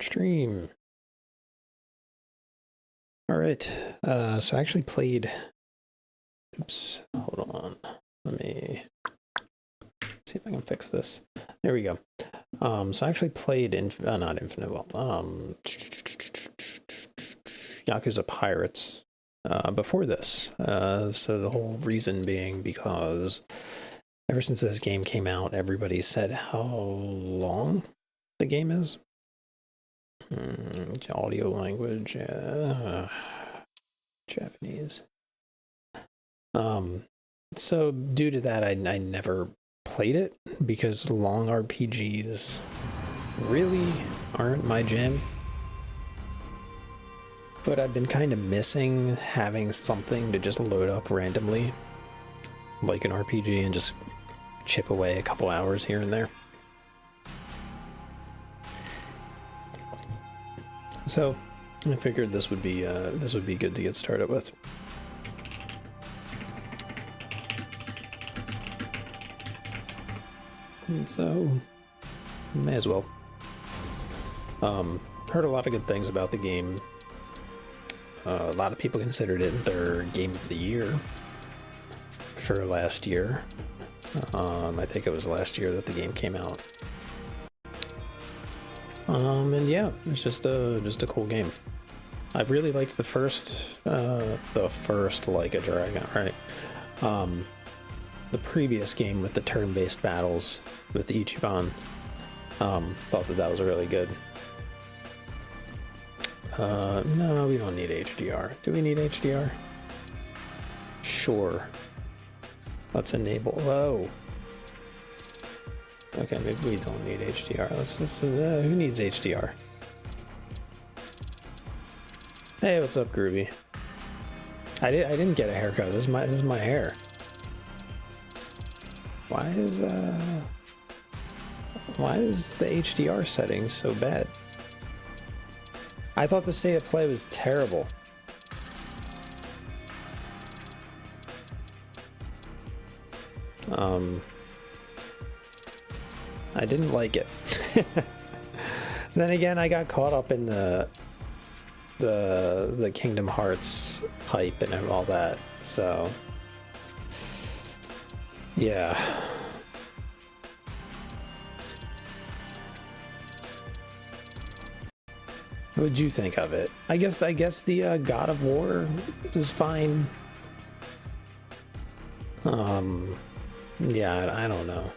stream. Alright, so I actually played... Oops, hold on. Let me see if I can fix this. There we go. So I actually played, not Infinite Wealth, Yakuza Pirates before this. So the whole reason being because ever since this game came out, everybody said how long the game is. Audio language, Japanese. So due to that, I never played it because long RPGs really aren't my jam. But I've been kind of missing having something to just load up randomly, like an RPG, and just chip away a couple hours here and there. So I figured this would be good to get started with. And so may as well. Heard a lot of good things about the game. A lot of people considered it their game of the year for last year. I think it was last year that the game came out. And yeah, it's just a cool game. I really liked the first Like a Dragon, right? The previous game with the turn-based battles with the Ichiban, thought that was really good. No, we don't need HDR. Do we need HDR? Sure. Let's enable. Whoa. Okay, maybe we don't need HDR. Who needs HDR? Hey, what's up, Groovy? I didn't get a haircut. This is my hair. Why is the HDR setting so bad? I thought the state of play was terrible. I didn't like it. Then again, I got caught up in the Kingdom Hearts hype and all that, so yeah. What would you think of it? I guess the God of War is fine. Yeah, I don't know.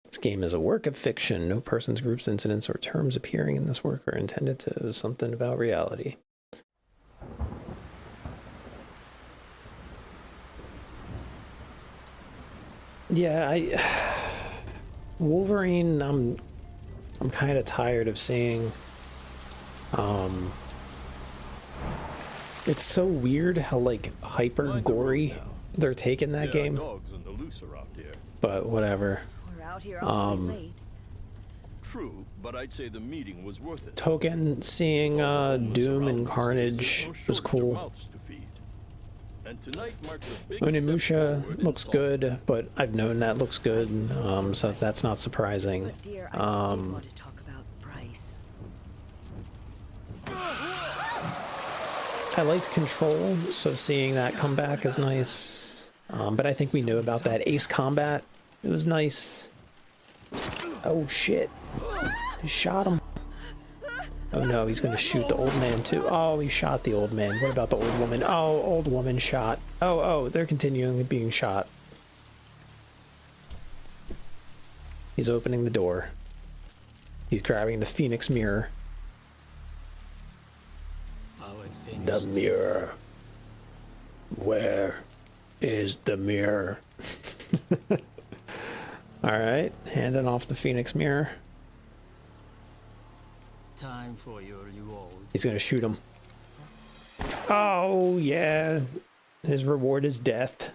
This game is a work of fiction. No persons, groups, incidents, or terms appearing in this work are intended to something about reality. Yeah, Wolverine, I'm kind of tired of seeing. It's so weird how like hyper gory they're taking that game. But whatever. We're out here awfully late. True, but I'd say the meeting was worth it. Token seeing Doom and Carnage was cool. Onimusha looks good, but I've known that looks good, so that's not surprising. But dear, I did want to talk about price. I liked Control, so seeing that come back is nice. But I think we knew about that. Ace Combat, it was nice. Oh shit, he shot him. Oh no, he's gonna shoot the old man too. Oh, he shot the old man. What about the old woman? Oh, old woman shot. Oh, they're continuing being shot. He's opening the door. He's grabbing the Phoenix mirror. The mirror. Where is the mirror? Alright, handing off the Phoenix mirror. Time for you old. He's gonna shoot him. Oh, yeah. His reward is death.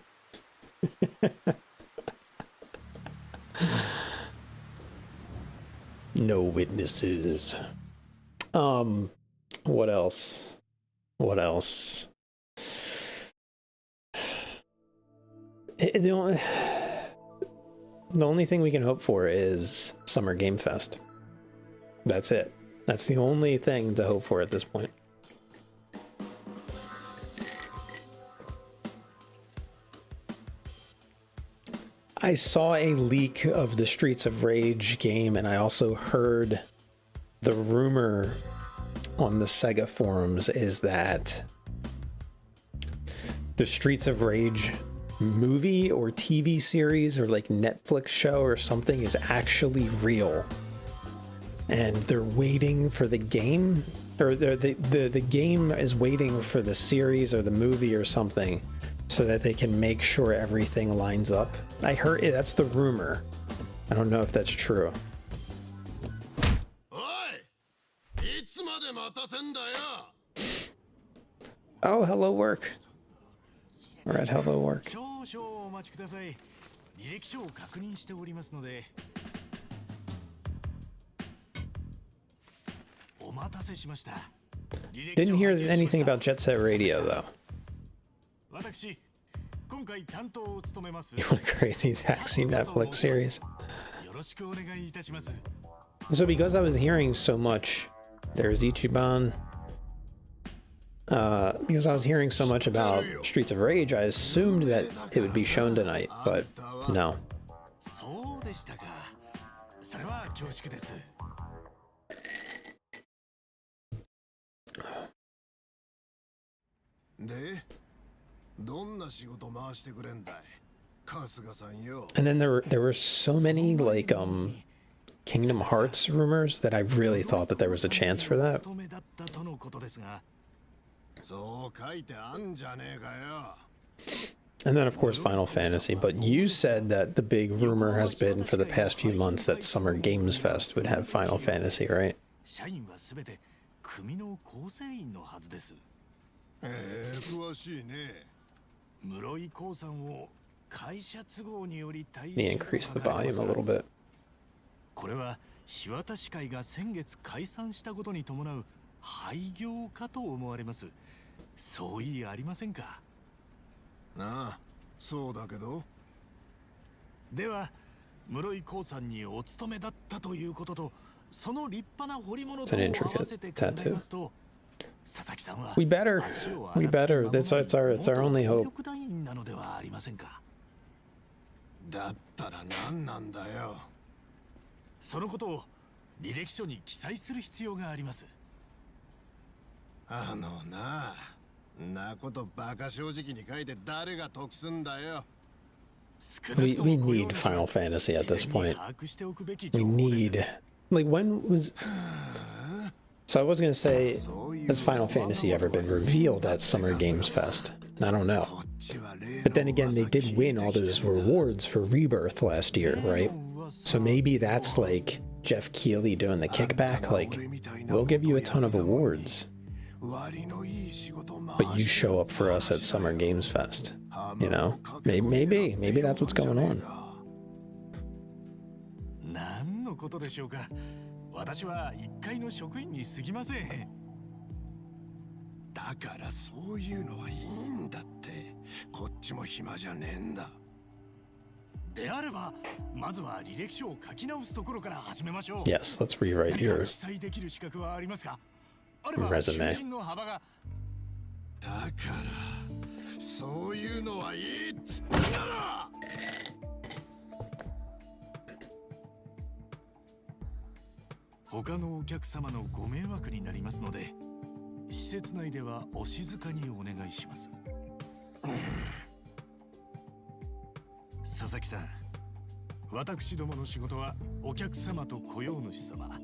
No witnesses. What else? What else? The only thing we can hope for is Summer Game Fest. That's it. That's the only thing to hope for at this point. I saw a leak of the Streets of Rage game, and I also heard the rumor on the Sega forums is that the Streets of Rage movie or TV series or like Netflix show or something is actually real. And they're waiting for the game, or the game is waiting for the series or the movie or something so that they can make sure everything lines up. I heard it, that's the rumor. I don't know if that's true. Oh, hello work. We're at hello work. Didn't hear anything about Jet Set Radio though. You want a crazy taxi Netflix series? So because I was hearing so much, there's Ichiban. Because I was hearing so much about Streets of Rage, I assumed that it would be shown tonight, but no. And then there were so many like Kingdom Hearts rumors that I really thought that there was a chance for that. And then of course Final Fantasy, but you said that the big rumor has been for the past few months that Summer Games Fest would have Final Fantasy, right? Let me increase the volume a little bit. これは日渡し会が先月解散したことに伴う廃業かと思われます。そういいありませんか。ああ、そうだけど。では、室井興さんにお勤めだったということと、その立派な彫り物と合わせて考えますと、佐々木さんは We better. It's our only hope. 局団員なのではありませんか。だったら何なんだよ。そのことを履歴書に記載する必要があります。あのな、なことバカ正直に書いて誰が得すんだよ。We need Final Fantasy at this point. We need, like, when was, so I was gonna say, has Final Fantasy ever been revealed at Summer Games Fest? I don't know. But then again, they did win all those rewards for Rebirth last year, right? So maybe that's like Jeff Keighley doing the kickback, like, we'll give you a ton of awards, but you show up for us at Summer Games Fest. You know, maybe that's what's going on. 何のことでしょうか。私は一階の職員に過ぎません。だからそういうのはいいんだって。こっちも暇じゃねえんだ。であれば、まずは履歴書を書き直すところから始めましょう。Yes, let's rewrite your 記載できる資格はありますか。あれば resume. 求人の幅が。だから。そういうのはいいっつったら。他のお客様のご迷惑になりますので、施設内ではお静かにお願いします。佐々木さん、私どもの仕事はお客様と雇用主様、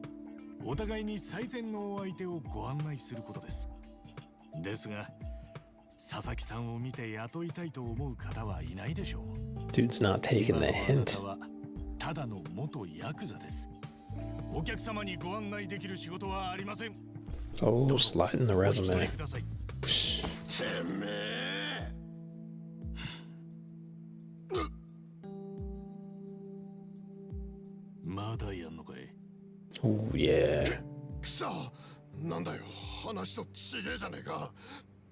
お互いに最善のお相手をご案内することです。ですが、佐々木さんを見て雇いたいと思う方はいないでしょう。Dude's not taking the hint. ただの元ヤクザです。お客様にご案内できる仕事はありません。Oh, slide in the resume. まだやんのかい。Oh yeah. くそ、なんだよ、話とちげえじゃねえか。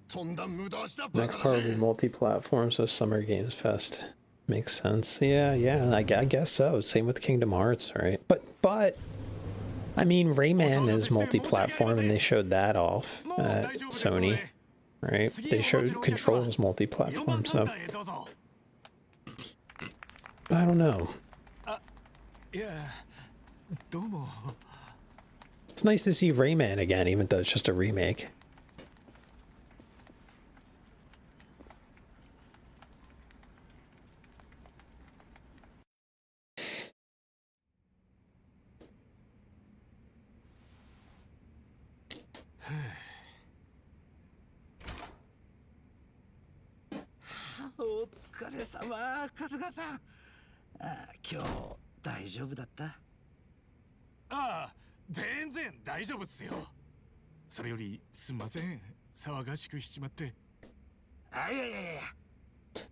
とんだ無駄足だ。 Next part will be multi-platform, so Summer Games Fest. Makes sense. Yeah, yeah, I guess so. Same with Kingdom Hearts, right? But I mean, Rayman is multi-platform, and they showed that off at Sony, right? They showed Control's multi-platform, so I don't know. Yeah, どうも。 It's nice to see Rayman again, even though it's just a remake. Oh, お疲れ様、春日さん。今日大丈夫だった？ああ、全然大丈夫っすよ。それよりすんません、騒がしくしちまって。あ、いやいやいや。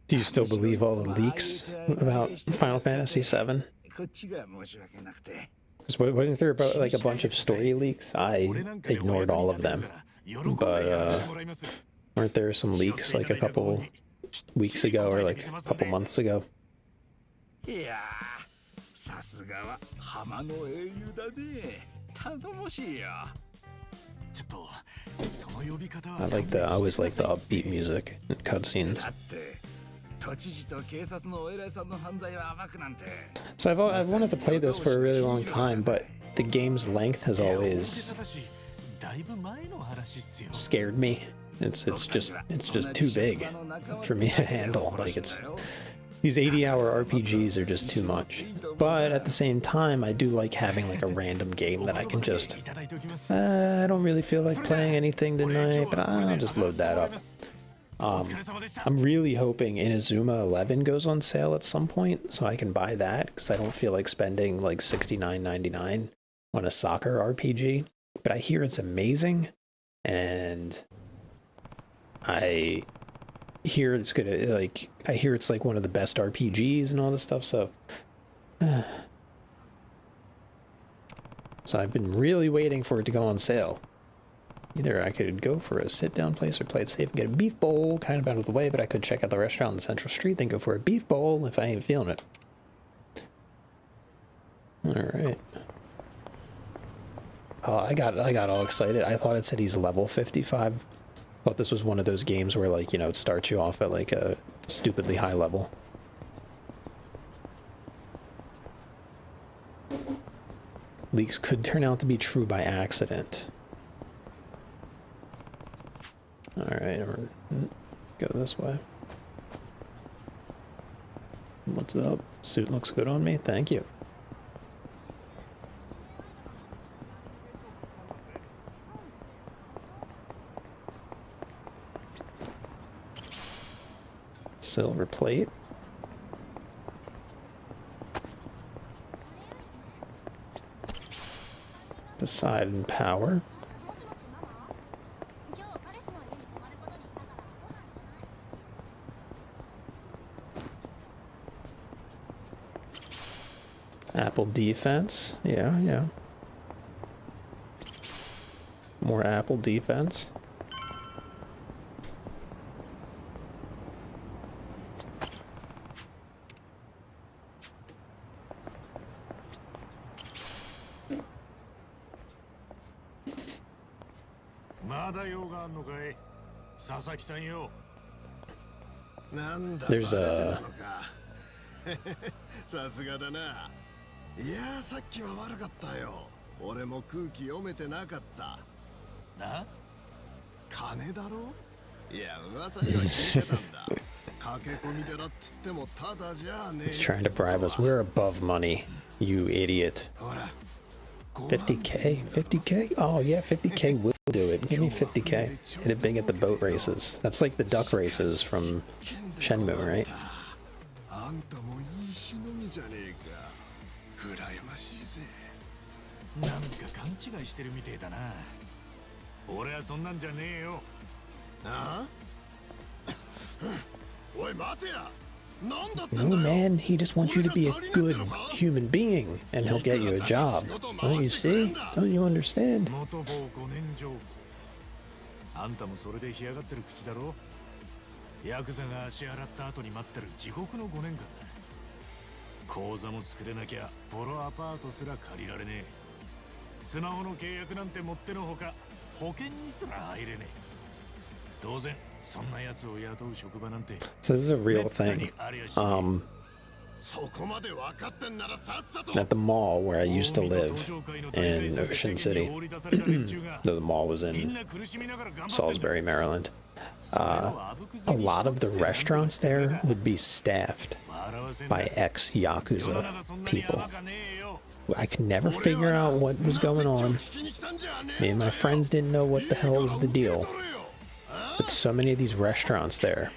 Do you still believe all the leaks about Final Fantasy VII? こっちが申し訳なくて。 Because wasn't there about like a bunch of story leaks? I ignored all of them. But weren't there some leaks like a couple weeks ago or like a couple months ago? いやー、さすがは浜の英雄だね。頼もしいよ。ちょっとその呼び方は。I always like the upbeat music and cutscenes. だって都知事と警察のお偉いさんの犯罪は暴くなんて。 So I've wanted to play this for a really long time, but the game's length has always scared me. It's just too big for me to handle. Like these 80-hour RPGs are just too much. But at the same time, I do like having like a random game that I can just I don't really feel like playing anything tonight, but I'll just load that up. I'm really hoping Inazuma 11 goes on sale at some point so I can buy that, because I don't feel like spending like $69.99 on a soccer RPG. But I hear it's amazing, and I hear it's gonna like it's like one of the best RPGs and all this stuff. So I've been really waiting for it to go on sale. Either I could go for a sit-down place or play it safe and get a beef bowl, kind of out of the way, but I could check out the restaurant on Central Street, then go for a beef bowl if I ain't feeling it. Alright. Oh, I got all excited. I thought it said he's level 55. Thought this was one of those games where, like, you know, it starts you off at, like, a stupidly high level. Leaks could turn out to be true by accident. Alright, go this way. What's up? Suit looks good on me. Thank you. Silver plate. Poseidon power. Apple defense. Yeah, yeah. More Apple defense. There's a さすがだな。いや、さっきは悪かったよ。俺も空気読めてなかった。な？金だろ？いや、噂には聞いてたんだ。駆け込み寺っつってもただじゃねえ。 He's trying to bribe us. We're above money, you idiot. 50k? 50k? Oh yeah, 50k will do it. Give me 50k. Hit it big at the boat races. That's like the duck races from Shenmue, right? あんたもいい忍びじゃねえか。羨ましいぜ。なんか勘違いしてるみてえだな。俺はそんなんじゃねえよ。ああ？おい待てや。 No, man, he just wants you to be a good human being, and he'll get you a job. Don't you see? Don't you understand? あんたもそれで干上がってる口だろ。ヤクザが足洗った後に待ってる地獄の5年間だ。口座も作れなきゃボロアパートすら借りられねえ。スマホの契約なんてもってのほか保険にすら入れねえ。当然そんな奴を雇う職場なんて So this is a real thing. そこまで分かってんならさっさと At the mall where I used to live in Ocean City, though the mall was in Salisbury, Maryland, a lot of the restaurants there would be staffed by ex-Yakuza people. I could never figure out what was going on. Me and my friends didn't know what the hell was the deal. But so many of these restaurants there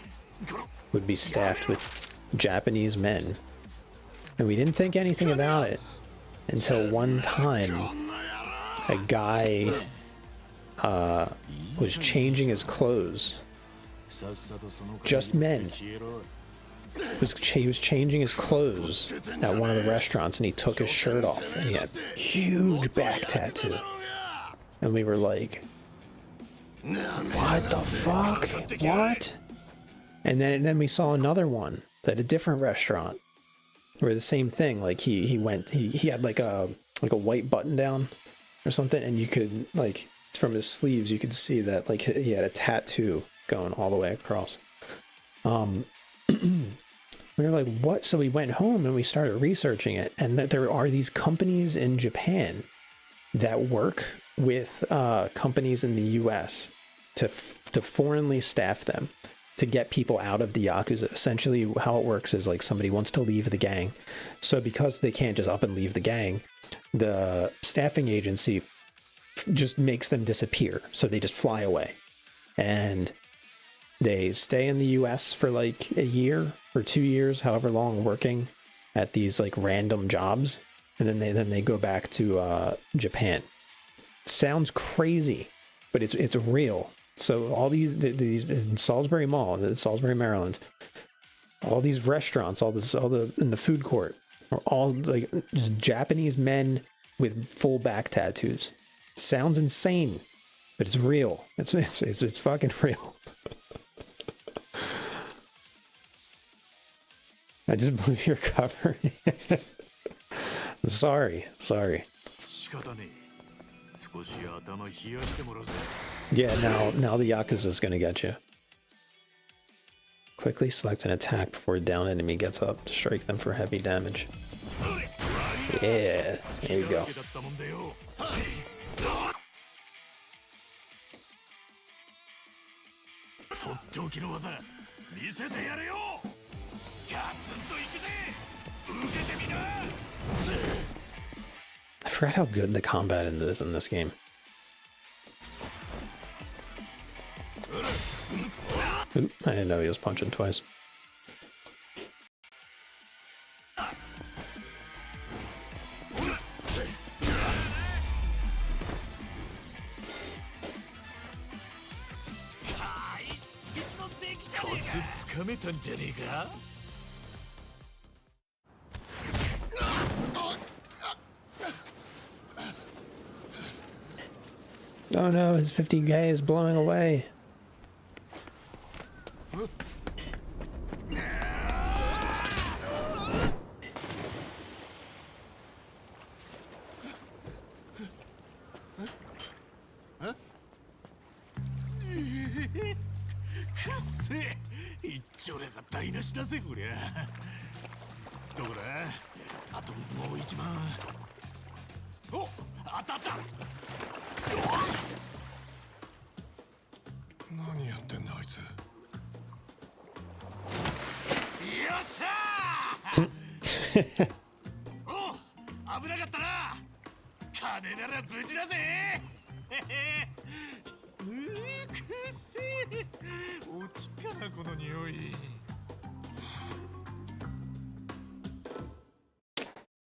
would be staffed with Japanese men. And we didn't think anything about it until one time a guy was changing his clothes. Just men. He was changing his clothes at one of the restaurants and he took his shirt off and he had a huge back tattoo. And we were like, what the fuck? What? And then we saw another one at a different restaurant where the same thing, like he had like a white button down or something, and you could, like, from his sleeves you could see that, like, he had a tattoo going all the way across. We were like, what? So we went home and we started researching it, and that there are these companies in Japan that work with companies in the US to foreignly staff them to get people out of the Yakuza. Essentially how it works is, like, somebody wants to leave the gang. So because they can't just up and leave the gang, the staffing agency just makes them disappear. So they just fly away. And they stay in the US for like a year or 2 years, however long, working at these like random jobs. And then they go back to Japan. Sounds crazy, but it's real. So all these in Salisbury Mall, in Salisbury, Maryland, all these restaurants, all the in the food court are all like just Japanese men with full back tattoos. Sounds insane, but it's real. It's fucking real. I just blew your cover. Sorry. Yeah, now the Yakuza's gonna get you. Quickly select an attack before a down enemy gets up. Strike them for heavy damage. Yeah, there you go. I forgot how good the combat is in this game. Oop, I didn't know he was punching twice. Oh no, his 50k is blowing away.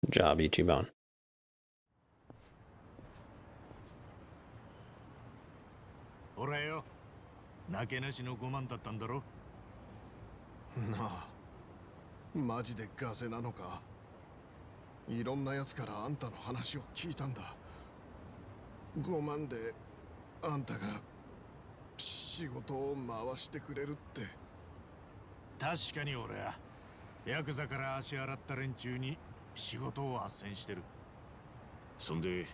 Good job, Ichiban. ほらよ、なけなしの5万だったんだろ。なあ、マジでガセなのか。いろんなやつからあんたの話を聞いたんだ。5万であんたが仕事を回してくれるって。確かに俺はヤクザから足洗った連中に仕事を斡旋してる。そんで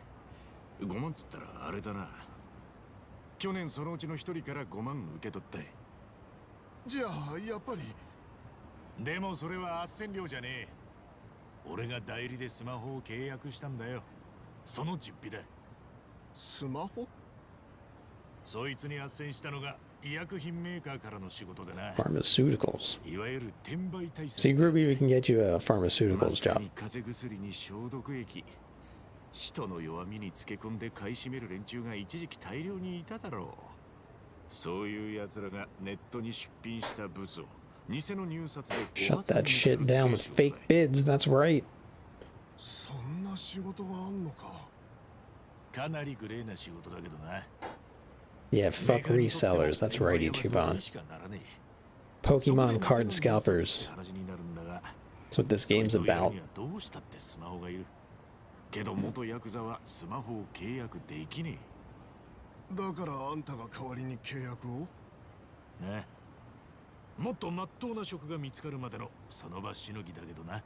5万っつったらあれだな。去年そのうちの1人から5万受け取った。じゃあやっぱり。でもそれは斡旋料じゃねえ。俺が代理でスマホを契約したんだよ。その実費だ。スマホ？そいつに斡旋したのが医薬品メーカーからの仕事でな。 Pharmaceuticals. いわゆる転売対策。 See, Groovy, we can get you a pharmaceuticals job. 風邪薬に消毒液。人の弱みにつけ込んで買い占める連中が一時期大量にいただろう。そういう奴らがネットに出品した物を偽の入札で Shut that shit down with fake bids. That's right. そんな仕事があんのか。かなりグレーな仕事だけどな。 Yeah, fuck resellers. That's right, Ichiban. Pokemon card scalpers. That's what this game's about. どうしたってスマホがいる。けど元ヤクザはスマホを契約できねだからあんたが代わりに契約を？え。ね。もっと真っ当な職が見つかるまでのその場しのぎだけどな。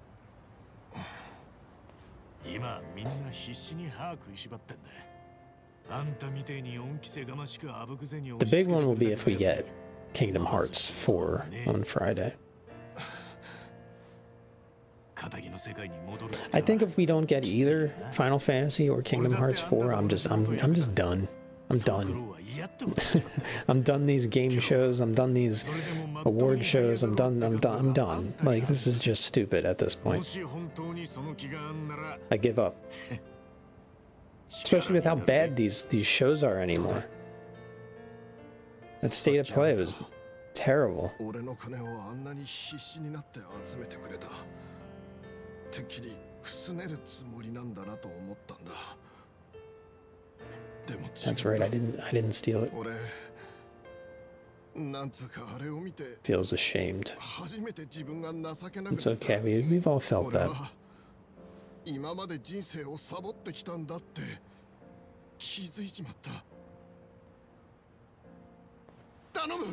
今みんな必死に歯食いしばってんだ。あんたみてえに恩着せがましくあぶくぜに The big one will be if we get Kingdom Hearts 4 on Friday. I think if we don't get either Final Fantasy or Kingdom Hearts 4, I'm just done. I'm done. I'm done these game shows. I'm done these award shows. I'm done. Like, this is just stupid at this point. I give up. Especially with how bad these shows are anymore. That state of play was terrible. てっきりくすねるつもりなんだなと思ったんだ。でも That's right. I didn't steal it. 俺なんつうかあれを見て Feels ashamed. 初めて自分が情けなく It's okay. We've all felt 俺 that. は今まで人生をサボってきたんだって気づいちまった。頼む。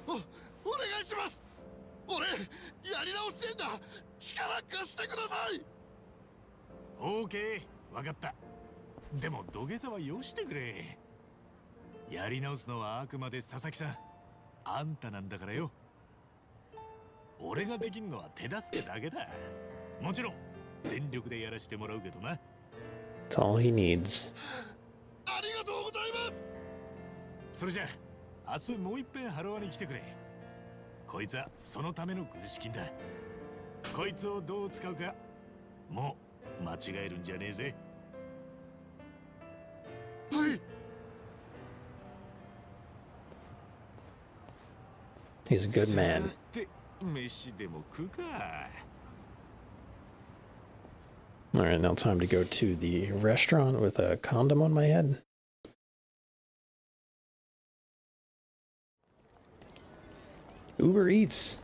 お願いします。俺やり直してんだ。力貸してください。オーケー、わかった。でも土下座はよしてくれ。やり直すのはあくまで佐々木さん、あんたなんだからよ。俺ができんのは手助けだけだ。もちろん全力でやらしてもらうけどな。That's all he needs. ありがとうございます。それじゃあ明日もう一遍ハロワに来てくれ。こいつはそのための軍資金だ。こいつをどう使うかもう間違えるんじゃねえぜ。はい。 He's a good man. って飯でも食うか。 Alright, now time to go to the restaurant with a condom on my head. Uber Eats.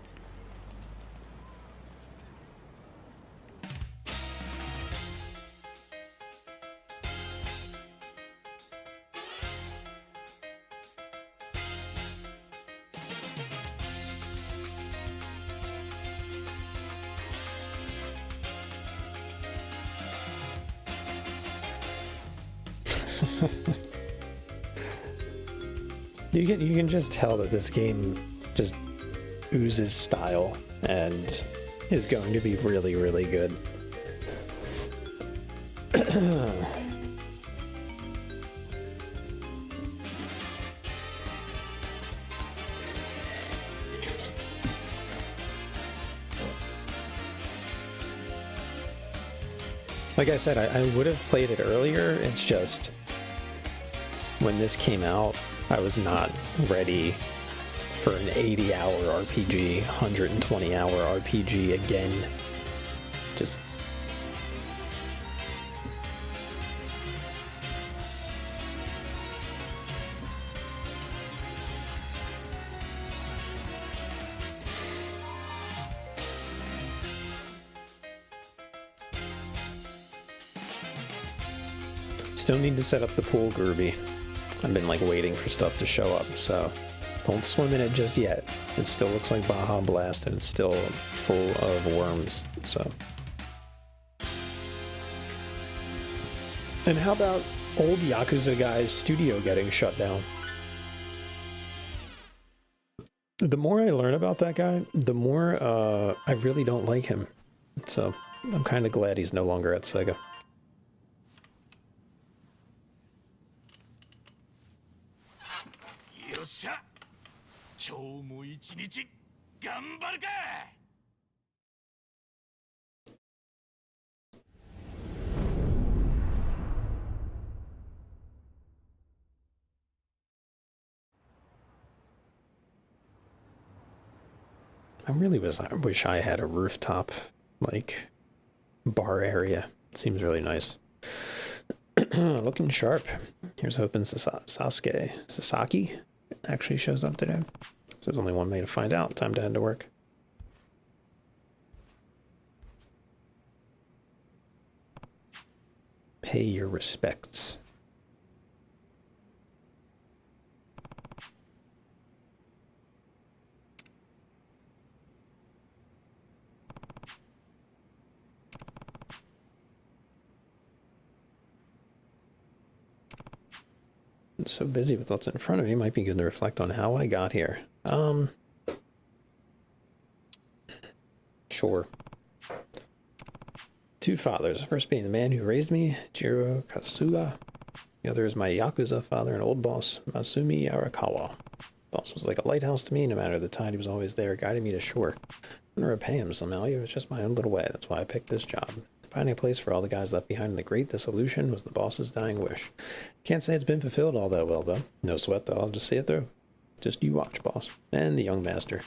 You can just tell that this game just oozes style and is going to be really, really good. Like I said, I would have played it earlier. It's just when this came out, I was not ready for an 80-hour RPG, 120-hour RPG again. Just still need to set up the pool, Groovy. I've been like waiting for stuff to show up, so Don't swim in it just yet. It still looks like Baja Blast, and it's still full of worms, so. And how about old Yakuza guy's studio getting shut down? The more I learn about that guy, the more I really don't like him. So I'm kind of glad he's no longer at Sega. Yosha! 今日も一日頑張るか! I wish I had a rooftop, like, bar area. It seems really nice. Looking sharp. Here's hoping Sasaki actually shows up today. So there's only one way to find out. Time to head to work. Pay your respects. So busy with what's in front of me, might be good to reflect on how I got here. Sure. Two fathers. First being the man who raised me, Jiro Kasuga. The other is my Yakuza father and old boss, Masumi Arakawa. Boss was like a lighthouse to me. No matter the tide, he was always there, guiding me to shore. I'm gonna repay him somehow. It was just my own little way. That's why I picked this job. Finding a place for all the guys left behind in the Great Dissolution was the boss's dying wish. Can't say it's been fulfilled all that well, though. No sweat, though. I'll just see it through. Just you watch, boss. And the young master,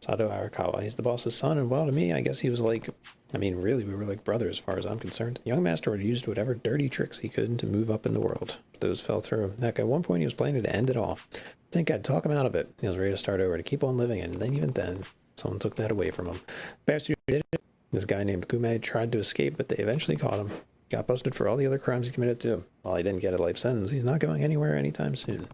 Sato Arakawa. He's the boss's son, and well, to me, I guess he was like... I mean, really, we were like brothers, as far as I'm concerned. The young master had used whatever dirty tricks he could to move up in the world. Those fell through. Heck, at one point, he was planning to end it all. I think I'd talk him out of it. He was ready to start over, to keep on living, and then even then, someone took that away from him. Bastard did it. This guy named Kume tried to escape, but they eventually caught him. Got busted for all the other crimes he committed too. While he didn't get a life sentence, he's not going anywhere anytime soon.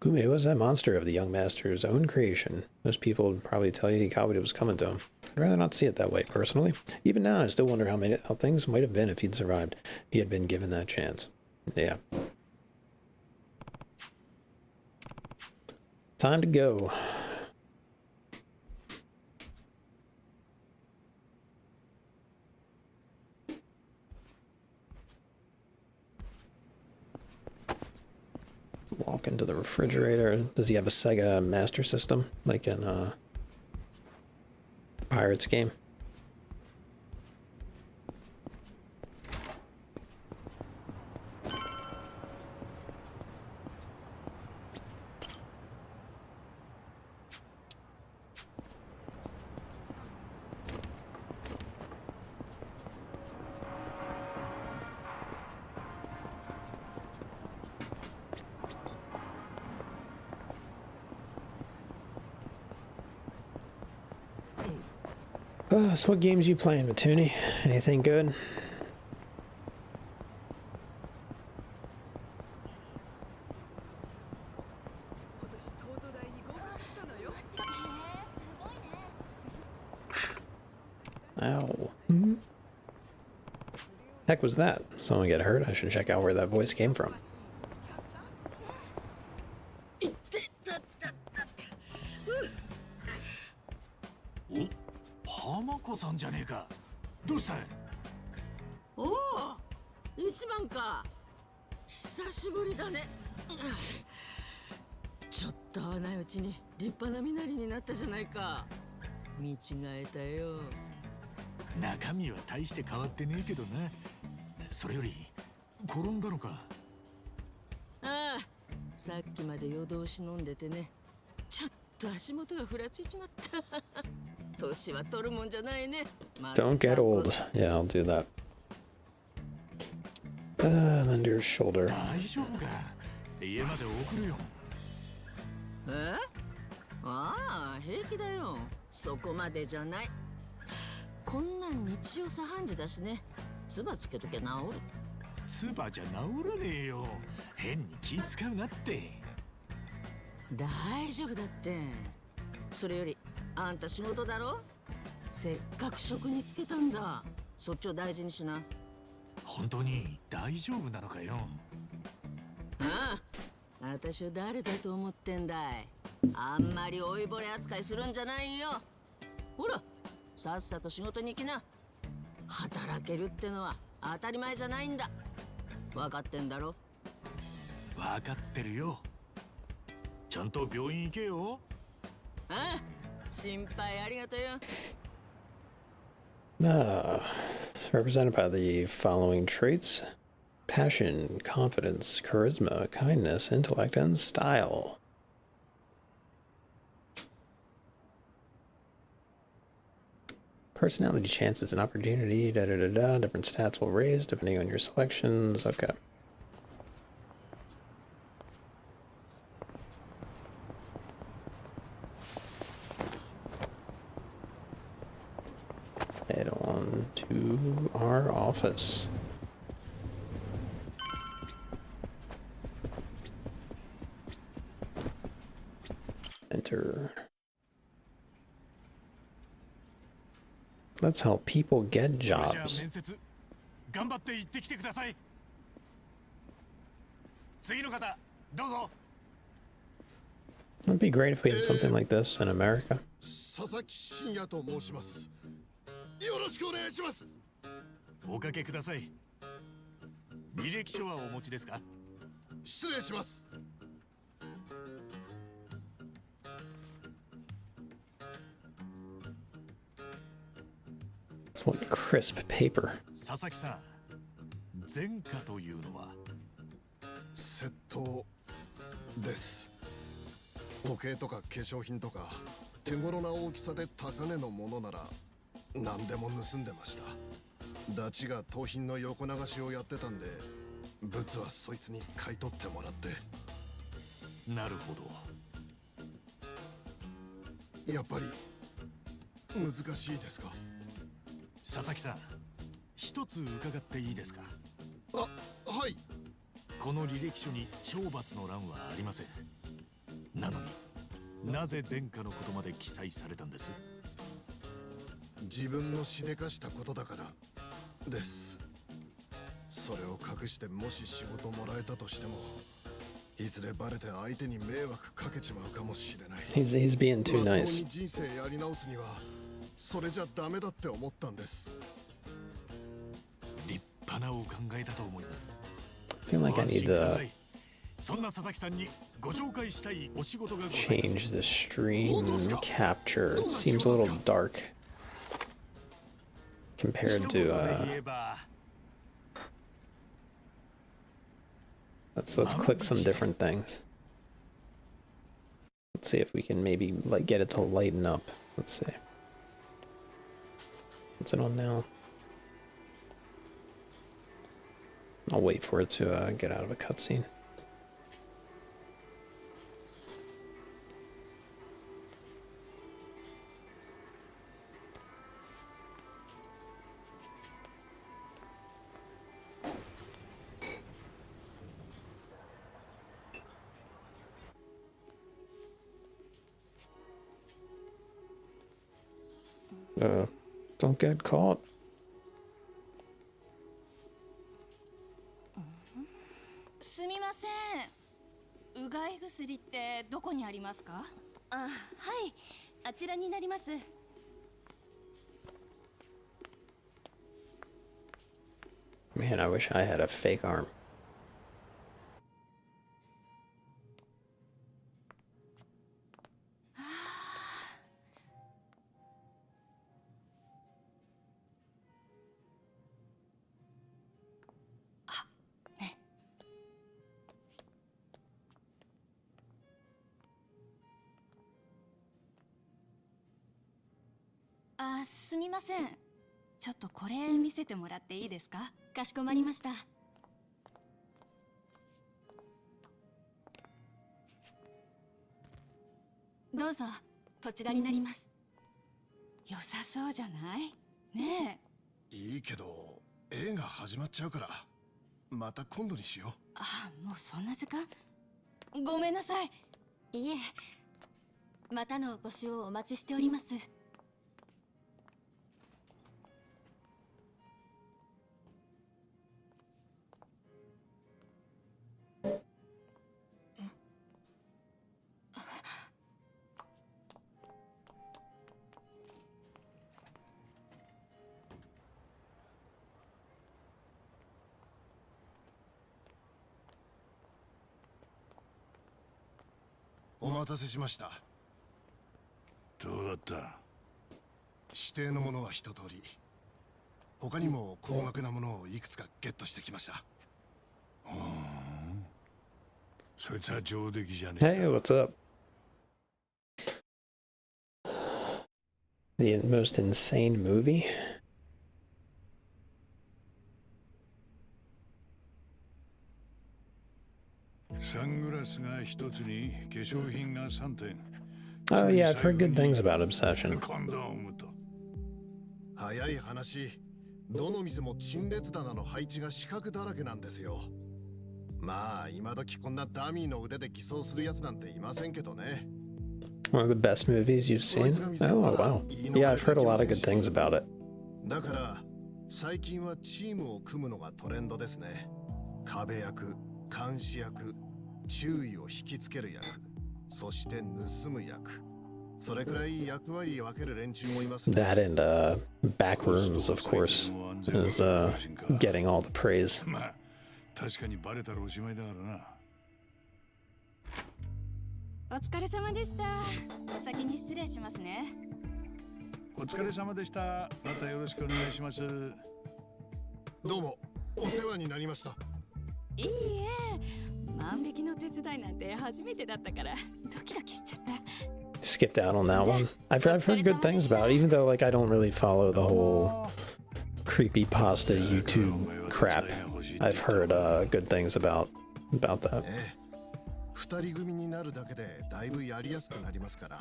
Kume was that monster of the young master's own creation. Most people would probably tell you he got what it was coming to him. I'd rather not see it that way, personally. Even now, I still wonder how things might have been if he'd survived, if he had been given that chance. Yeah. Time to go. Walk into the refrigerator. Does he have a Sega Master System, like in Pirates game? So what games you playing, Matuni? Anything good? Ow. Heck was that? Someone get hurt? I should check out where that voice came from. 浜子さんじゃねえか。どうしたい？おお、一番か。久しぶりだね。ちょっと会わないうちに立派な身なりになったじゃないか。見違えたよ。中身は大して変わってねえけどな。それより転んだのか。ああ、さっきまで夜通し飲んでてね。ちょっと足元がふらついちまった。年は取るもんじゃないね。Don't get old. Yeah, I'll do that. Under your shoulder. 大丈夫か。家まで送るよ。え？ああ、平気だよ。そこまでじゃない。こんなん日曜茶飯事だしね。唾つけときゃ治る。唾じゃ治らねえよ。変に気使うなって。大丈夫だって。それよりあんた仕事だろ。せっかく職に就けたんだ。そっちを大事にしな。本当に大丈夫なのかよ。ああ、私を誰だと思ってんだい。あんまり老いぼれ扱いするんじゃないよ。ほら、さっさと仕事に行きな。働けるってのは当たり前じゃないんだ。分かってんだろ。分かってるよ。ちゃんと病院行けよ。ああ、心配ありがとうよ。Represented by the following traits: passion, confidence, charisma, kindness, intellect, and style. Personality, chances, and opportunity, different stats will raise depending on your selections. Okay. Head on to our office. Enter. Let's help people get それじゃあ jobs. 面接頑張って行ってきてください。次の方どうぞ。 It'd be great if we had something like this in America. 佐々木真也と申します。よろしくお願いします。おかけください。履歴書はお持ちですか？失礼します。 It's what crisp paper. 佐々木さん、前科というのは？窃盗です。時計とか化粧品とか手頃な大きさで高値のものなら何でも盗んでました。ダチが盗品の横流しをやってたんで、物はそいつに買い取ってもらって。なるほど。やっぱり難しいですか？佐々木さん、一つ伺っていいですか？あ、はい。この履歴書に懲罰の欄はありません。なのになぜ前科のことまで記載されたんです？自分のしでかしたことだからです。それを隠してもし仕事もらえたとしても、いずれバレて相手に迷惑かけちまうかもしれない。 He's being too まっとう nice. に人生やり直すにはそれじゃダメだって思ったんです。立派なお考えだと思います。 I feel like I ご安 need 心くださ to い。そんな佐々木さんにご紹介したいお仕事がございます。 change the stream capture. It seems a little dark compared 一言で to 言えば、 let's click some different things. Let's see if we can maybe like get it to lighten up. Let's see. What's it on now? I'll wait for it to get out of a cutscene. Don't get caught. すみません。うがい薬ってどこにありますか？あ、はい。あちらになります。 Man, I wish I had a fake arm. Ah, すみません。ちょっとこれ見せてもらっていいですか？かしこまりました。どうぞ、こちらになります。良さそうじゃないねえ。いいけど映画始まっちゃうからまた今度にしよう。あ、もうそんな時間？ごめんなさい。いえ、またのご使用をお待ちしております。お待たせしました。どうだった？指定のものは一通り。他にも高額なものをいくつかゲットしてきました。そいつは上出来じゃねえか。 Hey, what's up? The most insane movie? サングラスが一つに化粧品が3点。 Oh yeah, I've heard good things about Obsession. コンドームと。早い話、どの店も陳列棚の配置が四角だらけなんですよ。まあ今時こんなダミーの腕で偽装するやつなんていませんけどね。One of the best movies you've seen? Oh wow. Yeah, I've heard a lot of good things about it. だから最近はチームを組むのがトレンドですね。壁役、監視役、注意を引きつける役、そして盗む役。それくらい役割を分ける連中もいますね。That and back rooms, of course, is getting all the praise. まあ確かにバレたらおしまいだからな。お疲れ様でした。お先に失礼しますね。お疲れ様でした。またよろしくお願いします。どうもお世話になりました。いいえ、万引きの手伝いなんて初めてだったからドキドキしちゃった。Skipped out on that one. I've heard good things about it, even though like I don't really follow the whole creepypasta YouTube crap. I've heard good things about that. 二人組になるだけでだいぶやりやすくなりますから。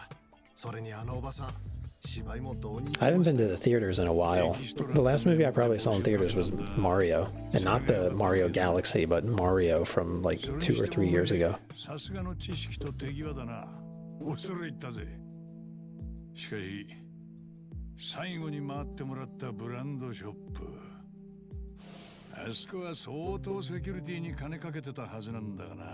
それにあのおばさん、芝居もどうに。I haven't been to the theaters in a while. The last movie I probably saw in theaters was Mario, and not the Mario Galaxy, but Mario from like 2 or 3 years ago. さすがの知識と手際だな。恐れ入ったぜ。しかし最後に回ってもらったブランドショップ、あそこは相当セキュリティに金かけてたはずなんだがな。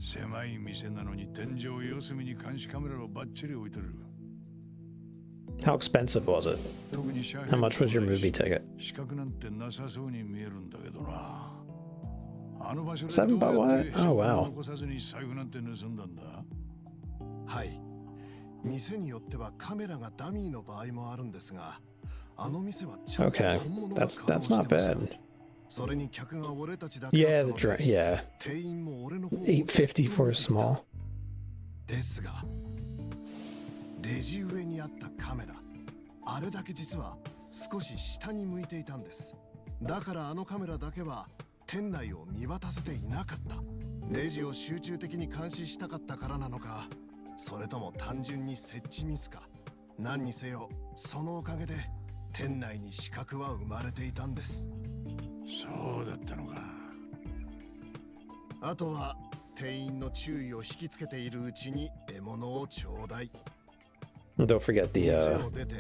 狭い店なのに天井四隅に監視カメラをバッチリ置いてる。 How expensive was it? 特にシャー How much was your movie ticket? 資格なんてなさそうに見えるんだけどな。あの場所で7 baht what? Oh wow. 残さずに財布なんて盗んだんだ。はい。店によってはカメラがダミーの場合もあるんですが、あの店はちゃんと Okay, 本物が that's not bad. それに客が俺たちだけ Yeah, だった the ので yeah. 店員も俺の方を850 for a small. ですが、レジ上にあったカメラ、あれだけ実は少し下に向いていたんです。だからあのカメラだけは店内を見渡せていなかった。レジを集中的に監視したかったからなのか、それとも単純に設置ミスか。何にせよ、そのおかげで店内に死角は生まれていたんです。そうだったのか。あとは店員の注意を引きつけているうちに獲物をちょうだい。Don't forget the 店を出て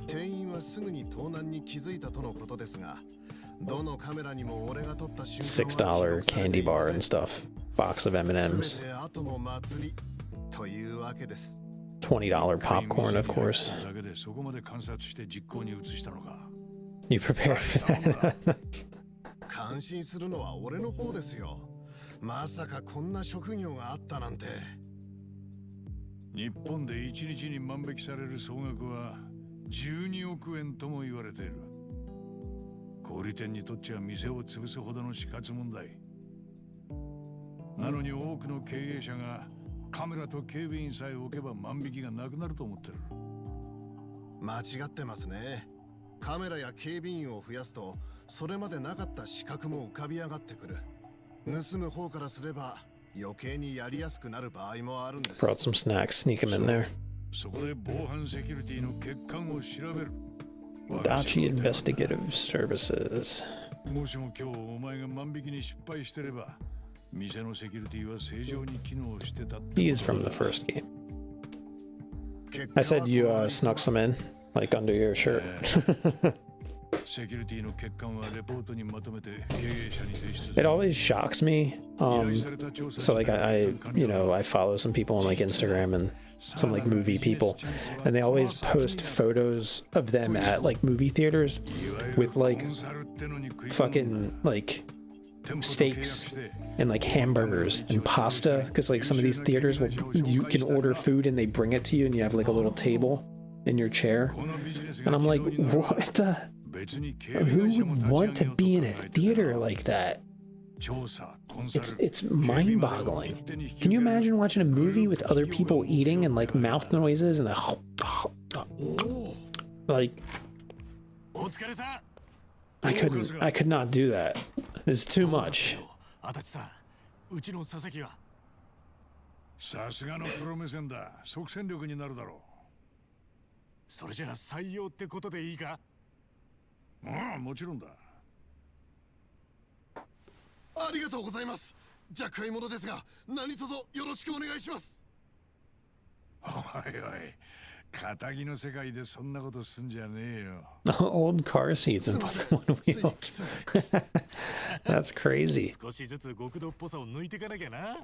店員はすぐに盗難に気づいたとのことですが、どのカメラにも俺が撮った瞬間は$6 candy bar and stuff. Box of M&Ms. 全て後の祭りというわけです。$20 popcorn, of course. だけでそこまで観察して実行に移したのか。 You prepared for that? 感心するのは俺の方ですよ。まさかこんな職業があったなんて。日本で1日に万引きされる総額は12億円とも言われている。小売店にとっちゃ店を潰すほどの死活問題。なのに多くの経営者がカメラと警備員さえ置けば万引きがなくなると思ってる。間違ってますね。カメラや警備員を増やすと、それまでなかった死角も浮かび上がってくる。盗む方からすれば余計にやりやすくなる場合もあるんです。 Brought some snacks. Sneak them in there. そこで防犯セキュリティの欠陥を調べる。 Dachi Investigative Services. もしも今日お前が万引きに失敗してれば、店のセキュリティは正常に機能してたって He is from the first game. I said you snuck some in, like under your shirt. セキュリティの欠陥はレポートにまとめて経営者に提出 It always shocks me. So like I you know, I follow some people on like Instagram and some like movie people, and they always post photos of them at like movie theaters with like fucking like steaks and like hamburgers and pasta, because like some of these theaters will, you can order food and they bring it to you and you have like a little table in your chair, and I'm like, what the, who would want to be in a theater like that? It's mind-boggling. Can you imagine watching a movie with other people eating and like mouth noises and like I could not do that. It's too much. さすがのプロ目線だ。即戦力になるだろう。それじゃあ採用ってことでいいか？ああ、もちろんだ。ありがとうございます。若輩者ですが、何卒よろしくお願いします。おいおい、仇の世界でそんなことすんじゃねえよ。Old car seats and put them on wheels. That's crazy. 少しずつ極道っぽさを抜いていかなきゃな。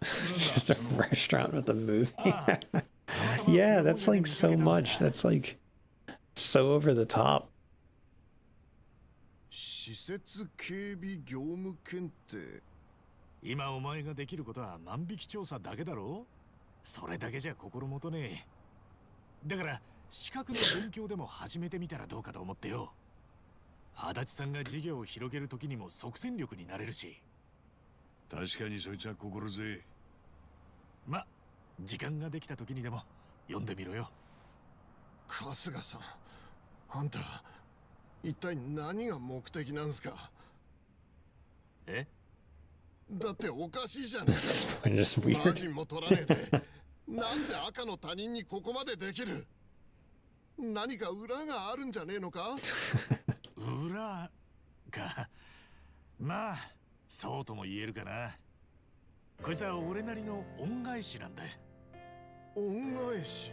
It's just a restaurant with a movie. Yeah, that's like so much. That's like so over the top. 施設警備業務検定。今お前ができることは万引き調査だけだろ。それだけじゃ心もとねえ。だから資格の勉強でも始めてみたらどうかと思ってよ。足立さんが事業を広げる時にも即戦力になれるし。確かにそいつは心強い。ま、時間ができた時にでも読んでみろよ。春日さん、あんた一体何が目的なんすか？え？だっておかしいじゃねえか。マージンも取らねえで、なんで赤の他人にここまでできる？何か裏があるんじゃねえのか？裏か。まあ、そうとも言えるかな。こいつは俺なりの恩返しなんだ。恩返し？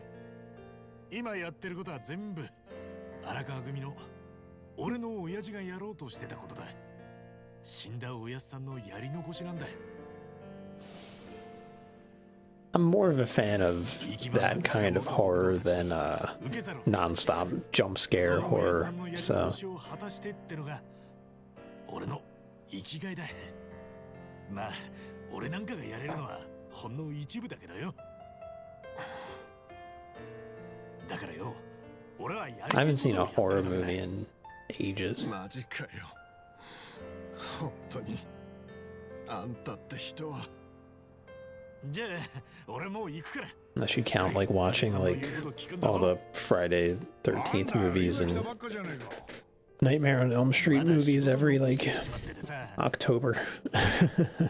今やってることは全部荒川組の俺の親父がやろうとしてたことだ。死んだ親父さんのやり残しなんだ。I'm more of a fan of that kind of horror than non-stop jump scare horror. So 俺の生きがいだ。まあ、俺なんかがやれるのはほんの一部だけどよ。だからよ、俺はやり I haven't seen a horror movie in ages. マジかよ。本当にあんたって人は。じゃあ、俺もう行くから。 Unless you count like watching like all the Friday 13th movies and Nightmare on Elm Street movies every like October.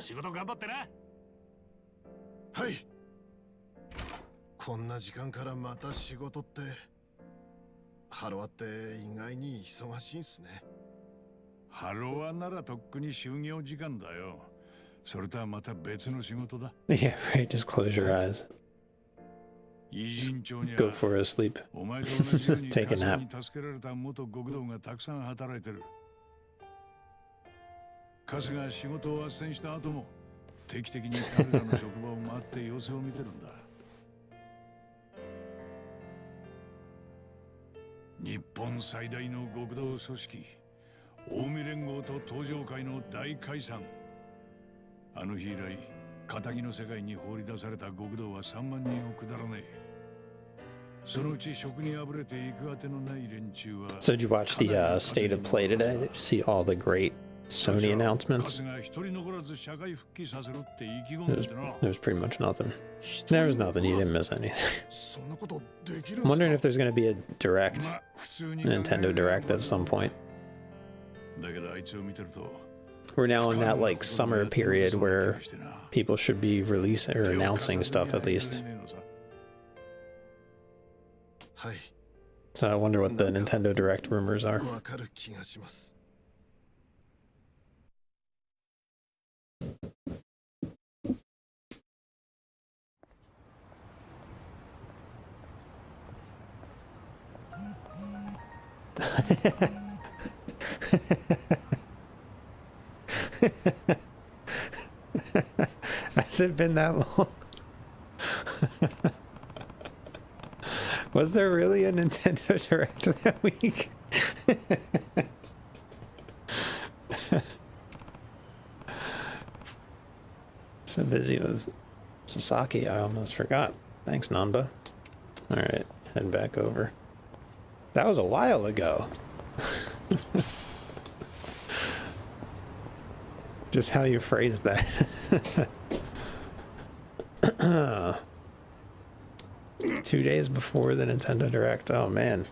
仕事頑張ってな。はい。こんな時間からまた仕事って、ハロワって意外に忙しいんすね。ハロワならとっくに就業時間だよ。それとはまた別の仕事だ。Yeah, right. Just close your eyes. Go for a sleep. Take a nap. 助けられた元極道がたくさん働いてる。春日が仕事を斡旋した後も定期的に彼らの職場を回って様子を見てるんだ。日本最大の極道組織、近江連合と東上会の大解散。あの日以来、仇の世界に放り出された極道は3万人を下らねえ。そのうち職にあぶれて行くあてのない連中は。 So did you watch the state of play today? Did you see all the great Sony announcements? There's pretty much nothing. There was nothing. You didn't miss anything. I'm wondering if there's going to be a direct, Nintendo Direct at some point. We're now in that like summer period where people should be releasing or announcing stuff at least. So I wonder what the Nintendo Direct rumors are. Has it been that long? Was there really a Nintendo Direct that week? So busy with Sasaki, I almost forgot. Thanks, Namba. Alright, head back over. That was a while ago. Just how you phrased that. 2 days before the Nintendo Direct. Oh, man.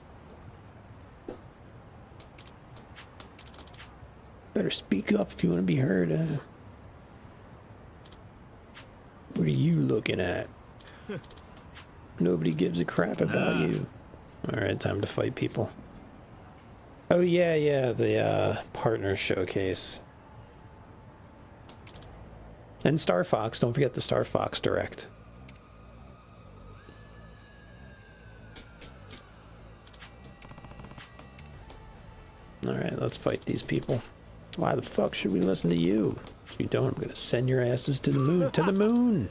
Better speak up if you want to be heard. What are you looking at? Nobody gives a crap about you. Alright, time to fight people. Oh, yeah, the partner showcase. And Star Fox, don't forget the Star Fox Direct. Alright, let's fight these people. Why the fuck should we listen to you? If you don't, I'm gonna send your asses to the moon. To the moon!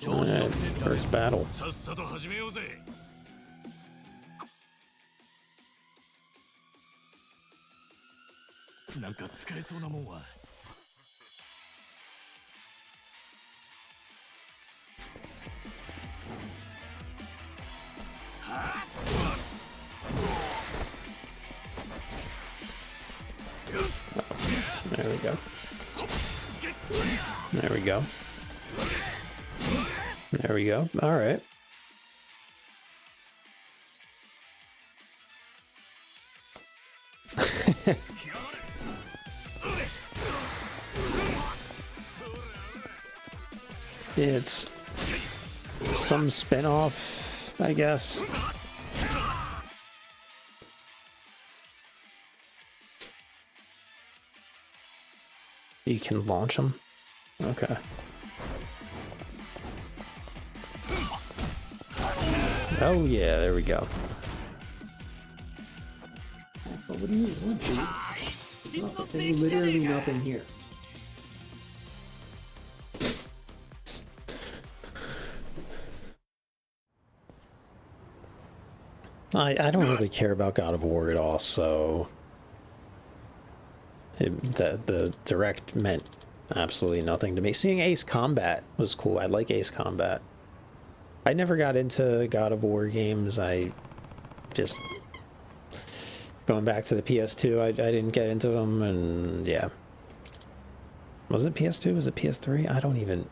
Alright, first battle. さっさと始めようぜ。なんか使えそうなもんは。There we go. There we go. There we go. All right. It's some spin-off, I guess. You can launch them? Okay. Oh yeah, there we go. What do you want, dude? There's literally nothing here. I don't really care about God of War at all, so the direct meant absolutely nothing to me. Seeing Ace Combat was cool. I like Ace Combat. I never got into God of War games. I just going back to the PS2. I didn't get into them, and yeah. Was it PS2? Was it PS3? I don't even.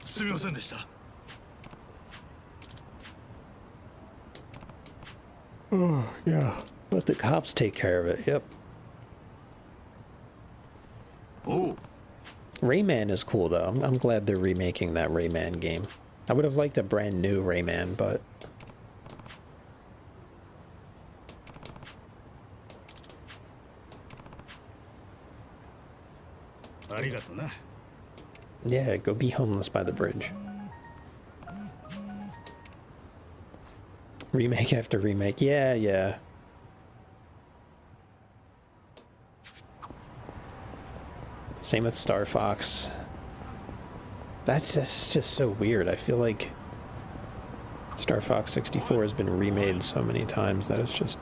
すみませんでした。Oh, yeah. Let the cops take care of it. Yep. Oh. Rayman is cool, though. I'm glad they're remaking that Rayman game. I would have liked a brand new Rayman, but... Yeah, go be homeless by the bridge. Remake after remake. Yeah. Same with Star Fox. That's just so weird. I feel like Star Fox 64 has been remade so many times that it's just...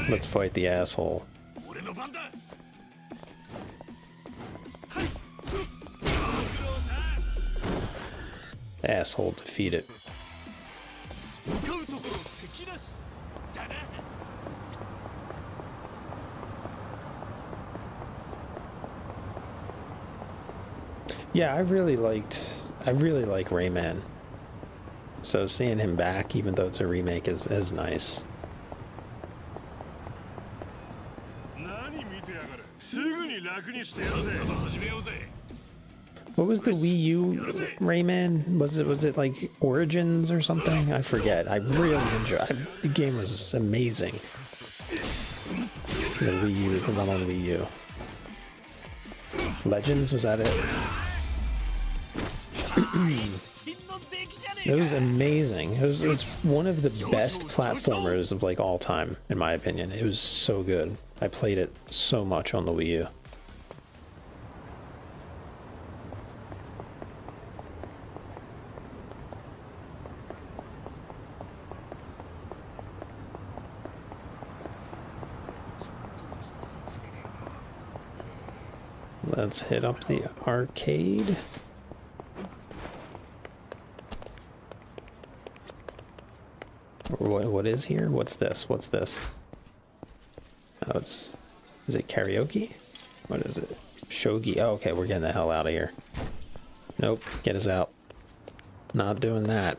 Let's fight the asshole. Asshole defeated. Yeah, I really like Rayman. So seeing him back, even though it's a remake, is nice. What was the Wii U Rayman? Was it like Origins or something? I forget. I really enjoyed the game. Was amazing. The Wii U, the one on Wii U. Legends, was that it? It was amazing. It's one of the best platformers of like all time, in my opinion. It was so good. I played it so much on the Wii U. Let's hit up the arcade. What is here? What's this? What's this? Oh, is it karaoke? What is it? Shogi. Oh, okay, we're getting the hell out of here. Nope, get us out. Not doing that.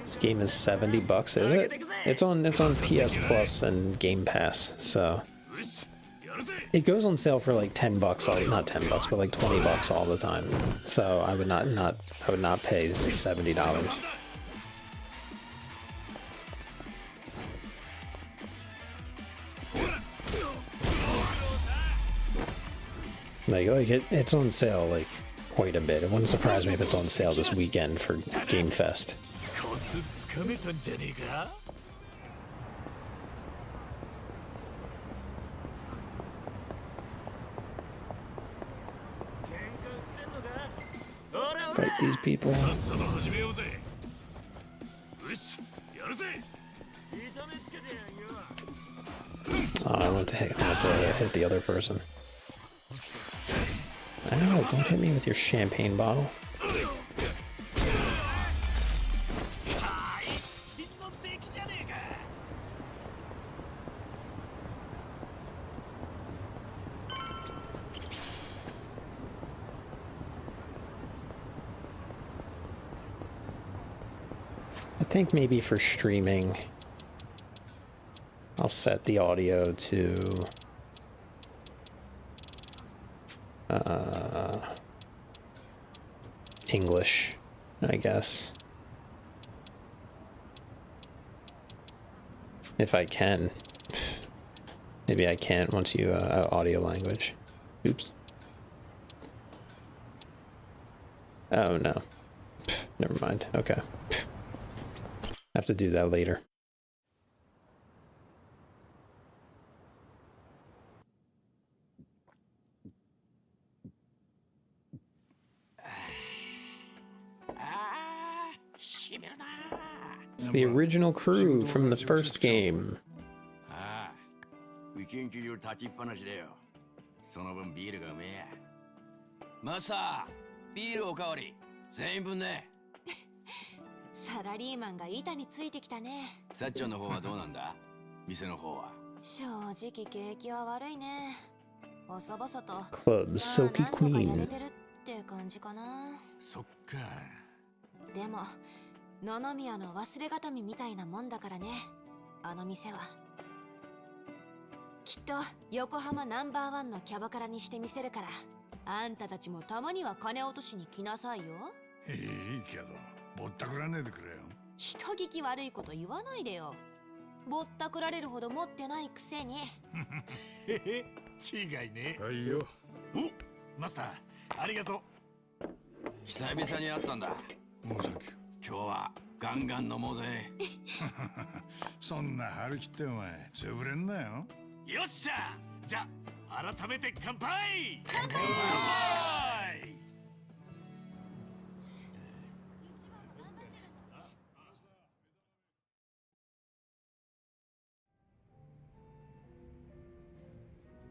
This game is $70, is it? It's on PS Plus and Game Pass, so it goes on sale for like $10, not $10, but like $20 all the time. So I would not pay $70. Like it's on sale like quite a bit. It wouldn't surprise me if it's on sale this weekend for Game Fest. Let's fight these people. Oh, I want to hit the other person. I don't know, don't hit me with your champagne bottle. I think maybe for streaming, I'll set the audio to English, I guess. If I can. Maybe I can't once you audio language. Oops. Oh no. Never mind. Okay. Have to do that later. It's the original crew from the first game. 研究所立ちっぱなしだよ。その分ビールがうめえ。マスター、ビールおかわり。全員分ね。サラリーマンが板についてきたね。さっちゃんの方はどうなんだ？店の方は。正直景気は悪いね。細々と。Club Silky Queen。やれてるって感じかな。そっか。でも、野々宮の忘れがたみみたいなもんだからね。あの店は。きっと横浜ナンバーワンのキャバクラにしてみせるから、あんたたちもたまには金落としに来なさいよ。いいけど、ぼったくらねえでくれよ。人聞き悪いこと言わないでよ。ぼったくられるほど持ってないくせに。違いね。はいよ。お、マスター、ありがとう。久々に会ったんだ。もうサンキュー。今日はガンガン飲もうぜ。そんな張り切ってお前、潰れんなよ。よっしゃ。じゃあ改めて乾杯。乾杯。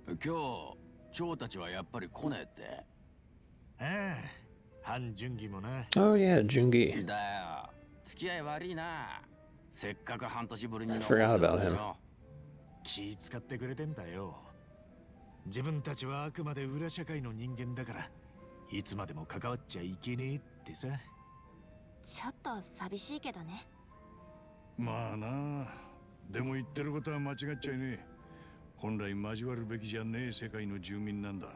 今日、蝶たちはやっぱり来ねえって。ああ、半純義もな。Oh yeah, Jungi. だよ。付き合い悪いな。せっかく半年ぶりに飲ん Forgot about him. 気使ってくれてんだよ。自分たちはあくまで裏社会の人間だから、いつまでも関わっちゃいけねえってさ。ちょっと寂しいけどね。まあな。でも言ってることは間違っちゃいねえ。本来交わるべきじゃねえ世界の住民なんだ。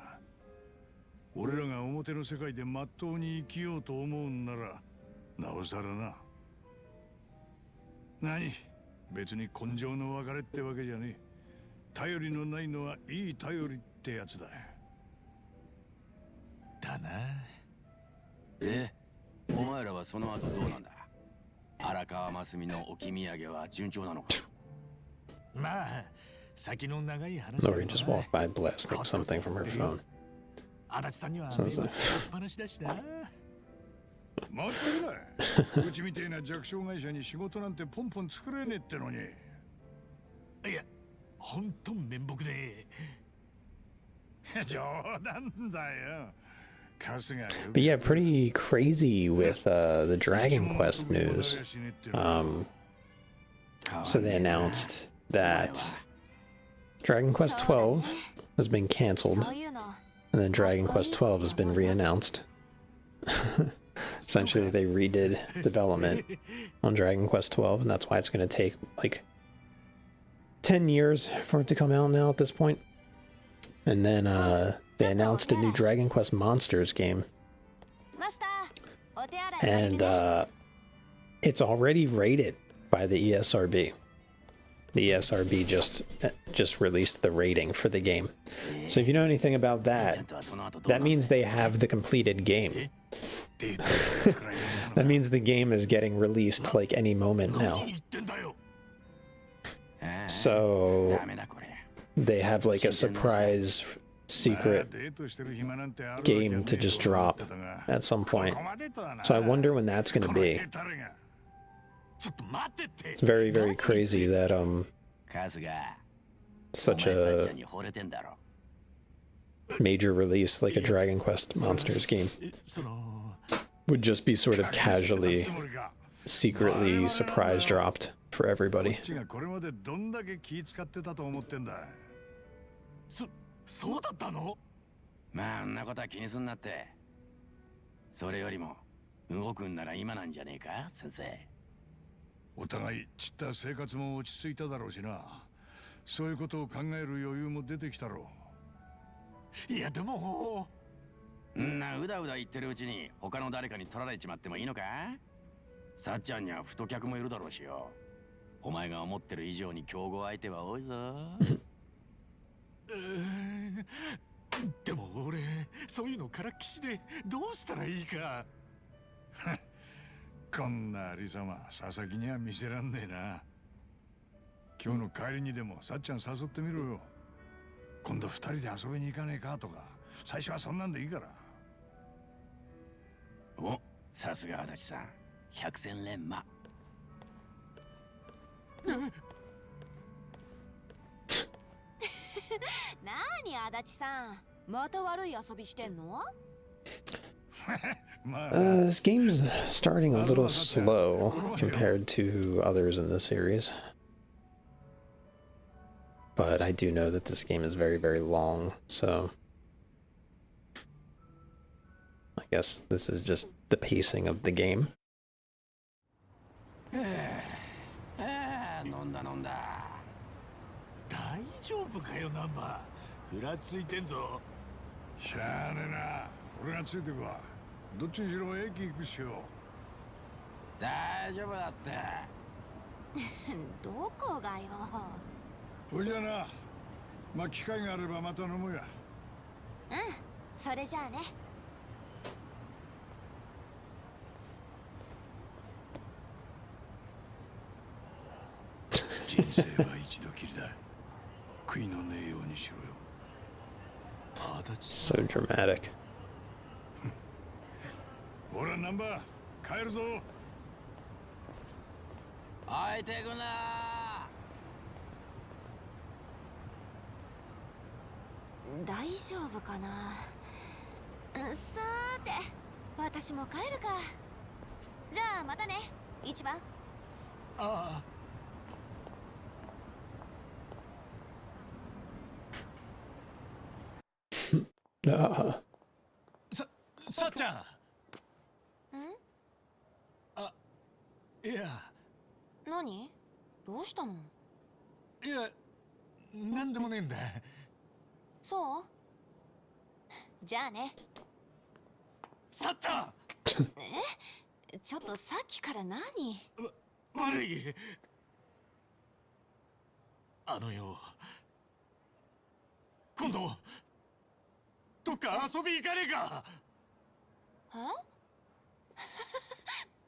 俺らが表の世界でまっとうに生きようと思うんならなおさらな。何別に根性の別れってわけじゃねえ。頼りのないのはいい頼りってやつだ。だな。お前らはその後どうなんだ。荒川真澄の置き土産は順調なのか。まあ先の長い話だ。 Lori just walked by blasting something from her phone. 足立さんには So 目 it's を like- つけっぱなしだしな。待ってくれ。うちみてえな弱小会社に仕事なんてポンポン作れねえってのに。いや、ほんと面目ねえ。冗談だよ。春日よ。 But yeah, pretty crazy with the Dragon Quest news. So they announced that Dragon Quest 12 has been canceled, そういうの and then Dragon Quest 12 has been re-announced. Essentially, they redid development on Dragon Quest 12, and that's why it's going to take like 10 years for it to come out now at this point. And then they announced a new Dragon Quest Monsters game, マスターお手洗い and it's already rated by the ESRB. The ESRB just released the rating for the game. So if you know anything about that, that means they have the completed game. That means the game is getting released like any moment now. So they have like a surprise secret game to just drop at some point. So I wonder when that's going to be. It's very, very crazy that such a major release like a Dragon Quest Monsters game would just be sort of casually, secretly surprise dropped for everybody. そうだったの？まあ、あんなことは気にすんなって。それよりも動くんなら今なんじゃねえか、先生。お互い散った生活も落ち着いただろうしな。そういうことを考える余裕も出てきたろう。いやでもんなうだうだ言ってるうちに他の誰かに取られちまってもいいのか。さっちゃんには太客もいるだろうしよ。お前が思ってる以上に競合相手は多いぞ。でも俺そういうのからっきしでどうしたらいいか。こんなありさま佐々木には見せらんねえな。今日の帰りにでもさっちゃん誘ってみろよ。今度二人で遊びに行かねえかとか。最初はそんなんでいいから。お、さすが足立さん、百戦錬磨。なに足立さんまた悪い遊びしてんの？ This game's starting a little slow compared to others in the series. But I do know that this game is very, very long, so I guess this is just the pacing of the game. 飲んだ飲んだ。大丈夫かよナンバー。ふらついてんぞ。しゃあねえな。俺がついてくわ。どっちにしろ駅行くっしよ。大丈夫だって。どこがよ。ほいじゃな。まあ機会があればまた飲もうや。うん、それじゃあね。人生は一度きりだ。悔いのねえようにしろよ。So dramatic. ほらナンバー帰るぞ。開いてくな。大丈夫かな。さーて私も帰るか。じゃあまたね一番。ああ。さっちゃん。あ、いや。何？どうしたの？いや、なんでもねえんだ。そう？じゃあね。さっちゃん。ちょっとさっきから何？悪い。あのよ、今度どっか遊び行かねえか。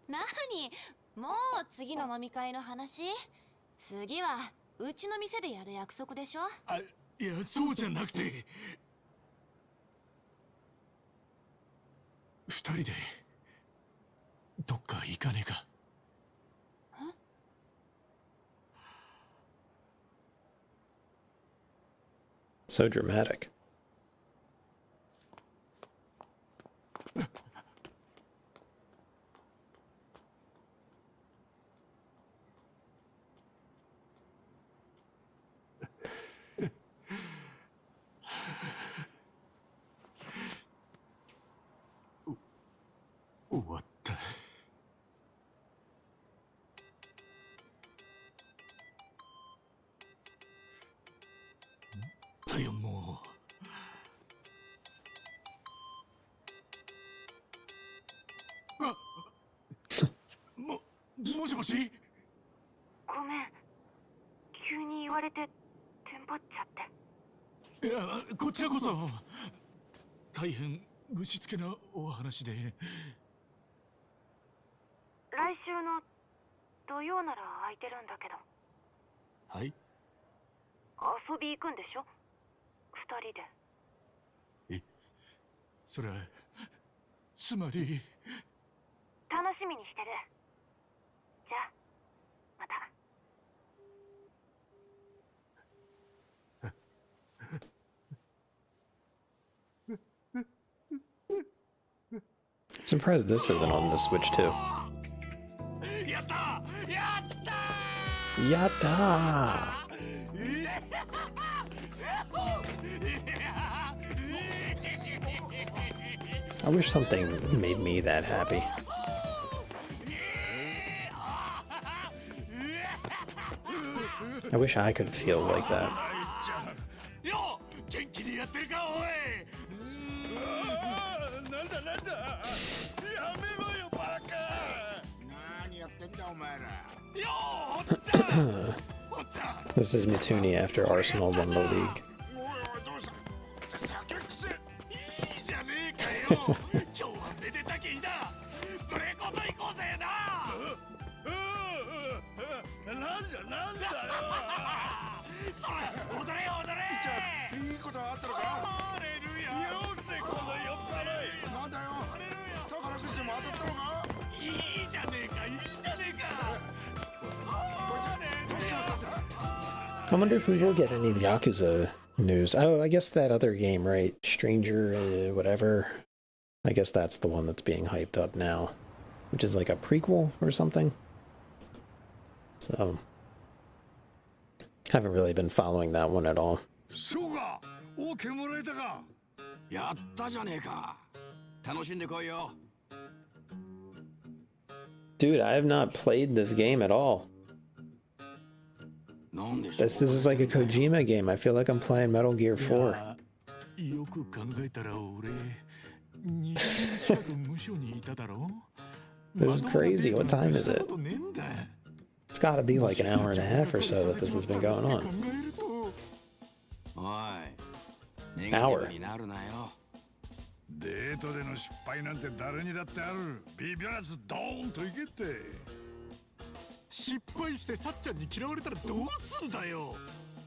何？もう次の飲み会の話？次はうちの店でやる約束でしょ？いや、そうじゃなくて、二人でどっか行かねえか。So dramatic.終わった。だよ、ももしもし。ごめん、急に言われてテンパっちゃって。いや、こちらこそ大変ぶしつけなお話で。来週の土曜なら空いてるんだけど。はい。遊び行くんでしょ？二人で。それはつまり。楽しみにしてる。じゃあまた。Surprised this isn't on the Switch too. やったやった Yatta! I wish something made me that happy. I wish I could feel like that. よ、元気にやってるか、おい。なんだなんだ。やめろよ、バカ。何やってんだお前ら。よ、おっちゃん。おっちゃん。This is Mituni after Arsenal won the league. どうした。酒癖。いいじゃねえかよ。今日はめでたき日だ。ブレコと行こうぜな。なんだよ。それ、踊れよ踊れ。じゃあ、いいことあったのか。ハレルヤ。よせ、この酔っ払い。なんだよ。ハレルヤ。宝くじでも当たったのか。いいじゃねえか、いいじゃねえか。I wonder if we will get any Yakuza news. Oh, I guess that other game, right? Stranger, whatever. I guess that's the one that's being hyped up now, which is like a prequel or something. So, haven't really been following that one at all. そうか、OKもらえたか。やったじゃねえか。楽しんでこいよ。Dude, I have not played this game at all. This is like a Kojima game. I feel like I'm playing Metal Gear 4. よく考えたら俺、2時間近く無所にいただろ。This is crazy. What time is it? It's got to be like an hour and a half or so that this has been going on. Hour. デートでの失敗なんて誰にだってある。ビビらずドーンといけって。失敗してさっちゃんに嫌われたらどうすんだよ。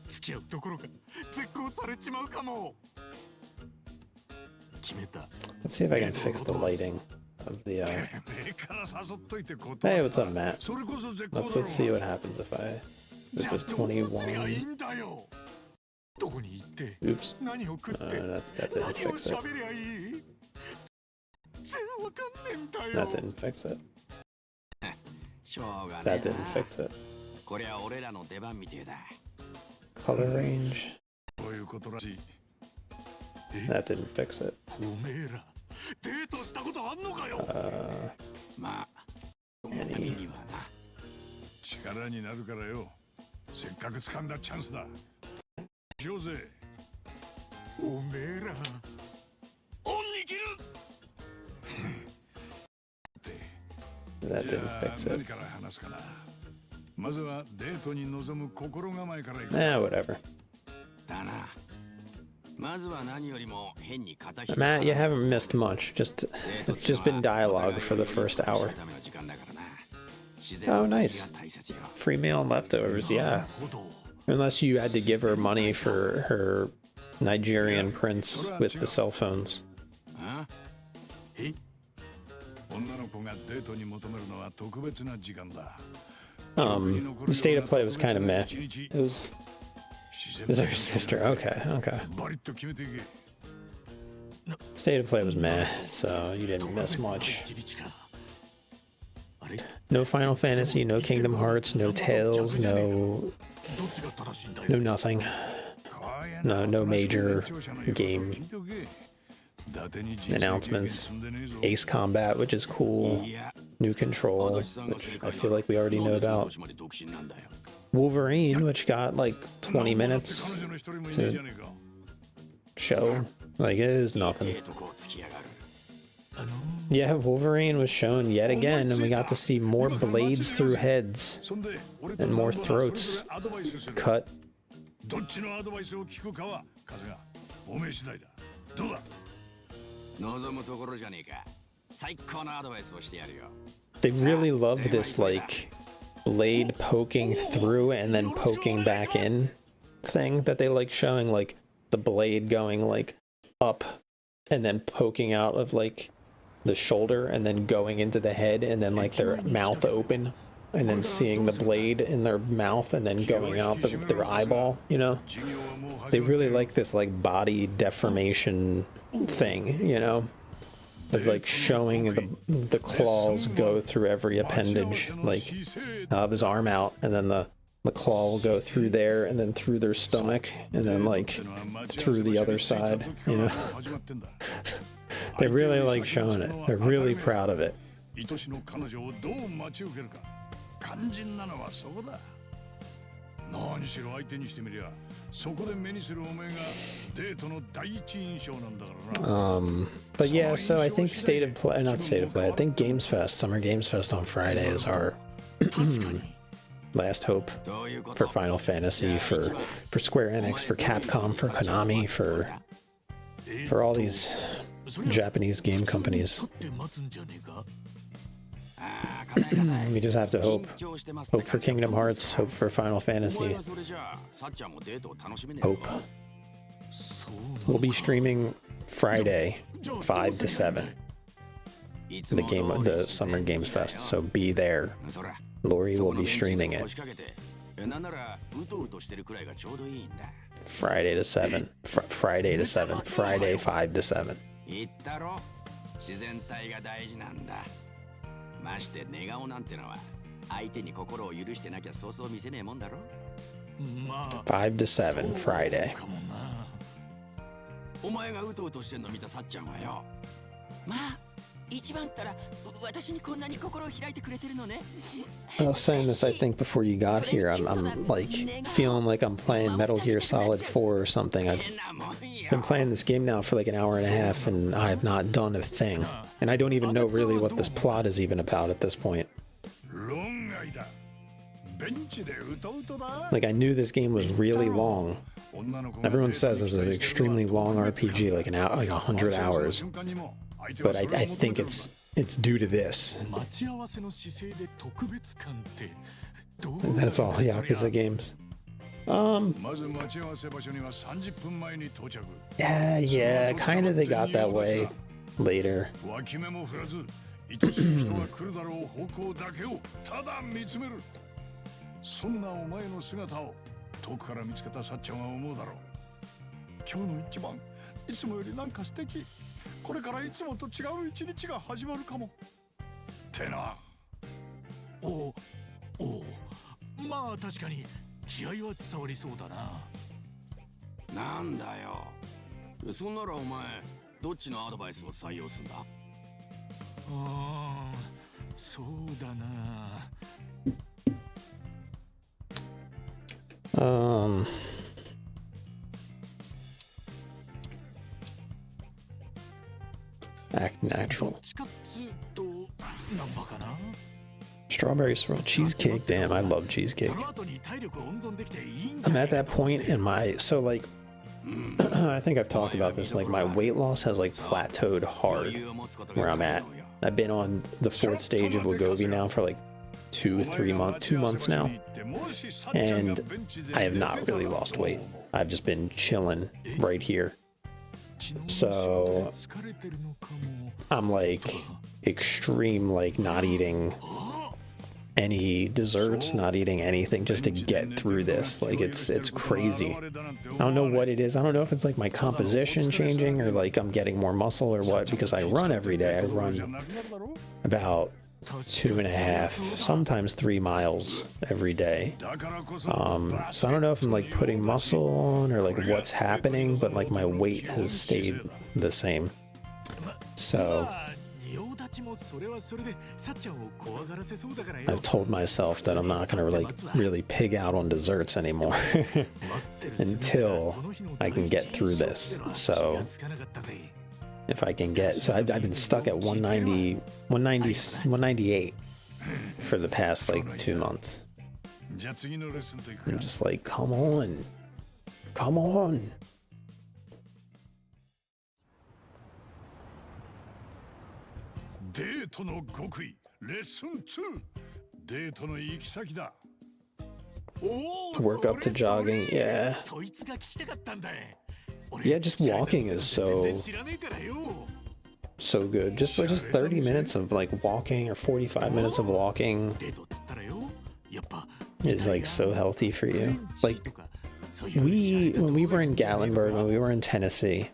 付き合うどころか絶交されちまうかも。決めた。 Let's see if I can fix the lighting of the Hey, what's up, Matt? Let's see what happens if I this is 21. どこに行って Oops. 何を食って that didn't 何を fix it. 喋りゃいい。全然わかんねえんだよ。 That didn't fix it. しょうがね That え didn't な。 fix it. こりゃ俺らの出番みてえだ。 Color range. こういうことらしい。 That didn't fix it. おめえらデートしたことあんのかよ。まあ、この旅にはな。力になるからよ。せっかく掴んだチャンスだ。しようぜ。おめえら恩に切る。That didn't fix it. Whatever. Matt, you haven't missed much. It's just been dialogue for the first hour. Oh, nice. Free meal and leftovers, yeah. Unless you had to give her money for her Nigerian prince with the cell phones. The state of play was kind of meh. It was... Is that your sister? Okay, okay. State of play was meh, so you didn't miss much. No Final Fantasy, no Kingdom Hearts, no Tales, no nothing. No major game announcements. Ace Combat, which is cool. New Control, which I feel like we already know about. Wolverine, which got like 20 minutes to show. Like, it is nothing. Yeah, Wolverine was shown yet again, and we got to see more blades through heads and more throats cut. They really love this, like, blade poking through and then poking back in thing that they like showing, like the blade going like up and then poking out of like the shoulder and then going into the head and then like their mouth open and then seeing the blade in their mouth and then going out their eyeball, you know? They really like this like body deformation thing, you know? Of like showing the claws go through every appendage, like of his arm out, and then the claw will go through there and then through their stomach and then like through the other side, you know? They really like showing it. They're really proud of it. But yeah, so I think I think Games Fest, Summer Games Fest on Friday is our last hope for Final Fantasy, for Square Enix, for Capcom, for Konami, for all these Japanese game companies. We just have to hope. Hope for Kingdom Hearts, hope for Final Fantasy. Hope. We'll be streaming Friday, 5 to 7. The Summer Games Fest, so be there. Lori will be streaming it. Friday to 7. Friday to 7. Friday 5 to 7. Five to 7 Friday. I was saying this, I think, before you got here. I'm like feeling like I'm playing Metal Gear Solid 4 or something. I've been playing this game now for like an hour and a half, and I have not done a thing. And I don't even know really what this plot is even about at this point. Like, I knew this game was really long. Everyone says this is an extremely long RPG, like 100 hours. But I think it's due to this. That's all Yakuza games. Yeah, kind of they got that way later. Act natural. Strawberry swirl cheesecake. Damn, I love cheesecake. I'm at that point in my, so like, I think I've talked about this, like my weight loss has like plateaued hard where I'm at. I've been on the 4th stage of Wegovy now for like 2 months now, and I have not really lost weight. I've just been chilling right here. So I'm like extreme, like not eating any desserts, not eating anything just to get through this. Like it's crazy. I don't know what it is. I don't know if it's like my composition changing or like I'm getting more muscle or what, because I run every day. I run about 2.5, sometimes 3 miles every day. So I don't know if I'm like putting muscle on or like what's happening, but like my weight has stayed the same. So I've told myself that I'm not gonna like really pig out on desserts anymore until I can get through this. So if I can get, so I've been stuck at 198 for the past like 2 months. I'm just like, come on. Work up to jogging, yeah. Yeah, just walking is so good. Just 30 minutes of like walking or 45 minutes of walking is like so healthy for you. Like when we were in Gatlinburg, when we were in Tennessee,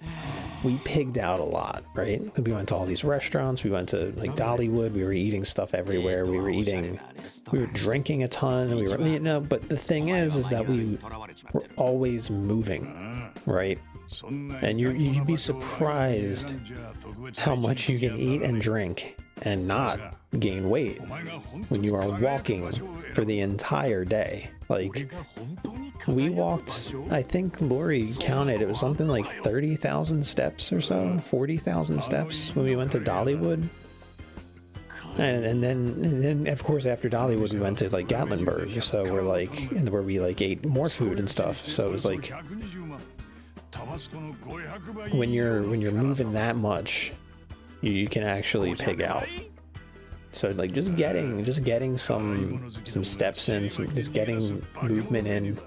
we pigged out a lot, right? We went to all these restaurants, we went to like Dollywood, we were eating stuff everywhere, we were drinking a ton, but the thing is that we were always moving, right? And you'd be surprised how much you can eat and drink and not gain weight when you are walking for the entire day. Like, we walked, I think Lori counted, it was something like 30,000 steps or so, 40,000 steps when we went to Dollywood. And then of course after Dollywood we went to like Gatlinburg, so we're like, and where we like ate more food and stuff. So it was like, when you're moving that much, you can actually pig out. So like just getting some steps in, just getting movement in.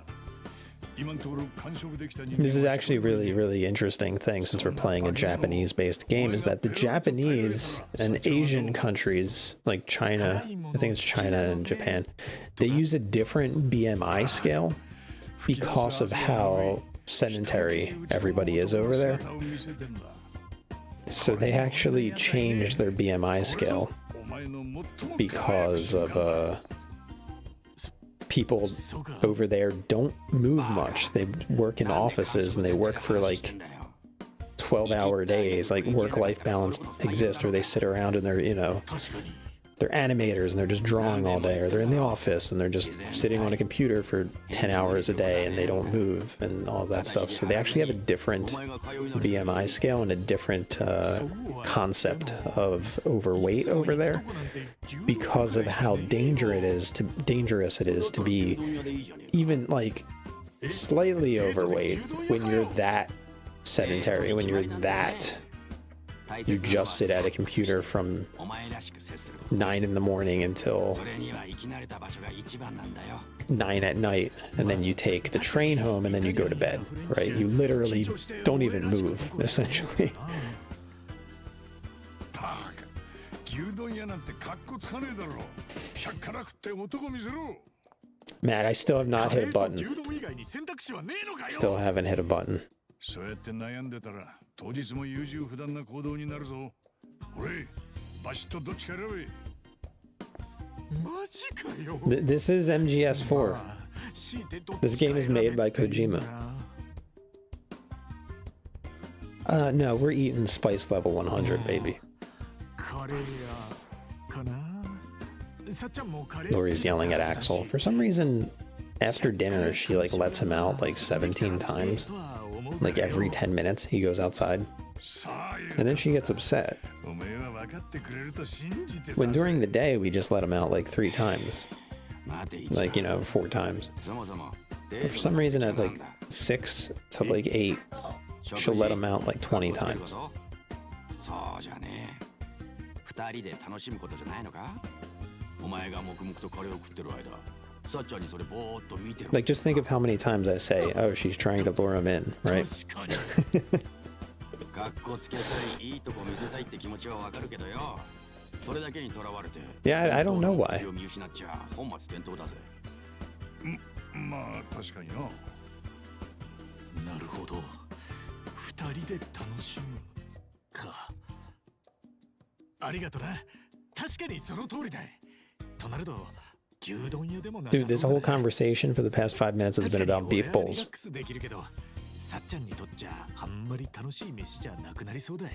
This is actually a really interesting thing, since we're playing a Japanese-based game, is that the Japanese and Asian countries like China, I think it's China and Japan, they use a different BMI scale because of how sedentary everybody is over there. So they actually changed their BMI scale because of people over there don't move much. They work in offices and they work for like 12-hour days. Like work-life balance exists, or they sit around and they're animators and they're just drawing all day, or they're in the office and they're just sitting on a computer for 10 hours a day and they don't move and all that stuff. So they actually have a different BMI scale and a different concept of overweight over there, because of how dangerous it is to be even like slightly overweight when you're that sedentary, when you're that, you just sit at a computer from 9 in the morning until 9 at night, and then you take the train home and then you go to bed, right? You literally don't even move, essentially. Matt, I still have not hit a button. Still haven't hit a button. This is MGS4. This game is made by Kojima. No, we're eating spice level 100, baby. Lori's yelling at Axel. For some reason, after dinner, she like lets him out like 17 times. Like every 10 minutes, he goes outside. And then she gets upset. When during the day we just let him out like 3 times. Like, you know, 4 times. But for some reason at like 6 to like 8, she'll let him out like 20 times. Like, just think of how many times I say, oh, she's trying to lure him in, right? Yeah, I don't know why. まあ確かにな。なるほど。2人で楽しむか。ありがとな。確かにその通りだ。となると牛丼屋でもなさそうだ。 Dude, this whole conversation for the past 5 minutes has been about beef bowls. できるけど、さっちゃんにとっちゃあんまり楽しい飯じゃなくなりそうだ。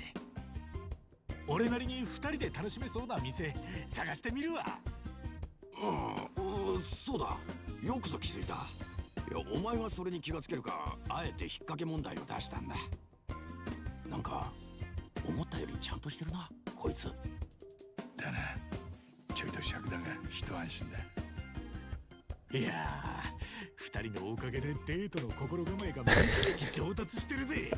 俺なりに2人で楽しめそうな店探してみるわ。そうだ。よくぞ気づいた。いや、お前がそれに気がつけるか、あえて引っ掛け問題を出したんだ。なんか思ったよりちゃんとしてるな、こいつ。だな。ちょいと尺だが一安心だ。いやー、2人のおかげでデートの心構えがめちゃ上達してるぜ。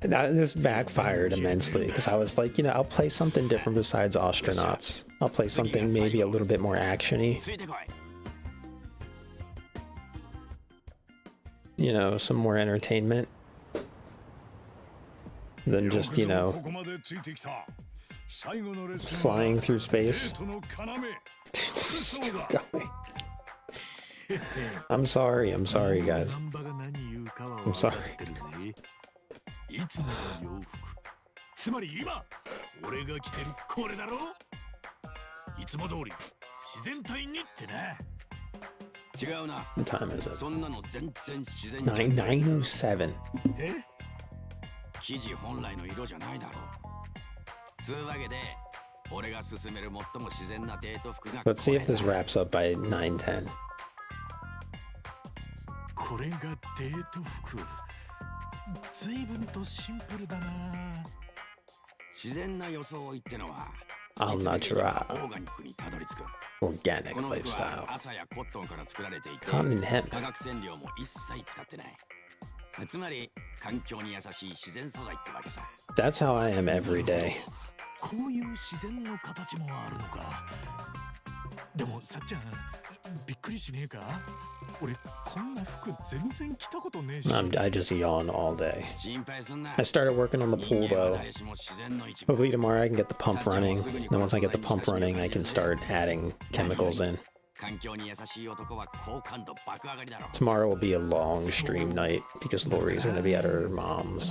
This backfired immensely because I was like, you know, I'll play something different besides astronauts. I'll play something maybe a little bit more action-y. You know, some more entertainment than just, you know, flying through space. Still going. I'm sorry, guys. I'm sorry. いつもの洋服。つまり今、俺が着てるこれだろ。いつも通り自然体にってな。違うな。 What time is it? そんなの全然自然 9:07. 生地本来の色じゃないだろう。つうわけで、俺が勧める最も自然なデート服が。 Let's see if this wraps up by 9:10. これがデート服。随分とシンプルだな。自然な装いってのは All natural. オーガニックにたどり着く。 Organic この服 lifestyle. は朝やコットンから作られていて、 Cotton and hemp. 化学染料も一切使ってない。つまり環境に優しい自然素材ってわけさ。 That's how I am every day. こういう自然の形もあるのか。でもさっちゃん、びっくりしねえか。俺こんな服全然着たことねえし。 I just yawn all day. I started working on the pool though. Hopefully tomorrow I can get the pump running. Then once I get the pump running, I can start adding chemicals in. Tomorrow will be a long stream night because Lori's going to be at her mom's.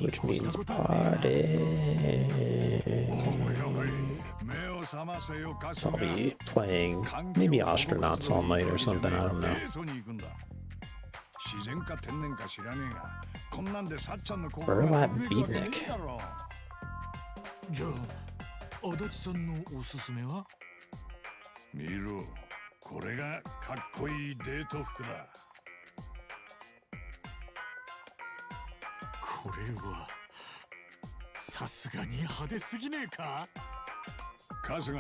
Which means party. So I'll be playing maybe astronauts all night or something, I don't know. Burlap beatnik. じゃあ、足立さんのおすすめは？見ろ、これがかっこいいデート服だ。これはさすがに派手すぎねえか？春日、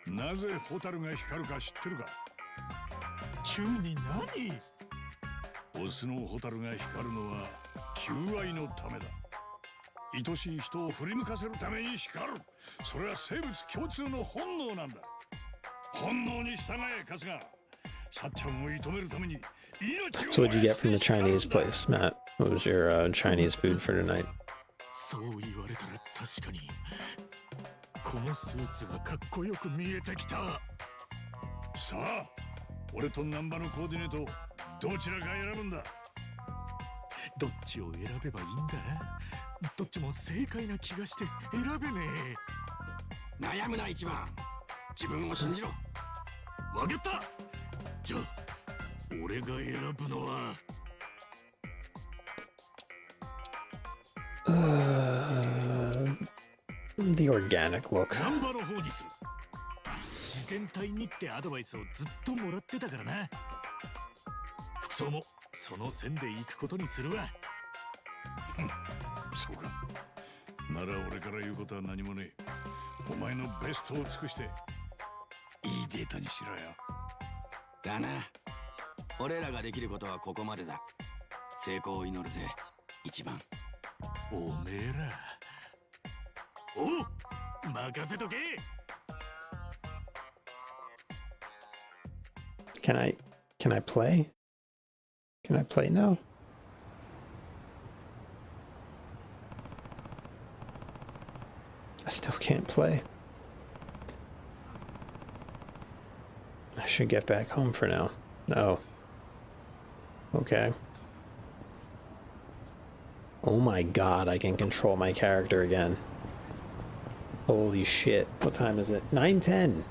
なぜホタルが光るか知ってるか？急に何？オスのホタルが光るのは求愛のためだ。愛しい人を振り向かせるために光る。それは生物共通の本能なんだ。本能に従え、春日。さっちゃんを射止めるために命を。 So what'd you get from the Chinese place, Matt? What was your Chinese food for tonight? そう言われたら確かにこのスーツがかっこよく見えてきた。さあ、俺とナンバのコーディネートどちらが選ぶんだ？どっちを選べばいいんだ？どっちも正解な気がして選べねえ。悩むな一番。自分を信じろ。わかった。じゃあ俺が選ぶのは。The organic look. ナンバの方にする。自然体にってアドバイスをずっともらってたからな。服装もその線で行くことにするわ。そうか。なら俺から言うことは何もねえ。お前のベストを尽くしていいデータにしろよ。だな。俺らができることはここまでだ。成功を祈るぜ、一番。おめえら。おう、任せとけ。Can I play? Can I play now? I still can't play. I should get back home for now. No. Okay. Oh my god, I can control my character again. Holy shit. What time is it? 9:10.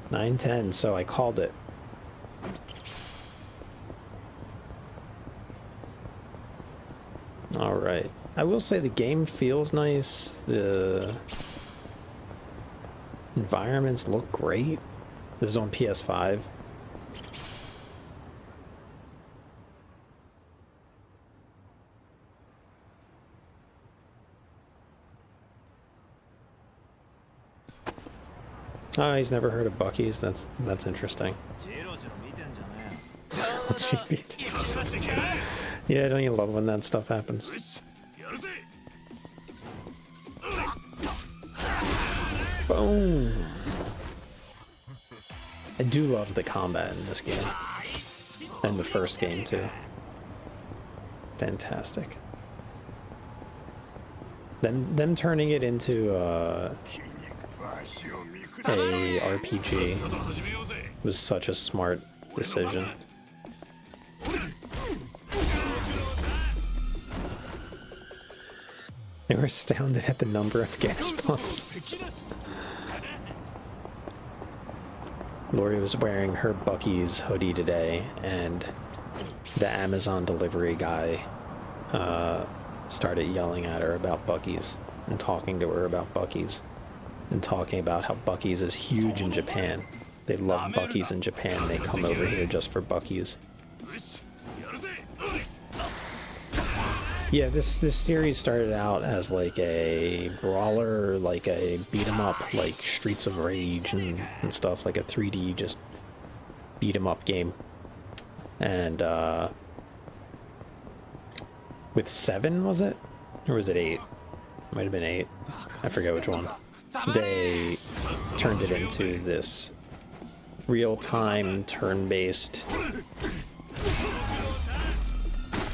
9:10, so I called it. Alright. I will say the game feels nice. The environments look great. This is on PS5. Oh, he's never heard of Bucky's. That's interesting. Yeah, don't you love when that stuff happens? Boom! I do love the combat in this game. And the first game, too. Fantastic. Them turning it into a RPG was such a smart decision. They were astounded at the number of gas pumps. Lori was wearing her Bucky's hoodie today, and the Amazon delivery guy started yelling at her about Bucky's and talking to her about Bucky's and talking about how Bucky's is huge in Japan. They love Bucky's in Japan. They come over here just for Bucky's. Yeah, this series started out as like a brawler, like a beat 'em up, like Streets of Rage and stuff, like a 3D just beat 'em up game. And with 7, was it? Or was it 8? Might have been 8. I forget which one. They turned it into this real-time turn-based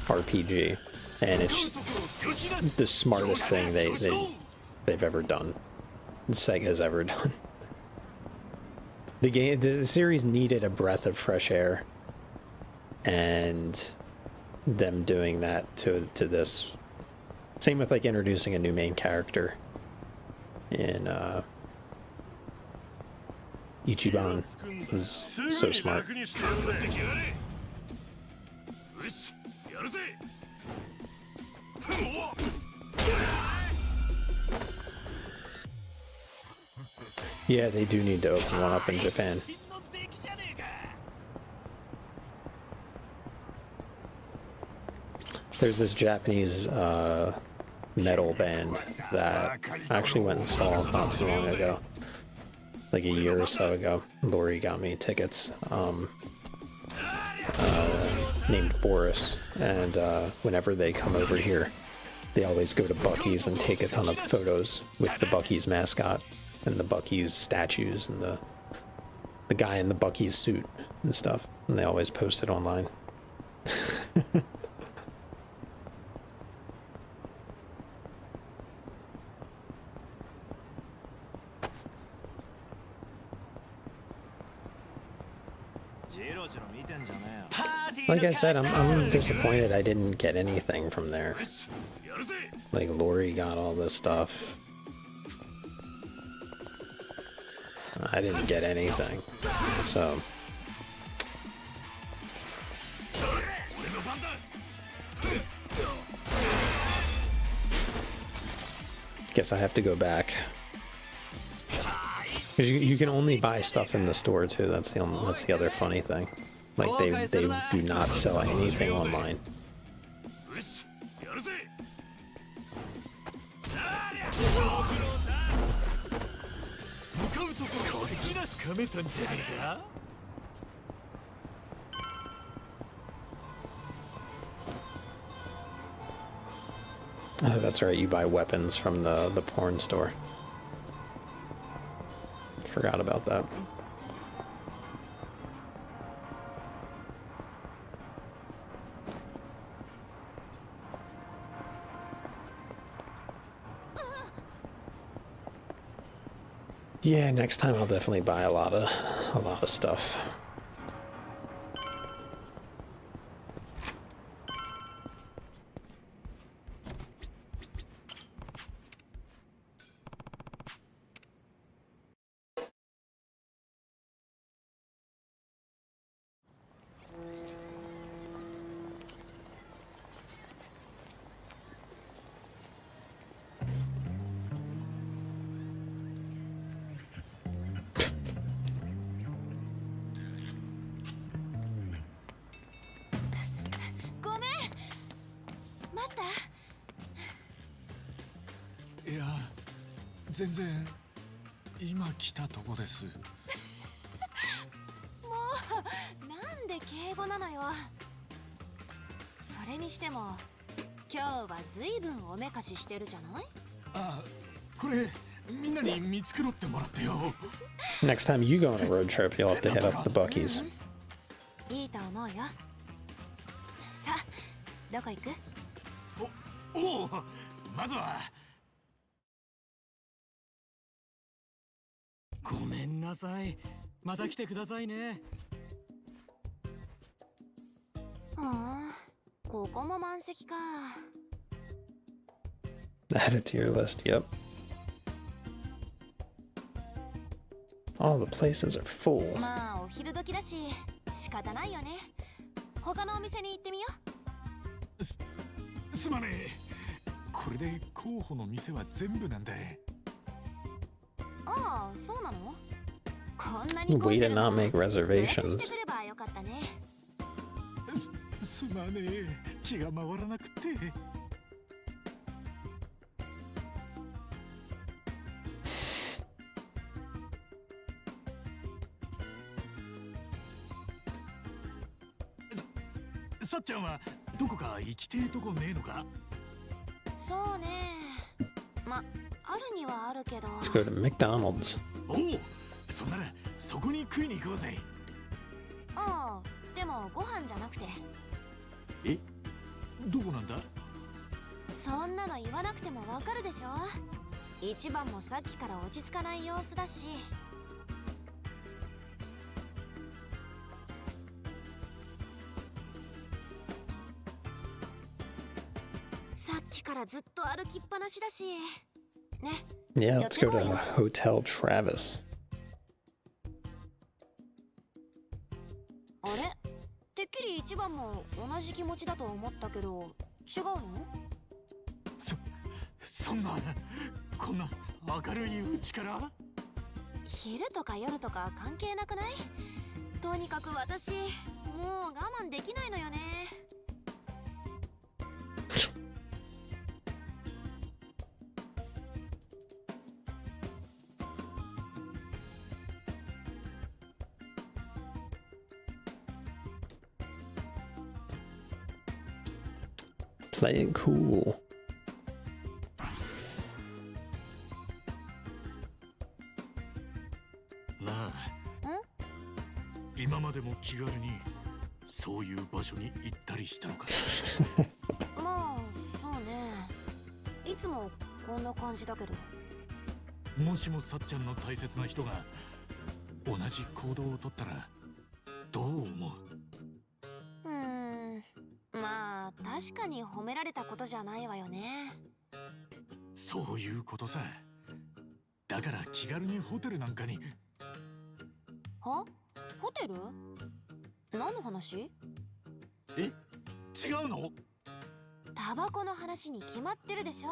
RPG. And it's the smartest thing they've ever done. Sega's ever done. The series needed a breath of fresh air, and them doing that to this. Same with like introducing a new main character in Ichiban was so smart. Yeah, they do need to open one up in Japan. There's this Japanese metal band that I actually went and saw not too long ago. Like a year or so ago. Lori got me tickets. Named Boris. And whenever they come over here, they always go to Bucky's and take a ton of photos with the Bucky's mascot and the Bucky's statues and the guy in the Bucky's suit and stuff. And they always post it online. Like I said, I'm disappointed I didn't get anything from there. Like, Lori got all this stuff. I didn't get anything. So... guess I have to go back. 'Cause you can only buy stuff in the store too. That's the other funny thing. Like they do not sell anything online. つかめたんじゃねえか。Oh, that's right, you buy weapons from the porn store. Forgot about that. Yeah, next time I'll definitely buy a lot of stuff. Mata? いや、全然今来たとこです。もうなんで敬語なのよ。それにしても今日はずいぶんおめかししてるじゃない？あ、これみんなに見繕ってもらってよ。Next time you go on a road trip, you'll have to hit up the Buc-ee's. いいと思うよ。さあ、どこ行く？おお、まずは。ごめんなさい。また来てくださいね。ここも満席か。Add it to your list, yep. All the places are full. まあお昼時だし仕方ないよね。他のお店に行ってみよう。すまねえ。これで候補の店は全部なんだ。ああ、そうなの？こんなに Way to not make reservations. してくればよかったね。すまねえ。気が回らなくて。さっちゃんはどこか行きてえとこねえのか？そうね。ま、あるにはあるけど。Let's go to McDonald's. おお、そんならそこに食いに行こうぜ。ああ、でもご飯じゃなくて。え？どこなんだ？そんなの言わなくてもわかるでしょ。一番もさっきから落ち着かない様子だし。さっきからずっと歩きっぱなしだし。ね。Yeah, let's go to Hotel Travis. あれ？てっきり一番も同じ気持ちだと思ったけど、違うの？そんな、こんな明るいうちから？昼とか夜とか関係なくない？とにかく私、もう我慢できないのよね。Play it cool. なあ。今までも気軽にそういう場所に行ったりしたのか？まあ、そうね。いつもこんな感じだけど。もしもさっちゃんの大切な人が同じ行動をとったらどう思う？まあ確かに褒められたことじゃないわよね。そういうことさ。だから気軽にホテルなんかに。は？ホテル？何の話？え？違うの？タバコの話に決まってるでしょ。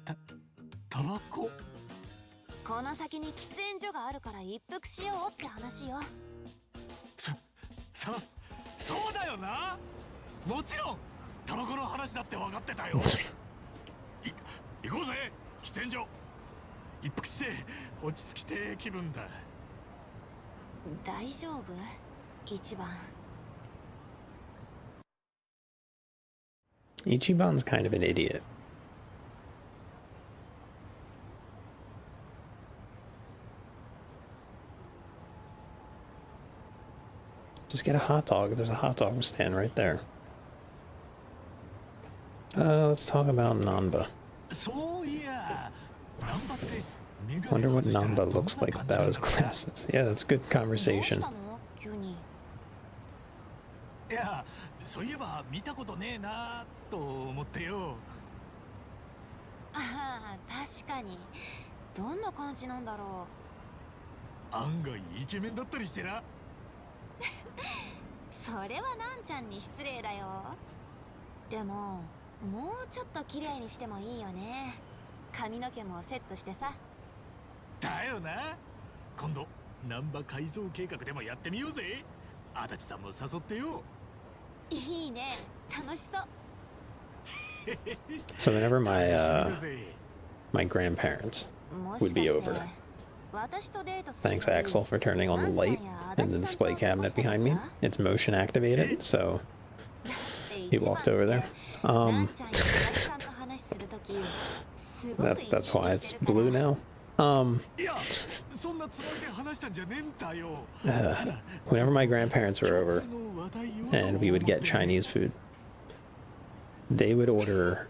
タバコ？この先に喫煙所があるから一服しようって話よ。そうだよな。もちろんタバコの話だって分かってたよ。行こうぜ、喫煙所。一服して落ち着きて気分だ。大丈夫？一番。Ichiban's kind of an idiot. Just get a hot dog. There's a hot dog stand right there. Let's talk about Nanba. Wonder what Nanba looks like without his glasses. Yeah, that's good conversation. いや、そういえば見たことねえなと思ってよ。ああ、確かに。どんな感じなんだろう。案外イケメンだったりしてな。それはなんちゃんに失礼だよ。でも、もうちょっと綺麗にしてもいいよね。髪の毛もセットしてさ。だよな。今度ナンバ改造計画でもやってみようぜ。足立さんも誘ってよ。いいね。楽しそう。So whenever my grandparents would be over. Thanks, Axel, for turning on the light in the display cabinet behind me. It's motion activated, so he walked over there. That's why it's blue now. Whenever my grandparents were over and we would get Chinese food, they would order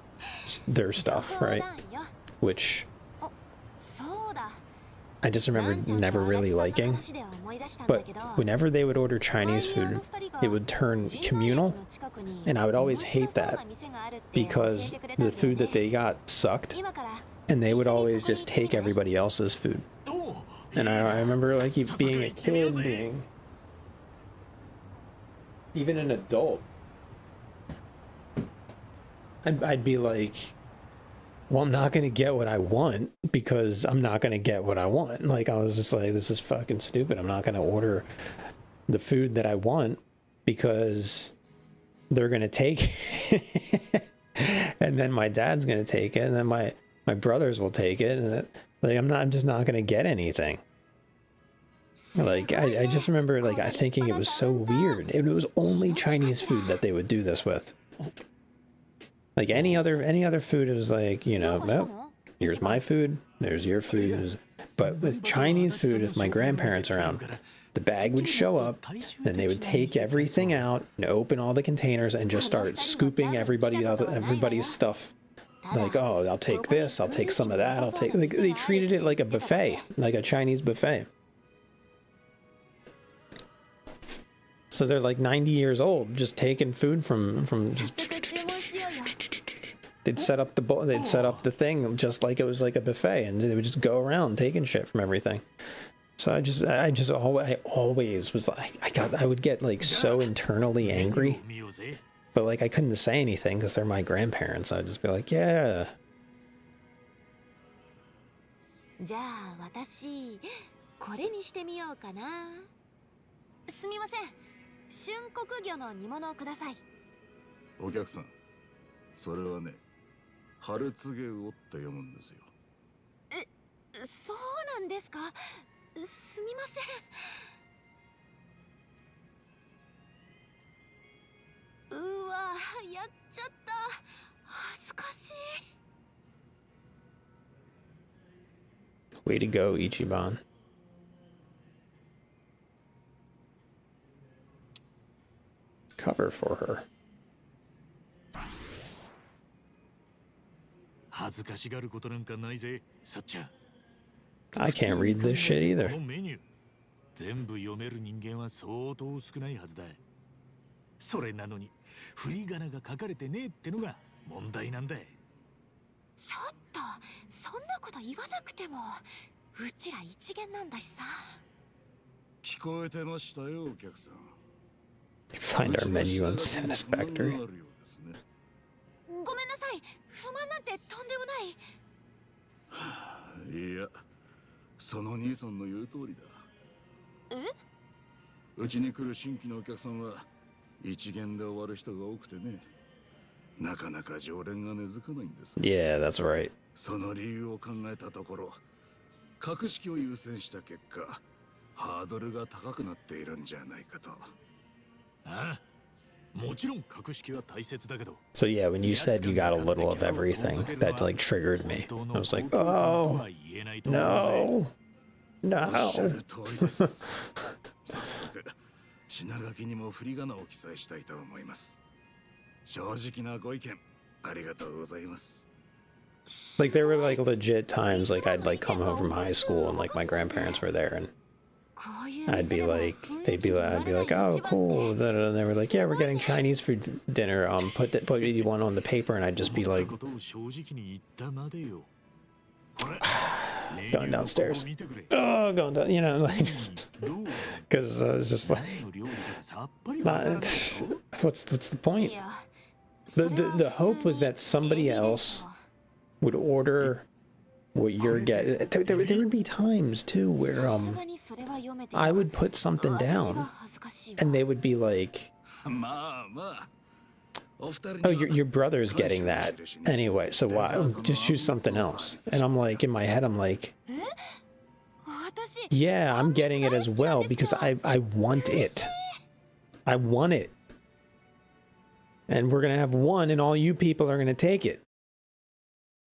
their stuff, right? Which I just remember never really liking. But whenever they would order Chinese food, it would turn communal, and I would always hate that because the food that they got sucked, and they would always just take everybody else's food. And I remember like being a kid, being even an adult, I'd be like, well, I'm not going to get what I want because I'm not going to get what I want. Like, I was just like, this is fucking stupid. I'm not going to order the food that I want because they're going to take it. And then my dad's going to take it. And then my brothers will take it. And like, I'm just not going to get anything. Like, I just remember, like, I thinking it was so weird. It was only Chinese food that they would do this with. Like any other food, it was like, you know, well, here's my food, there's your food. But with Chinese food, if my grandparents are around, the bag would show up, then they would take everything out and open all the containers and just start scooping everybody's stuff. Like, oh, I'll take this, I'll take some of that, I'll take. Like, they treated it like a buffet, like a Chinese buffet. So they're like 90 years old, just taking food from they'd set up the thing just like it was like a buffet, and they would just go around taking shit from everything. So I always was like, I would get like so internally angry, but like I couldn't say anything because they're my grandparents. I'd just be like, yeah. じゃあ私これにしてみようかな。すみません。春国魚の煮物をください。お客さん、それはね、春告げ魚って読むんですよ。そうなんですか。すみません。うわ、やっちゃった。恥ずかしい。 Way to go, Ichiban. Cover for her. 恥ずかしがることなんかないぜ、さっちゃん。 I can't read this shit either. このメニュー、全部読める人間は相当少ないはずだ。それなのに振り仮名が書かれてねえってのが問題なんだ。ちょっと、そんなこと言わなくても、うちら一元なんだしさ。聞こえてましたよ、お客さん。 Find our menu unsatisfactory. ごめんなさい。不満なんてとんでもない。いや、その兄さんの言う通りだ。うちに来る新規のお客さんは一元で終わる人が多くてね、なかなか常連が根付かないんです。Yeah, that's right. その理由を考えたところ、格式を優先した結果、ハードルが高くなっているんじゃないかと。ああ、もちろん格式は大切だけど。 So yeah, when you said you got a little of everything, that like triggered me. I was like, oh, no, おっしゃ no. る通りです。早速品書きにも振り仮名を記載したいと思います。正直なご意見ありがとうございます。 Like there were like legit times like I'd like come home from high school and like my grandparents were there and I'd be like, I'd be like, oh cool, and they were like, yeah, we're getting Chinese for dinner. Put one on the paper, and I'd just be like, going downstairs. Oh, going down, you know, like, because I was just like, what's the point? The hope was that somebody else would order what you're getting. There would be times too where I would put something down and they would be like, oh, your brother's getting that anyway, so why just choose something else. And I'm like, in my head I'm like, yeah, I'm getting it as well because I want it. I want it. And we're gonna have one and all you people are gonna take it.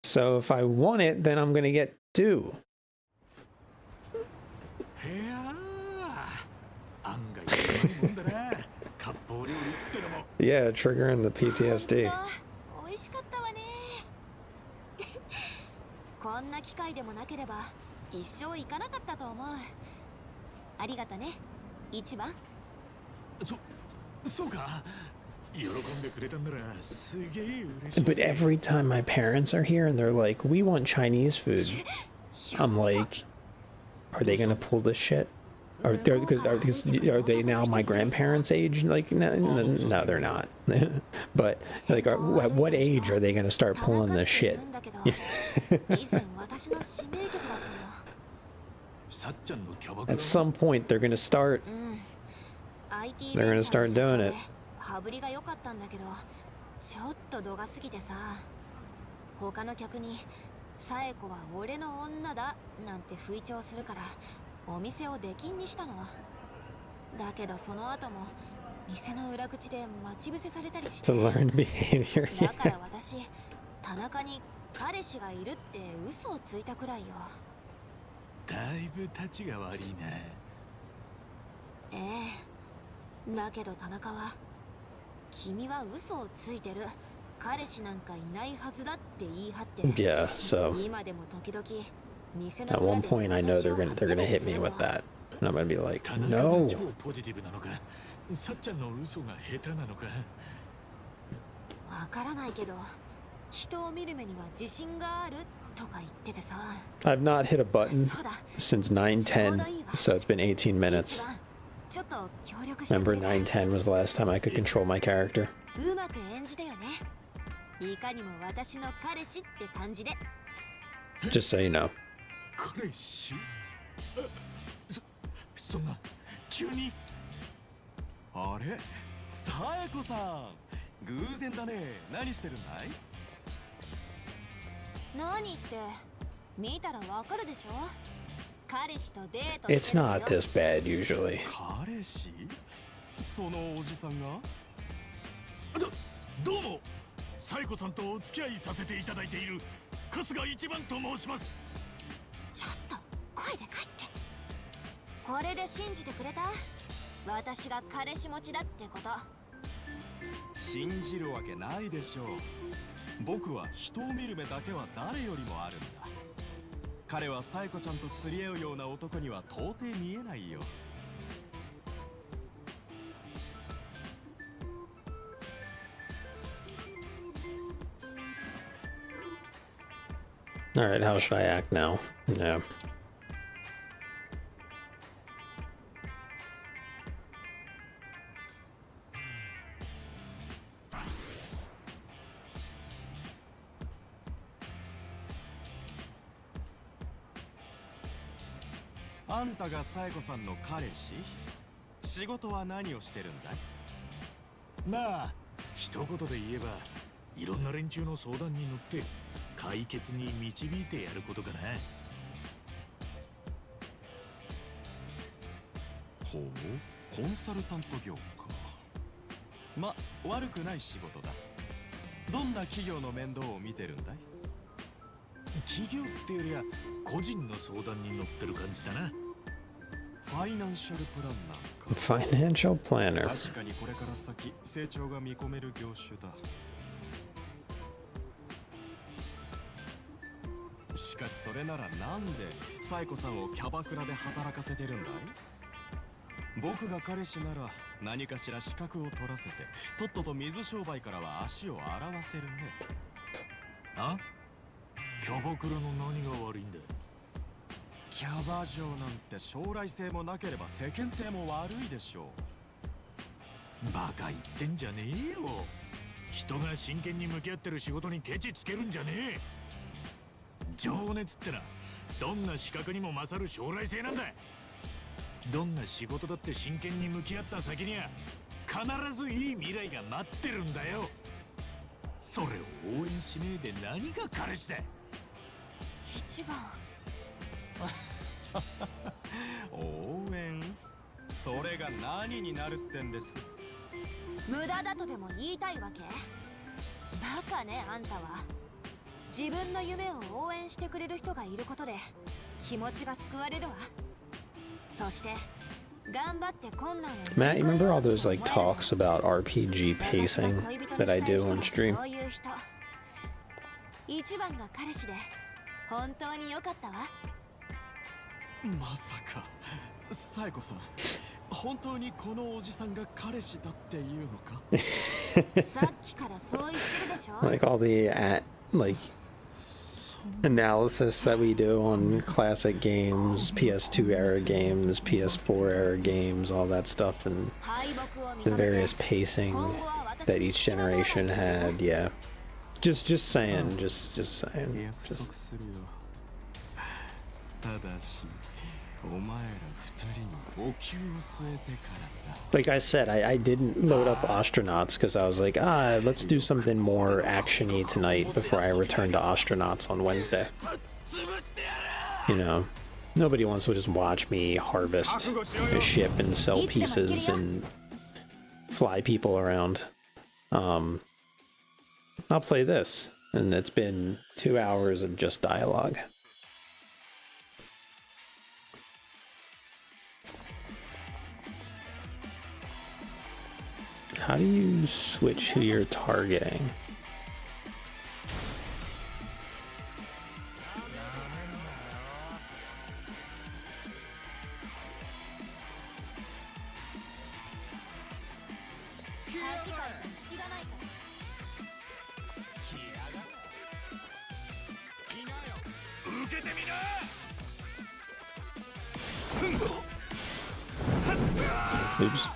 So if I want it, then I'm gonna get two. Yeah, triggering the PTSD. こんな機会でもなければ一生行かなかったと思う。ありがとね、一番。そうか。 But every time my parents are here and they're like, we want Chinese food, I'm like, are they gonna pull this shit? Are they now my grandparents' age? Like, no, they're not. But like, at what age are they gonna start pulling this shit? At some point, they're gonna start doing it. 羽振りが良かったんだけど、ちょっと度が過ぎてさ、他の客にサエコは俺の女だなんて吹聴するからお店を出禁にしたの。だけどその後も店の裏口で待ち伏せされたりして、だから私田中に彼氏がいるって嘘をついたくらいよ。だいぶ立ちが悪いな。ええ、だけど田中は君は嘘をついてる。彼氏なんかいないはずだって言い張って。Yeah, so at one point I know they're gonna hit me with that, and I'm gonna be like, no. さっちゃんの嘘が下手なのか。わからないけど、人を見る目には自信があるとか言っててさ。I've not hit a button since 9:10, so it's been 18 minutes. Remember 9:10 was the last time I could control my character. うまく演じてよね。いかにも私の彼氏って感じで。Just so you know. 彼氏？そんな急に？あれ？サエコさん、偶然だね。何してるんだい？何って見たらわかるでしょ。 It's not this bad usually. 彼氏？そのおじさんが？どうも、サイコさんとお付き合いさせていただいている春日一番と申します。ちょっと声で帰って。これで信じてくれた？私が彼氏持ちだってこと。信じるわけないでしょう。僕は人を見る目だけは誰よりもあるんだ。 彼はサイコちゃんと釣り合うような男には到底見えないよ。All right, how should I act now? Yeah. あんたがサエコさんの彼氏？仕事は何をしてるんだい？まあ、一言で言えば、いろんな連中の相談に乗って解決に導いてやることかな。ほう、コンサルタント業か。ま、悪くない仕事だ。どんな企業の面倒を見てるんだい？企業っていうよりは個人の相談に乗ってる感じだな。ファイナンシャルプランナーか。Financial planner. 確かにこれから先成長が見込める業種だ。しかしそれならなんでサイコさんをキャバクラで働かせてるんだい？僕が彼氏なら何かしら資格を取らせてとっとと水商売からは足を洗わせるね。あ？キャバクラの何が悪いんだ？キャバ嬢なんて将来性もなければ世間体も悪いでしょう。バカ言ってんじゃねえよ。人が真剣に向き合ってる仕事にケチつけるんじゃねえ。情熱ってな、どんな資格にも勝る将来性なんだ。どんな仕事だって真剣に向き合った先には必ずいい未来が待ってるんだよ。それを応援しねえで何が彼氏だ。一番応援？それが何になるってんです？無駄だとでも言いたいわけ？バカね、あんたは。自分の夢を応援してくれる人がいることで気持ちが救われるわ。そして頑張って困難を Matt, you remember all those like talks about RPG pacing that I do on stream? そういう人。一番が彼氏で本当に良かったわ。まさかサイコさん、本当にこのおじさんが彼氏だっていうのか？さっきからそう言ってるでしょ。Like all the like analysis that we do on classic games, PS2 era games, PS4 era games, all that stuff, and the various pacing that each generation had. Yeah, just saying, just saying, just. Like I said, I didn't load up Astronauts because I was like, let's do something more action-y tonight before I return to Astronauts on Wednesday. You know, nobody wants to just watch me harvest a ship and sell pieces and fly people around. I'll play this, and it's been 2 hours of just dialogue. How do you switch who you're targeting? Oops.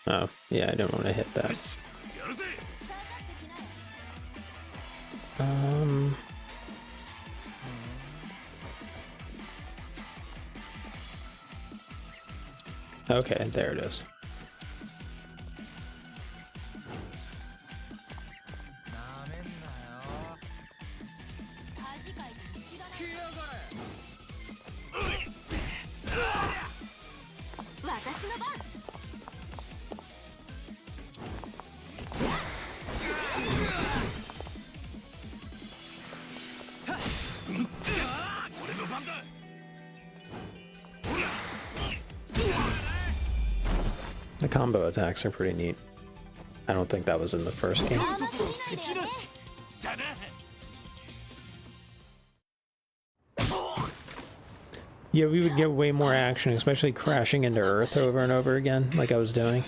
Oh, yeah, I don't want to hit that. Okay, there it is. The combo attacks are pretty neat. I don't think that was in the first game. Yeah, we would get way more action, especially crashing into Earth over and over again, like I was doing.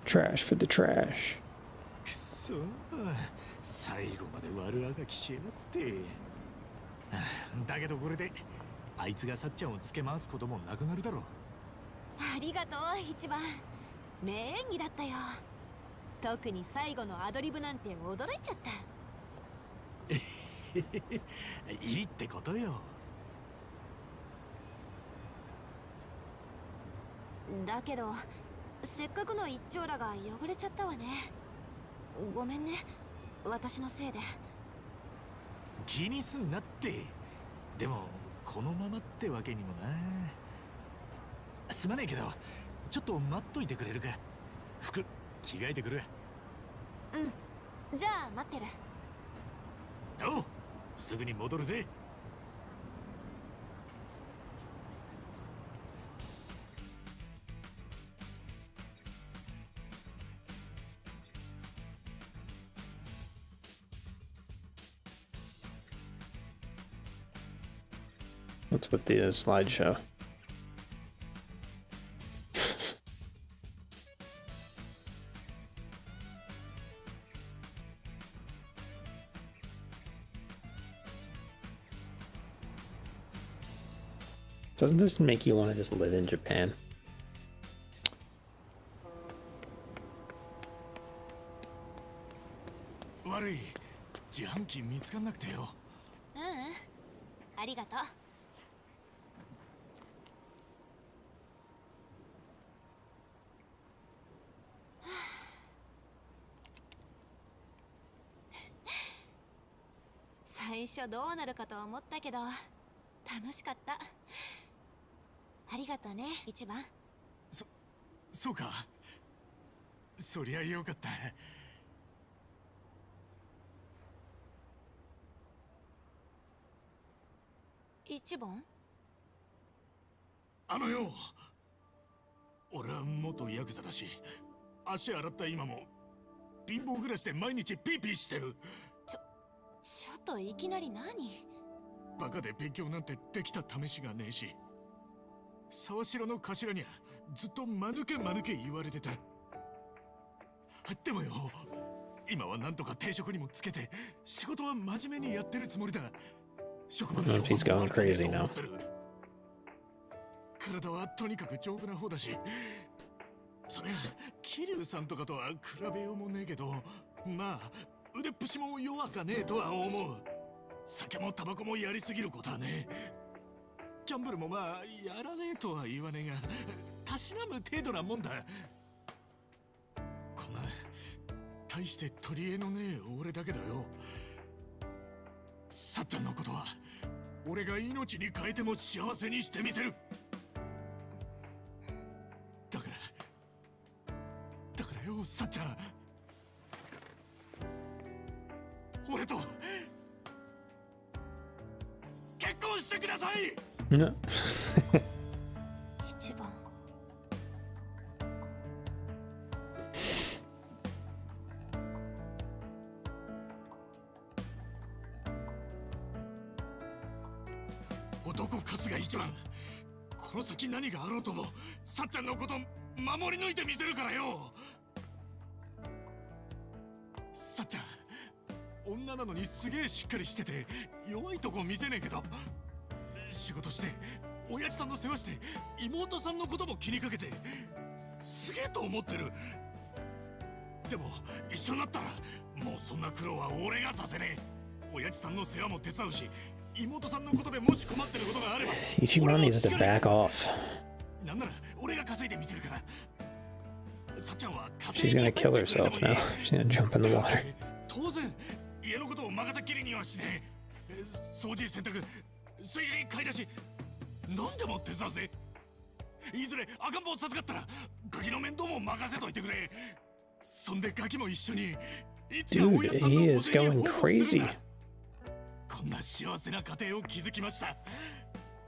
Trash for the trash. 最後まで悪あがきしやがって。だけどこれであいつがさっちゃんをつけ回すこともなくなるだろう。ありがとう、一番。名演技だったよ。特に最後のアドリブなんて驚いちゃった。いいってことよ。だけどせっかくの一丁羅が汚れちゃったわね。ごめんね、私のせいで。気にすんなって。でもこのままってわけにもな。すまねえけどちょっと待っといてくれるか。服着替えてくる。うん、じゃあ待ってる。おう、すぐに戻るぜ。What's with the slideshow? Doesn't this make you want to just live in Japan? Worry. 自販機見つかんなくてよ。ありがとう。最初どうなるかと思ったけど楽しかった。ありがとうね、一番。そうか。そりゃよかった。一番？あのよ、俺は元ヤクザだし、足洗った今も貧乏暮らしで毎日ピーピーしてる。ちょっといきなり何？バカで勉強なんてできた試しがねえし、沢城の頭にはずっと間抜け言われてた。でもよ、今はなんとか定職にもつけて仕事は真面目にやってるつもりだ。職場の評判も悪くねえと思ってる。体はとにかく丈夫な方だし、そりゃ桐生さんとかとは比べようもねえけど、まあ腕っぷしも弱かねえとは思う。酒もタバコもやりすぎることはねえ。ギャンブルもまあやらねえとは言わねえが、たしなむ程度なもんだ。こんな大して取り柄のねえ俺だけどよ、さっちゃんのことは俺が命に変えても幸せにしてみせる。だからよ、さっちゃん、俺と結婚してください。一番。男数が一番。この先何があろうともさっちゃんのこと守り抜いてみせるからよ。さっちゃん、女なのにすげえしっかりしてて弱いとこ見せねえけど、仕事して親父さんの世話して妹さんのことも気にかけてすげえと思ってる。でも一緒になったらもうそんな苦労は俺がさせねえ。親父さんの世話も手伝うし、妹さんのことでもし困ってることがあれば Ichiban needs to back off. なんなら俺が稼いでみせるから。さっちゃんは She's gonna kill herself now. She's gonna jump in the water. 当然家のことを任せっきりにはしねえ。掃除、洗濯、水理、買い出し、何でも手伝うぜ。いずれ赤ん坊授かったらガキの面倒も任せといてくれ。そんでガキも一緒にいつか親さんのお世に報告するんだ。こんな幸せな家庭を築きました。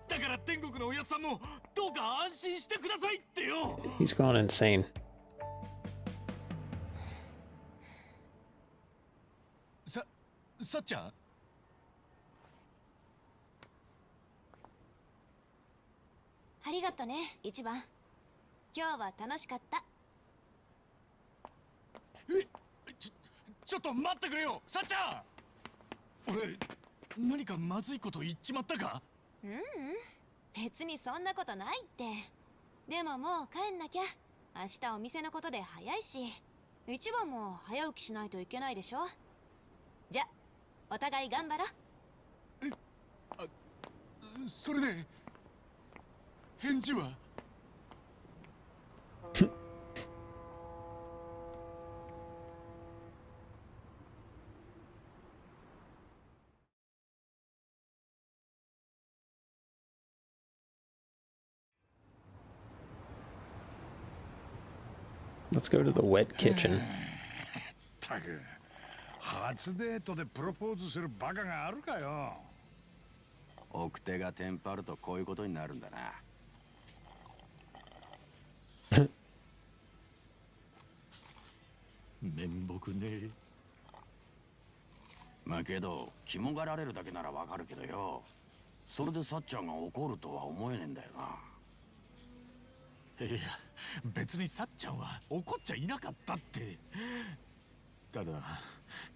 だから天国のおやつさんもどうか安心してくださいってよ。 He's going insane. さっちゃん、ありがとね、一番。今日は楽しかった。ちょっと待ってくれよ、さっちゃん。俺何かまずいこと言っちまったか？別にそんなことないって。でももう帰んなきゃ。明日お店のことで早いし、一番も早起きしないといけないでしょ。じゃ、お互い頑張ろう。それで返事は？ Let's go to the wet kitchen. たく初デートでプロポーズするバカがあるかよ。奥手がテンパるとこういうことになるんだな。面目ねえ。まあけど肝がられるだけならわかるけどよ、それでさっちゃんが怒るとは思えねえんだよな。いや別にさっちゃんは怒っちゃいなかったって。ただ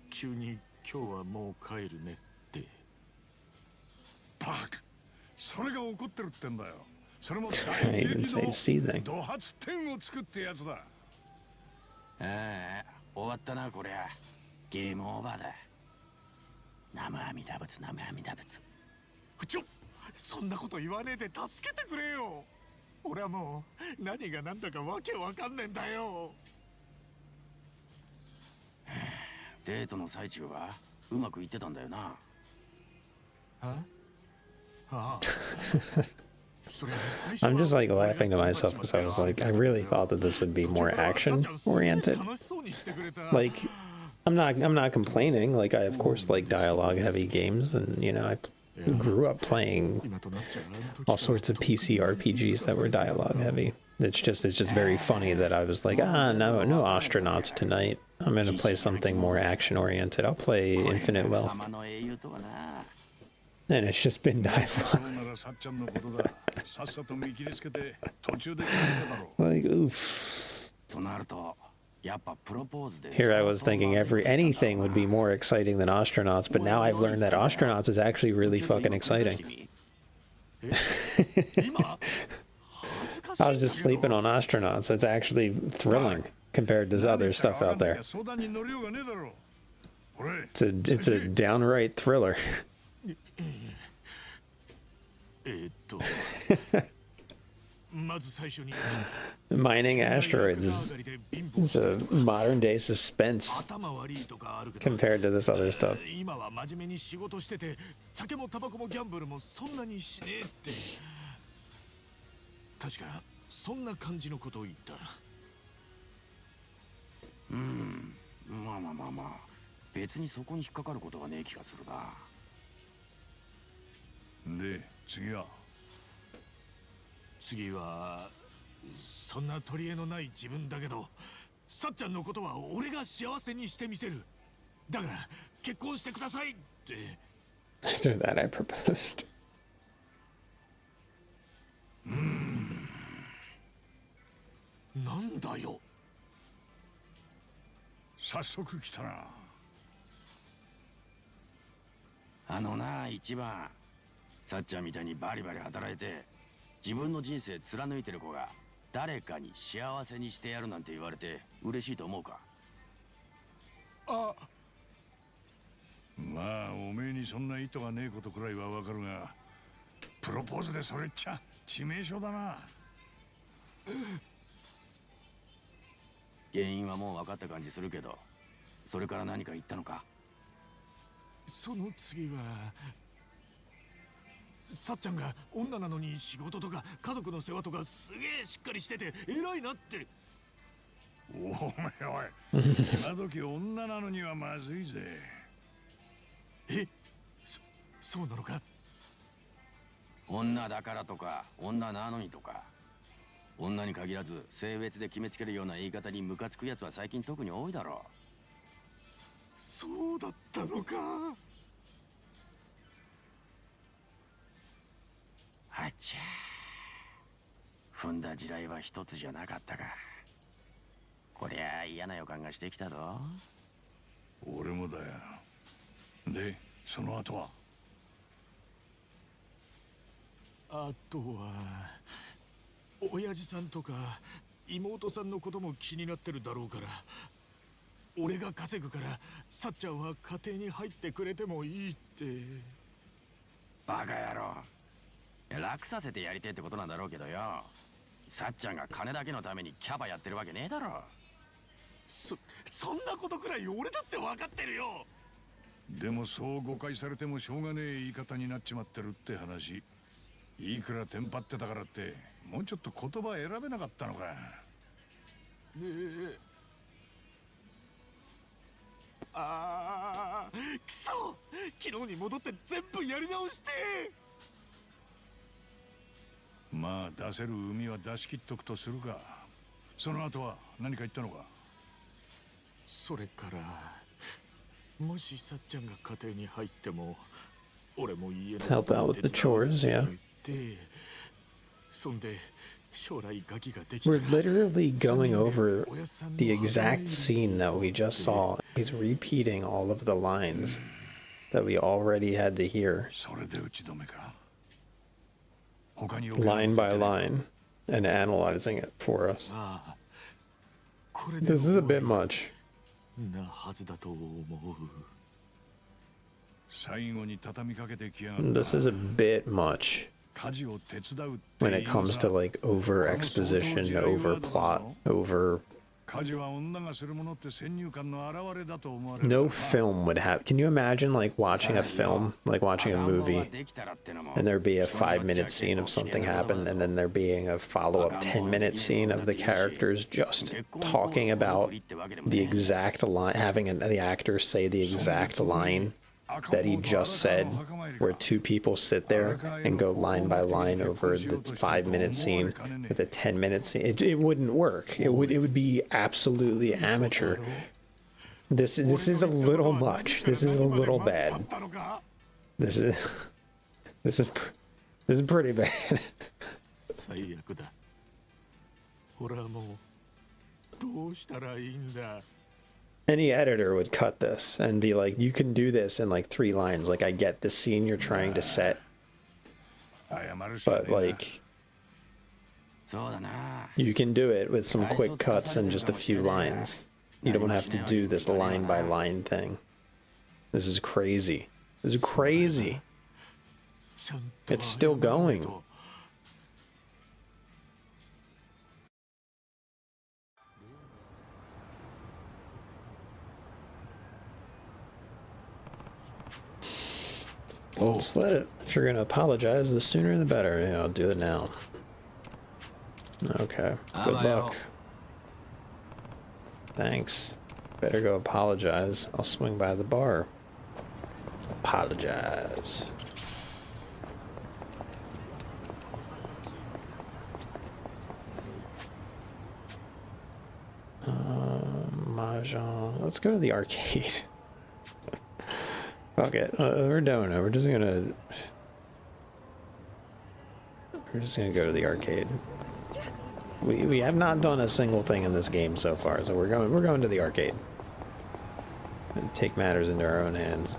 急に今日はもう帰るねって。バカ、それが怒ってるってんだよ。それも I didn't say seething. ド発点を作ってやつだ。ああ、終わったなこりゃ。ゲームオーバーだ。生阿弥陀仏、生阿弥陀仏。そんなこと言わねえで助けてくれよ。俺はもう何が何だかわけわかんねえんだよ。デートの最中はうまくいってたんだよな。ああ。I'm just like laughing to myself because I was like, I really thought that this would be more action oriented. Like, I'm not complaining. Like, I of course like dialogue heavy games, and you know, I grew up playing all sorts of PC RPGs that were dialogue heavy. It's just very funny that I was like, no astronauts tonight. I'm gonna play something more action oriented. I'll play Infinite Wealth. And it's just been dialogue. Like, oof. Here I was thinking anything would be more exciting than astronauts, but now I've learned that astronauts is actually really fucking exciting. I was just sleeping on astronauts. It's actually thrilling compared to other stuff out there. It's a downright thriller. Mining asteroids is a modern day suspense compared to this other stuff. 今は真面目に仕事してて、酒もタバコもギャンブルもそんなにしねえって。確かそんな感じのことを言った。まあまあまあまあ、別にそこに引っかかることはねえ気がするな。で、次はそんな取り柄のない自分だけど、さっちゃんのことは俺が幸せにしてみせる。だから結婚してくださいって。After that, I proposed. なんだよ。早速来たな。あのな、一番さっちゃんみたいにバリバリ働いて自分の人生貫いてる子が誰かに幸せにしてやるなんて言われて嬉しいと思うか？まあおめえにそんな意図がねえことくらいはわかるが、プロポーズでそれっちゃ致命傷だな。原因はもう分かった感じするけど、それから何か言ったのか？その次はさっちゃんが女なのに仕事とか家族の世話とかすげえしっかりしてて偉いなって。おめえおい、今時女なのにはまずいぜ。そうなのか？女だからとか女なのにとか、女に限らず性別で決めつけるような言い方にムカつくやつは最近特に多いだろう。そうだったのか。あっちゃー、踏んだ地雷は一つじゃなかったか。こりゃ嫌な予感がしてきたぞ。俺もだよ。で、その後は？あとは親父さんとか妹さんのことも気になってるだろうから、俺が稼ぐからさっちゃんは家庭に入ってくれてもいいって。バカ野郎、楽させてやりてえってことなんだろうけどよ、さっちゃんが金だけのためにキャバやってるわけねえだろ。そんなことくらい俺だって分かってるよ。でもそう誤解されてもしょうがねえ言い方になっちまってるって話。いくらテンパってたからってもうちょっと言葉選べなかったのか。えああ、くそ、昨日に戻って全部やり直して。まあ出せる海は出し切っとくとするか。その後は何か言ったのか。それからもしさっちゃんが家庭に入っても俺も家の Help out with the chores, yeah. そんで将来ガキができ We're literally going over the exact scene that we just saw. He's repeating all of the lines that we already had to hear. それで打ち止めか。 Line by line and analyzing it for us. This is a bit much. なはずだと思う。 This is a bit much when it comes to like over exposition, over plot, over. No film would have. Can you imagine like watching a film, like watching a movie, and there be a 5-minute scene of something happen, and then there being a follow-up 10-minute scene of the characters just talking about the exact line, having the actor say the exact line that he just said, where two people sit there and go line by line over the 5-minute scene with a 10-minute scene. It wouldn't work. It would be absolutely amateur. This is a little much. This is a little bad. This is pretty bad. 最悪だ。俺はもうどうしたらいいんだ。 Any editor would cut this and be like, you can do this in like 3 lines. Like, I get the scene you're trying to set, but like, you can do it with some quick cuts and just a few lines. You don't have to do this line by line thing. This is crazy. This is crazy. It's still going. Don't sweat it. If you're gonna apologize, the sooner the better. Yeah, I'll do it now. Okay. Good luck. Thanks. Better go apologize. I'll swing by the bar. Apologize. Mahjong. Let's go to the arcade. Fuck it. We're doing it. We're just gonna go to the arcade. We have not done a single thing in this game so far, so we're going to the arcade. And take matters into our own hands.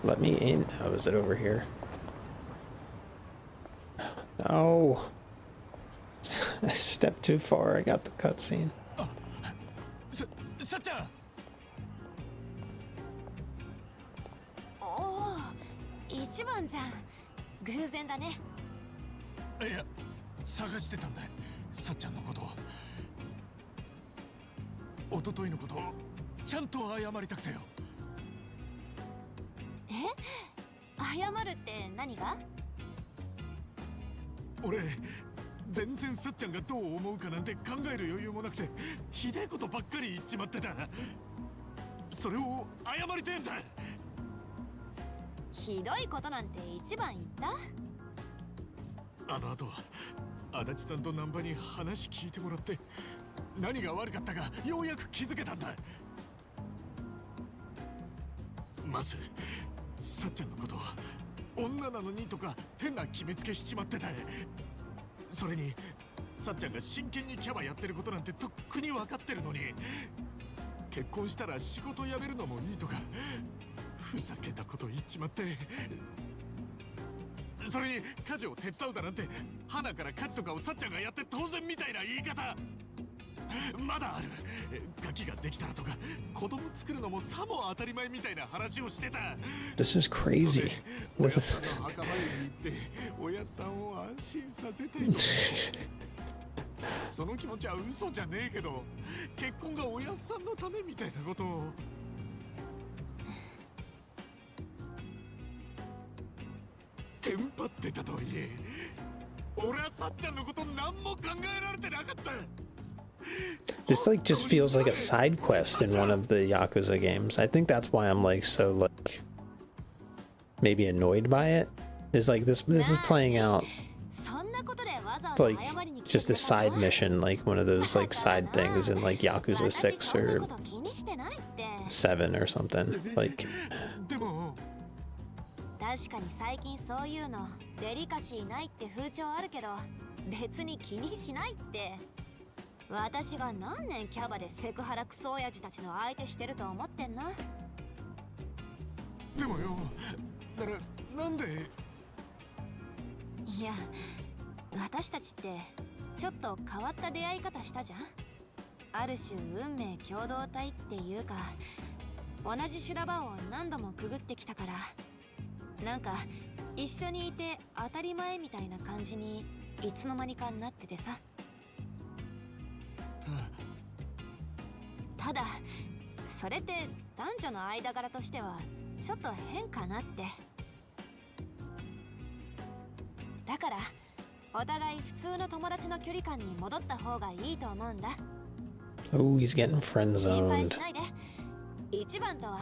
Let me in. Oh, is it over here? No. I stepped too far. I got the cutscene. さっちゃん。おお、一番じゃん。偶然だね。いや、探してたんだ。さっちゃんのことを。一昨日のことをちゃんと謝りたくてよ。謝るって何が？俺全然さっちゃんがどう思うかなんて考える余裕もなくてひでえことばっかり言っちまってた。それを謝りてえんだ。ひどいことなんて一番言った？あの後は足立さんと難波に話聞いてもらって何が悪かったかようやく気づけたんだ。まずさっちゃんのことは女なのにとか変な決めつけしちまってた。それにさっちゃんが真剣にキャバやってることなんてとっくに分かってるのに結婚したら仕事辞めるのもいいとかふざけたこと言っちまってそれに家事を手伝うだなんて花から家事とかをさっちゃんがやって当然みたいな言い方まだある。ガキができたらとか子供作るのもさも当たり前みたいな話をしてた。 This is crazy. おやっさんの墓参りに行っておやっさんを安心させたいその気持ちは嘘じゃねえけど結婚がおやっさんのためみたいなことをテンパってたとはいえ俺はさっちゃんのこと何も考えられてなかった。 This like just feels like a side quest in one of the Yakuza games. I think that's why I'm like so like maybe annoyed by it. Is like this is playing out like just a side mission, like one of those like side things in like Yakuza 6 or 7 or something. Like 確かに最近そういうのデリカシーないって風潮あるけど別に気にしないって。私が何年キャバでセクハラクソ親父たちの相手してると思ってんの。でもよ、なんで。いや、私たちってちょっと変わった出会い方したじゃん。ある種運命共同体っていうか同じ修羅場を何度もくぐってきたからなんか一緒にいて当たり前みたいな感じにいつの間にかなっててさ。ただそれって男女の間柄としてはちょっと変かなって。だからお互い普通の友達の距離感に戻った方がいいと思うんだ。 oh, he's getting friend 心配 zoned. しないで。一番とは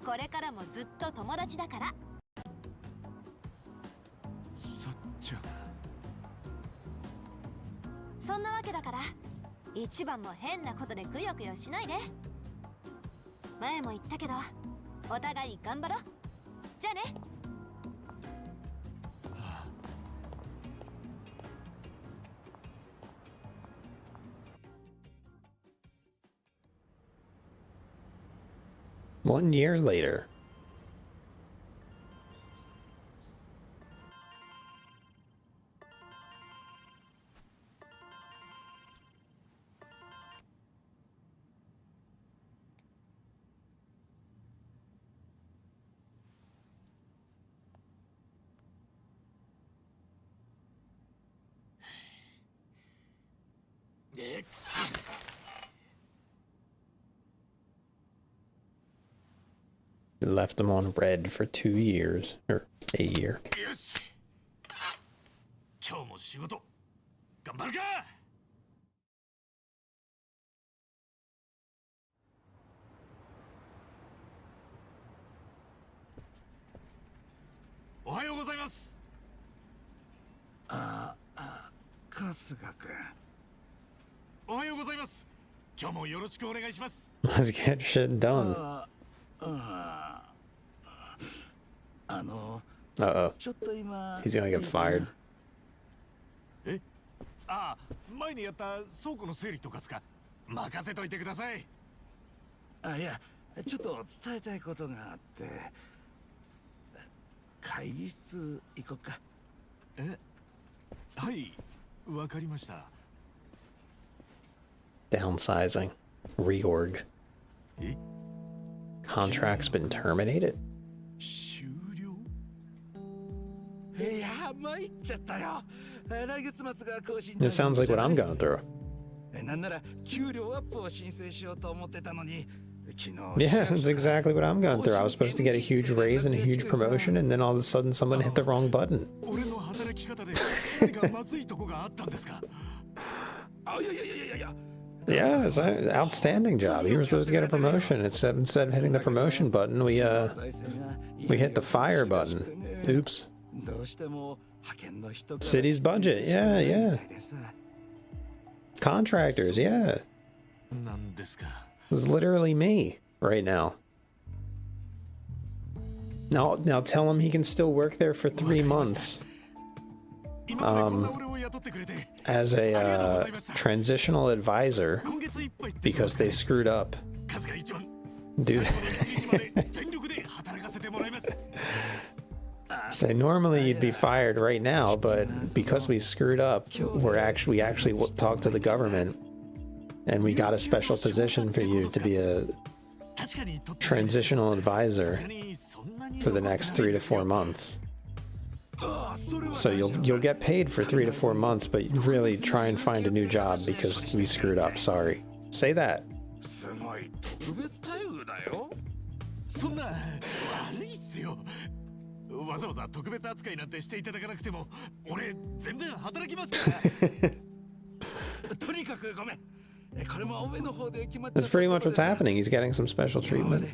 これからもずっと友達だから。さっちゃん。そんなわけだから一番も変なことでくよくよしないで。前も言ったけどお互い頑張ろう。じゃあね。1 year later. Left him on red for 2 years, or a year. よし。今日も仕事頑張るか。おはようございます。春日君。おはようございます。今日もよろしくお願いします。 Let's get shit done. Uh-oh. He's gonna get fired. ああ、前にやった倉庫の整理とかすか。任せといてください。あ、いや、ちょっと伝えたいことがあって。会議室行こっか。はい、わかりました。 Downsizing. Reorg. Contract's been terminated? 終了。いや、参っちゃったよ。来月末が更新。 It sounds like what I'm going through. なんなら給料アップを申請しようと思ってたのに。 Yeah, that's exactly what I'm going through. I was supposed to get a huge raise and a huge promotion, and then all of a sudden someone hit the wrong button. Yeah, it's an outstanding job. You were supposed to get a promotion. Instead of hitting the promotion button, we hit the fire button. Oops. City's budget. Yeah, yeah. Contractors. Yeah. It was literally me right now. Now tell him he can still work there for 3 months. As a transitional advisor because they screwed up. Dude. Say normally you'd be fired right now, but because we screwed up, we actually talked to the government, and we got a special position for you to be a transitional advisor for the next 3 to 4 months. So you'll get paid for 3 to 4 months, but really try and find a new job because we screwed up. Sorry. Say that. 特別待遇だよ。そんな悪いっすよ。わざわざ特別扱いなんてしていただかなくても、俺全然働きますから。とにかくごめん。これもお目の方で決まっちゃった。 That's pretty much what's happening. He's getting some special treatment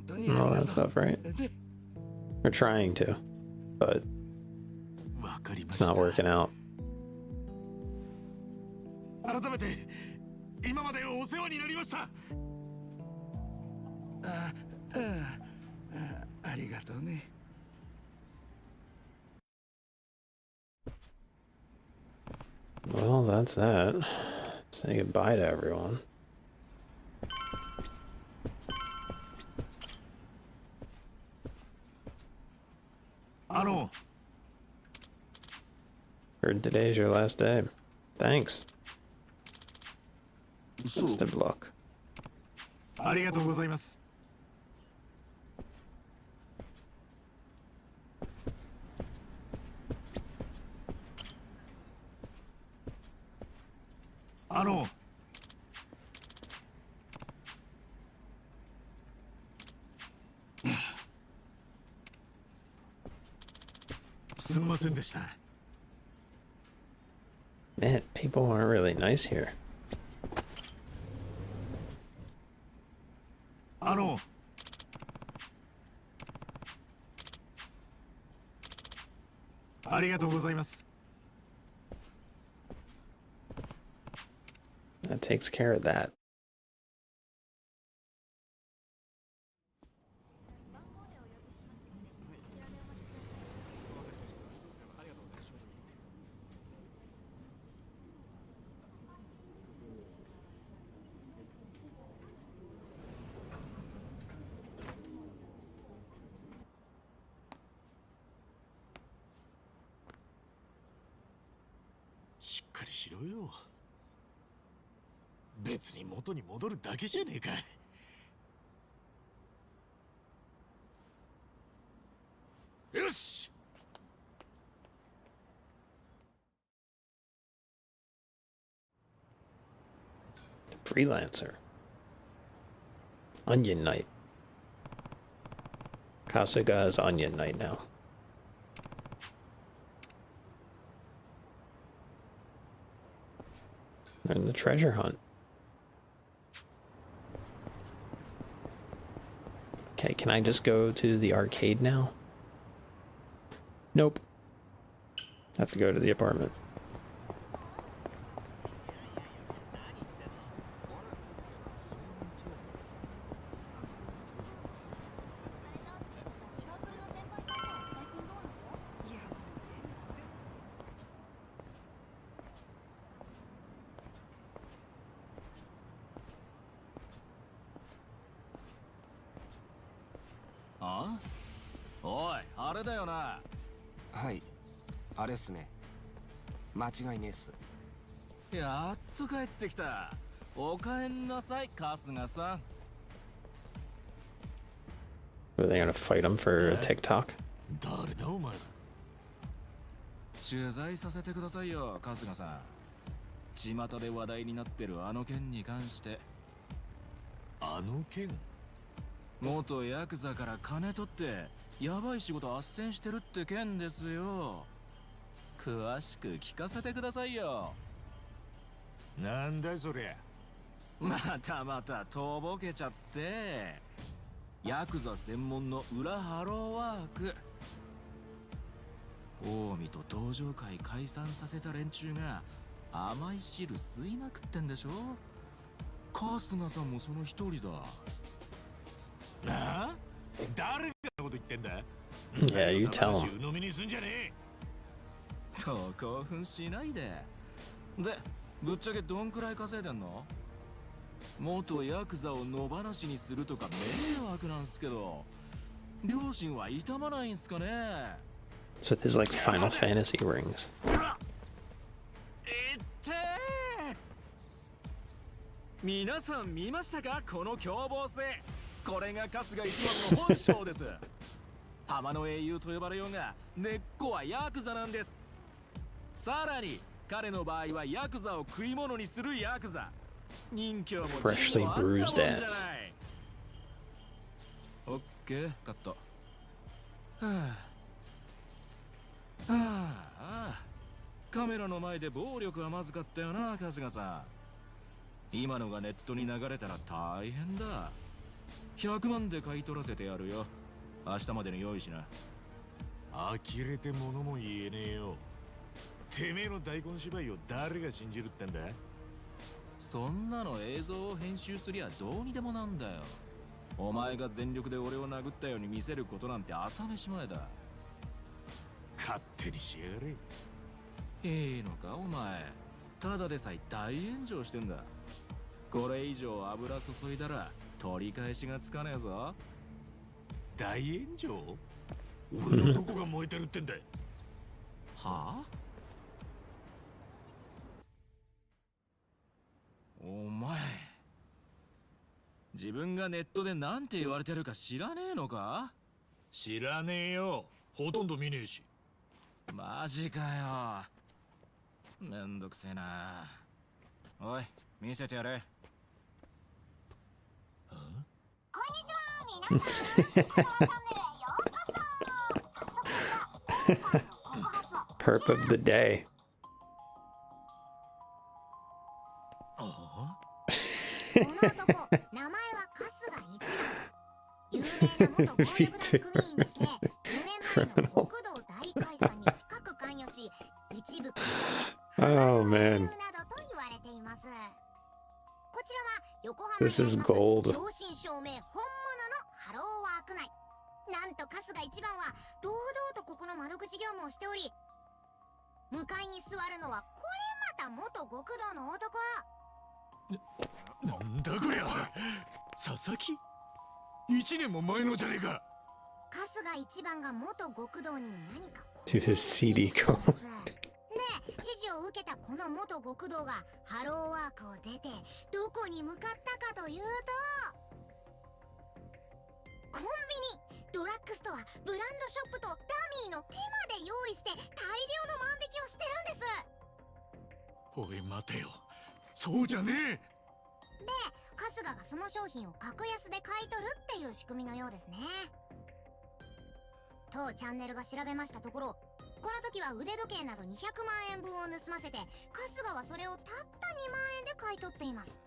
and all that stuff, right? We're trying to, but it's not working out. 改めて今までお世話になりました。ありがとうね。Well, that's that. Say goodbye to everyone. Heard today's your last day. Thanks. Best of luck. ありがとうございます。すみませんでした。 Man, people aren't really nice here. ありがとうございます。 That takes care of that.しっかりしろよ。別に元に戻るだけじゃねえか。よし。 Freelancer. Onion Knight. Kasuga is Onion Knight now. They're in the treasure hunt. Okay, can I just go to the arcade now? Nope. Have to go to the apartment.あ？おい、あれだよな。はい、あれっすね。間違いねえっす。やっと帰ってきた。おかえんなさい、春日さん。Are they gonna fight him for a TikTok? 誰だお前。取材させてくださいよ、春日さん。巷で話題になってるあの件に関して。あの件？元ヤクザから金取ってヤバい仕事斡旋してるって件ですよ。詳しく聞かせてくださいよ。なんだそりゃ。またとぼけちゃって。ヤクザ専門の裏ハローワーク。近江と道場会解散させた連中が甘い汁吸いまくってんでしょ。春日さんもその一人だ。なあ？誰がこと言ってんだ？ Yeah, you tell him. 飲みにすんじゃねえ。そう興奮しないで。で、ぶっちゃけどんくらい稼いでんの？元ヤクザを野放しにするとか迷惑なんすけど、両親は痛まないんすかね？ It's with his like Final Fantasy rings. 皆さん見ましたか、この凶暴性。これが春日一番の本性です。浜の英雄と呼ばれようが、根っこはヤクザなんです。さらに彼の場合はヤクザを食い物にするヤクザ。人気も地位もあったもんじゃない。オッケー、カット。はあ、カメラの前で暴力はまずかったよな、春日さん。今のがネットに流れたら大変だ。100万で買い取らせてやるよ。明日までに用意しな。呆れて物も言えねえよ。てめえの大根芝居を誰が信じるってんだ。そんなの映像を編集すりゃどうにでもなんだよ。お前が全力で俺を殴ったように見せることなんて朝飯前だ。勝手にしやがれ。いいのかお前。ただでさえ大炎上してんだ。これ以上油注いだら取り返しがつかねえぞ。大炎上？俺のどこが燃えてるってんだ。はあ？お前、自分がネットでなんて言われてるか知らねえのか？知らねえよ。ほとんど見ねえし。マジかよ。めんどくせえな。おい、見せてやれ。こんにちは、皆さん。チャンネルへようこそ。早速ですが、今回の告発は Perp of the day. この男、名前は春日一番。有名な元暴力団組員でして、4年前の国道大解散に深く関与し、一部から Oh man. などと言われています。こちらは横浜 This にあ is ります gold. 正真正銘本物のハローワーク内。なんと春日一番は堂々とここの窓口業務をしており、向かいに座るのはこれまた元極道の男。なんだこりゃ。佐々木？1年も前のじゃねえか。春日一番が元極道に何か To his CD call. で、指示を受けたこの元極道がハローワークを出てどこに向かったかというと、コンビニ、ドラッグストア、ブランドショップとダミーの手まで用意して大量の万引きをしてるんです。おい待てよ、そうじゃねえ。で、春日がその商品を格安で買い取るっていう仕組みのようですね。当チャンネルが調べましたところ、この時は腕時計など200万円分を盗ませて、春日はそれをたった2万円で買い取っています。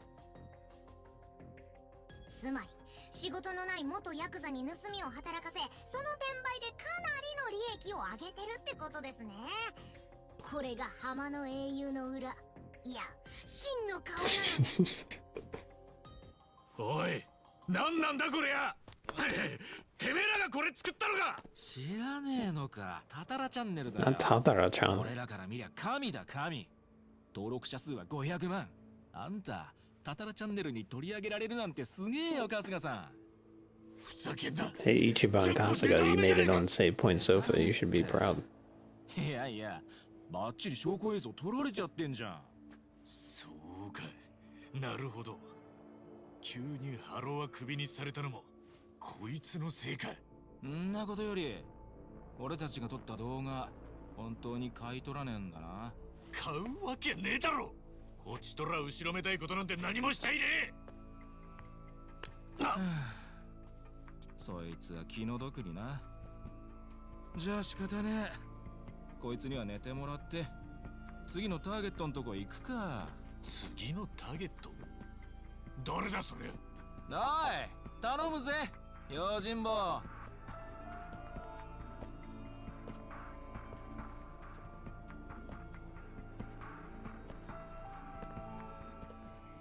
つまり仕事のない元ヤクザに盗みを働かせ、その転売でかなりの利益を上げてるってことですね。これが浜の英雄の裏、いや真の顔なのです。おい、なんなんだこれや。てめえらがこれ作ったのか。知らねえのか。タタラチャンネルだよ。タタラちゃん。俺らから見りゃ神だ神。登録者数は500万。あんたタタラチャンネルに取り上げられるなんてすげえよ春日さん。ふざけんな。 Hey, Ichiban Kasuga, you made it on Save Point Sofa. You should be proud. いやいや、バッチリ証拠映像撮られちゃってんじゃん。そうか、なるほど。急にハローはクビにされたのもこいつのせいか。んなことより俺たちが撮った動画本当に買い取らねえんだな。買うわけねえだろ。こっちとら後ろめたいことなんて何もしちゃいねえ。そいつは気の毒にな。じゃあ仕方ねえ。こいつには寝てもらって次のターゲットのとこ行くか。次のターゲット？誰だそれ。おい頼むぜ用心棒。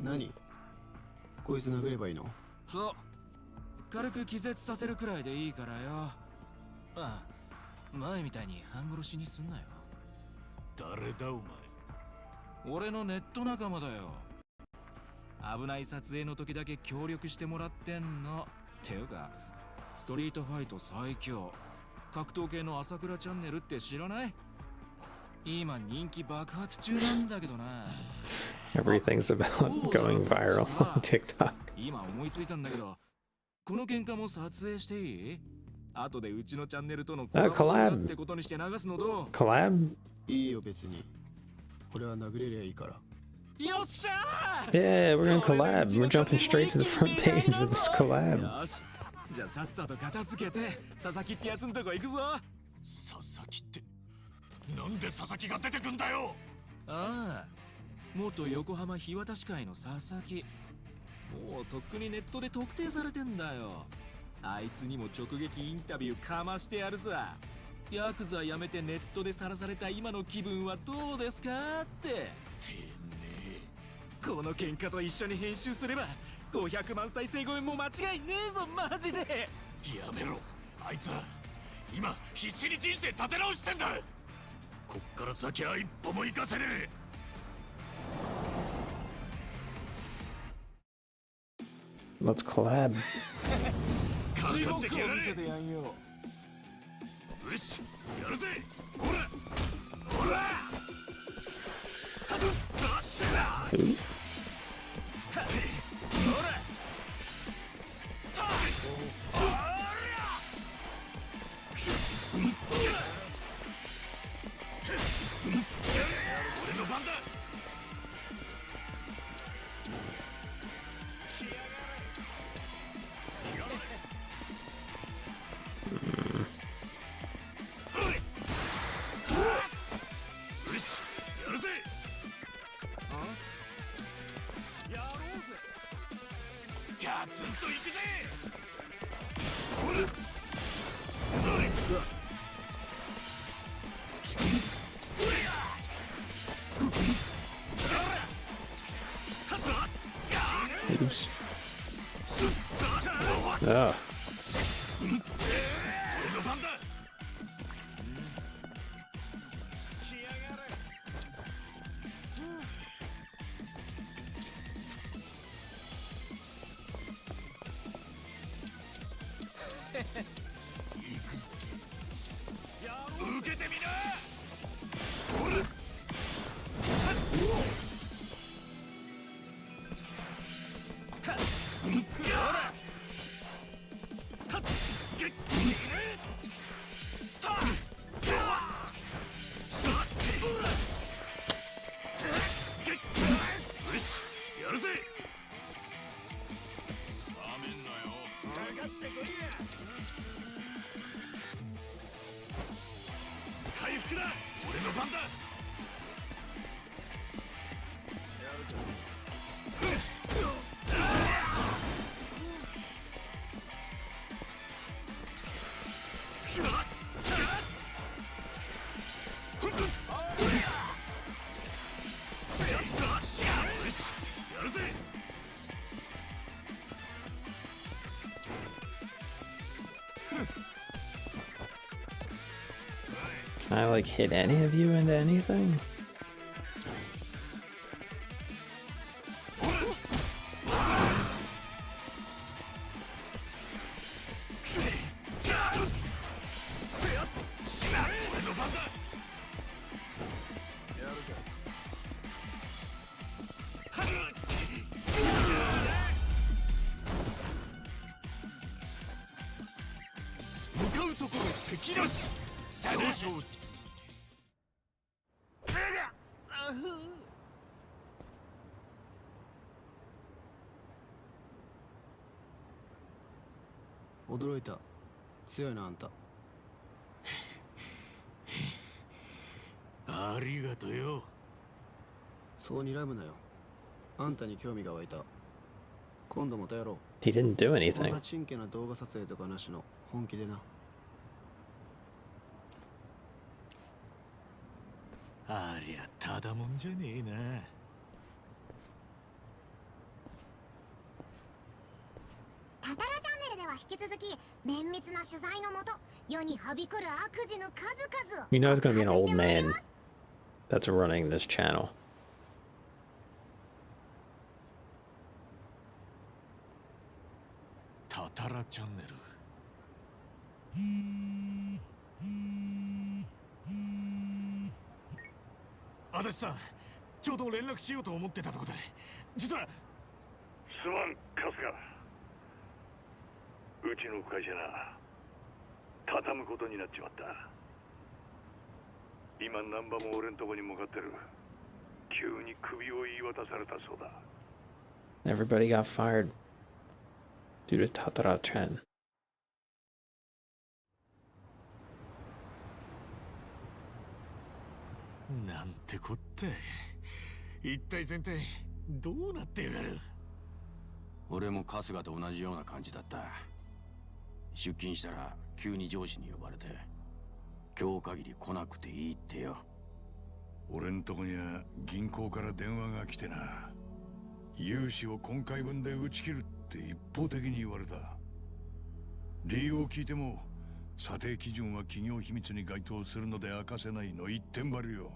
何？こいつ殴ればいいの？そう、軽く気絶させるくらいでいいからよ。ああ、前みたいに半殺しにすんなよ。誰だお前。俺のネット仲間だよ。危ない撮影の時だけ協力してもらってんの。ていうかストリートファイト最強格闘系の朝倉チャンネルって知らない？今人気爆発中なんだけどな。 Everything's about going viral on TikTok. 今思いついたんだけど、この喧嘩も撮影していい？後でうちのチャンネルとのコラボ動画ってことにして流すのどう？ Collab? いいよ別に。俺は殴れりゃいいから。よっしゃー！ Yeah, we're gonna collab. We're jumping straight to the front page with this collab. よし、じゃあさっさと片付けて佐々木ってやつんとこ行くぞ。佐々木って、なんで佐々木が出てくんだよ。ああ、元横浜日渡市会の佐々木。もうとっくにネットで特定されてんだよ。あいつにも直撃インタビューかましてやるさ。ヤクザやめてネットでさらされた今の気分はどうですかって。この喧嘩と一緒に編集すれば500万再生超えも間違いねえぞマジで。やめろ、あいつは今必死に人生立て直してんだ。こっから先は一歩も行かせねえ。Let's collab. 地獄を見せてやんよ。よし、やるぜ。ほらほら。俺の番だ。ガツンといくぜ。ほら。Oops. Oh. 受けてみな。やるぜ。なめんなよ。かかってこいや。回復だ。俺の番だ。やるぜ。Can I like hit any of you into anything?驚いた。強いなあんた。ありがとよ。そう睨むなよ。あんたに興味が湧いた。今度またやろう。He didn't do こん anything. なちんけな動画撮影とかなしの本気でな。ありゃただもんじゃねえな。タタラチャンネルでは引き続き綿密な取材のもと世にはびこる悪事の数々を You know it's gonna be an old man that's running this channel. タタラチャンネル。足立さん、ちょうど連絡しようと思ってたとこだ。実はすまん、春日。うちの会社な、畳むことになっちまった。今難波も俺んとこに向かってる。急に首を言い渡されたそうだ。 Everybody got fired due to Tatara-chan. なんてこったい。一体全体どうなってやがる。俺も春日と同じような感じだった。出勤したら急に上司に呼ばれて、今日限り来なくていいってよ。俺んとこには銀行から電話が来てな、融資を今回分で打ち切るって一方的に言われた。理由を聞いても、査定基準は企業秘密に該当するので明かせないの一点張りよ。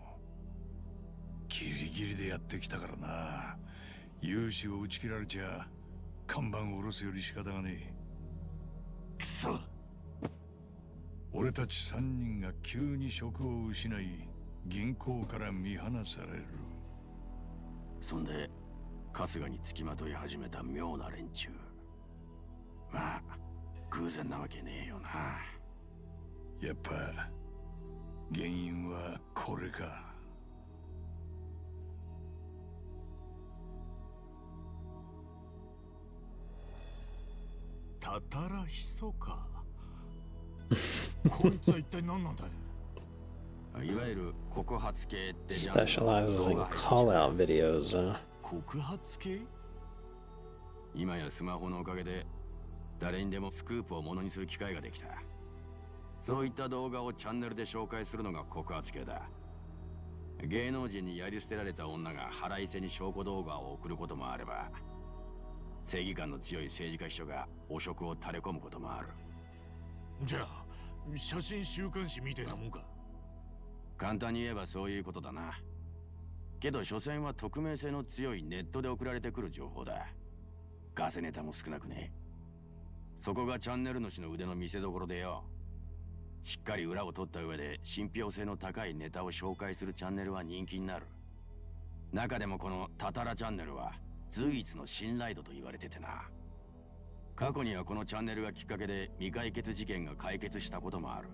ギリギリでやってきたからな。融資を打ち切られちゃ看板を下ろすより仕方がねえ。くそ。俺たち3人が急に職を失い、銀行から見放される。そんで春日につきまとい始めた妙な連中。まあ偶然なわけねえよな。やっぱ原因はこれか。たたらひそか。こいつは一体何なんだい。いわゆる告発系ってジャンル Specializes in call-out videos. 告発系？今やスマホのおかげで誰にでもスクープをものにする機会ができた。そういった動画をチャンネルで紹介するのが告発系だ。芸能人にやり捨てられた女が腹いせに証拠動画を送ることもあれば、正義感の強い政治家秘書が汚職を垂れ込むこともある。じゃあ写真週刊誌みたいなもんか。簡単に言えばそういうことだな。けど所詮は匿名性の強いネットで送られてくる情報だ。ガセネタも少なくね。そこがチャンネル主の腕の見せ所でよ。しっかり裏を取った上で信憑性の高いネタを紹介するチャンネルは人気になる。中でもこのタタラチャンネルは随一の信頼度と言われててな。過去にはこのチャンネルがきっかけで未解決事件が解決したこともある。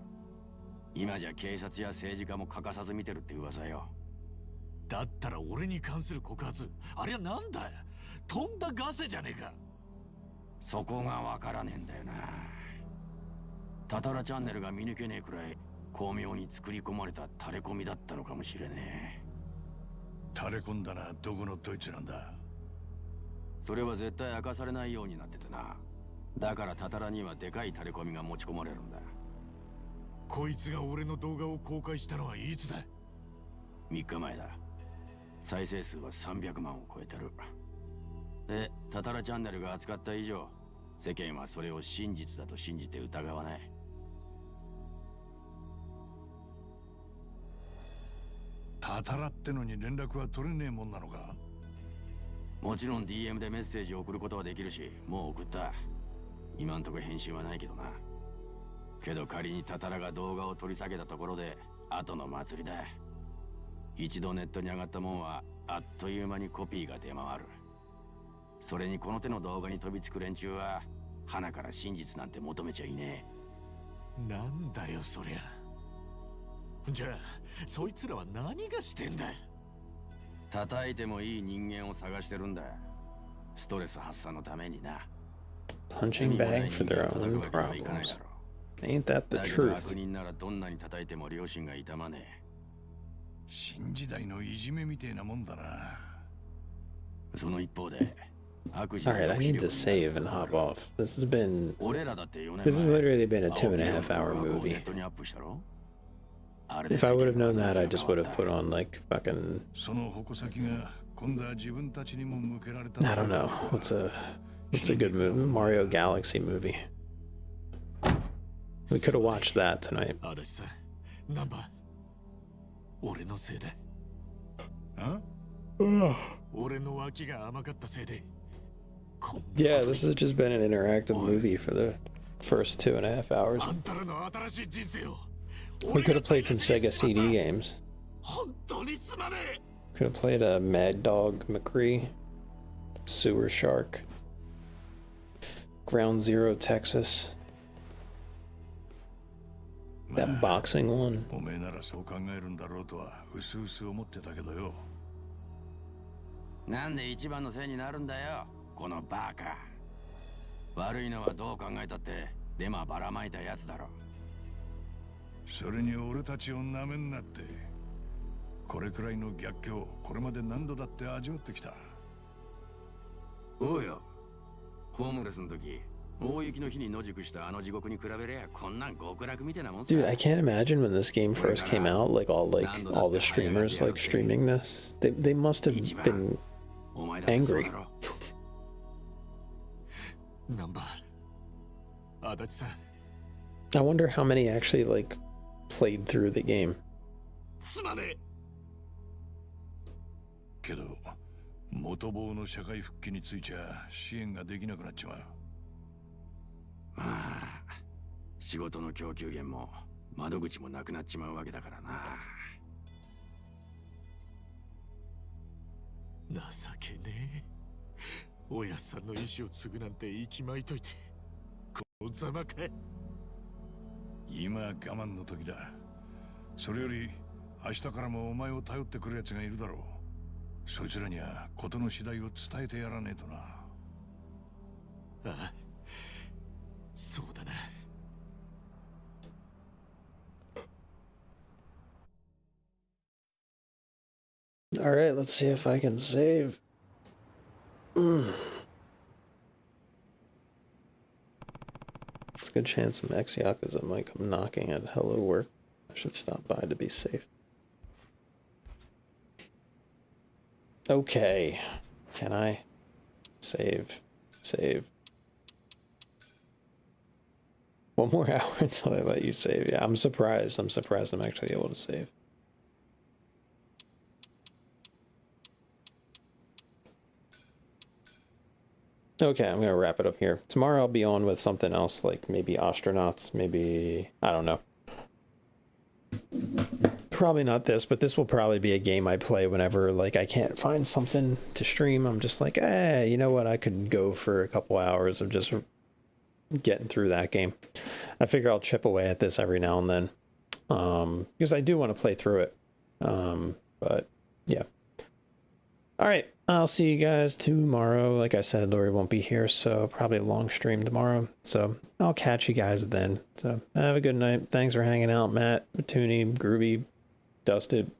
今じゃ警察や政治家も欠かさず見てるって噂よ。だったら俺に関する告発、あれはなんだよ。とんだガセじゃねえか。そこがわからねえんだよな。タタラチャンネルが見抜けねえくらい巧妙に作り込まれた垂れ込みだったのかもしれねえ。垂れ込んだな。どこのドイツなんだ。それは絶対明かされないようになっててな。だからタタラにはでかい垂れ込みが持ち込まれるんだ。こいつが俺の動画を公開したのはいつだ。3日前だ。再生数は300万を超えてる。で、タタラチャンネルが扱った以上、世間はそれを真実だと信じて疑わない。タタラってのに連絡は取れねえもんなのか。もちろん DM でメッセージを送ることはできるし、もう送った。今んとこ返信はないけどな。けど仮にタタラが動画を取り下げたところで後の祭りだ。一度ネットに上がったもんはあっという間にコピーが出回る。それにこの手の動画に飛びつく連中は花から真実なんて求めちゃいねえ。なんだよそりゃ。じゃあそいつらは何がしてんだ。叩いてもいい人間を探してるんだ。ストレス発散のためにな。 Punching bag for their own problems. Ain't that the truth? 悪人ならどんなに叩いても両親が痛まねえ。新時代のいじめみてえなもんだな。その一方で Alright, I need to save and hop off. This has literally been a 2.5-hour movie. If I would have known that, I just would have put on like fucking... I don't know. What's a good movie? Mario Galaxy movie. We could have watched that tonight. Yeah, this has just been an interactive movie for the first 2.5 hours. We could have played some Sega CD games. Could have played a Mad Dog McCree, Sewer Shark, Ground Zero Texas. That boxing one. おめえならそう考えるんだろうとは薄々思ってたけどよ。なんで一番のせいになるんだよ、このバカ。悪いのはどう考えたってデマばらまいたやつだろ。それに俺たちをなめんなって。これくらいの逆境、これまで何度だって味わってきた。おうよ、ホームレスの時、大雪の日に野宿したあの地獄に比べりゃこんなん極楽みたいなもんさ。 Dude, I can't imagine when this game first came out, like all the streamers like streaming this. They must have been angry. ナンバー、足立さん。 I wonder how many actually like played through the game. すまねえ。けど元棒の社会復帰についちゃ支援ができなくなっちまう。まあ仕事の供給源も窓口もなくなっちまうわけだからな。情けねえ。おやさんの意志を継ぐなんて息巻いといて、このざまかい。今我慢の時だ。それより明日からもお前を頼ってくる奴がいるだろう。そいつらには事の次第を伝えてやらねえとな。ああ、そうだな。All right, let's see if I can save. It's a good chance some ex-Yakuza might come knocking at hello work. I should stop by to be safe. Okay. Can I? Save. Save. One more hour until I let you save. Yeah, I'm surprised. I'm surprised I'm actually able to save. Okay, I'm gonna wrap it up here. Tomorrow I'll be on with something else, like maybe astronauts, maybe, I don't know. Probably not this, but this will probably be a game I play whenever, like, I can't find something to stream. I'm just like, you know what, I could go for a couple hours of just getting through that game. I figure I'll chip away at this every now and then, because I do want to play through it. But, yeah. Alright, I'll see you guys tomorrow. Like I said, Lori won't be here, so probably a long stream tomorrow. So I'll catch you guys then. So have a good night. Thanks for hanging out, Matt, Tooney, Groovy, Dusted.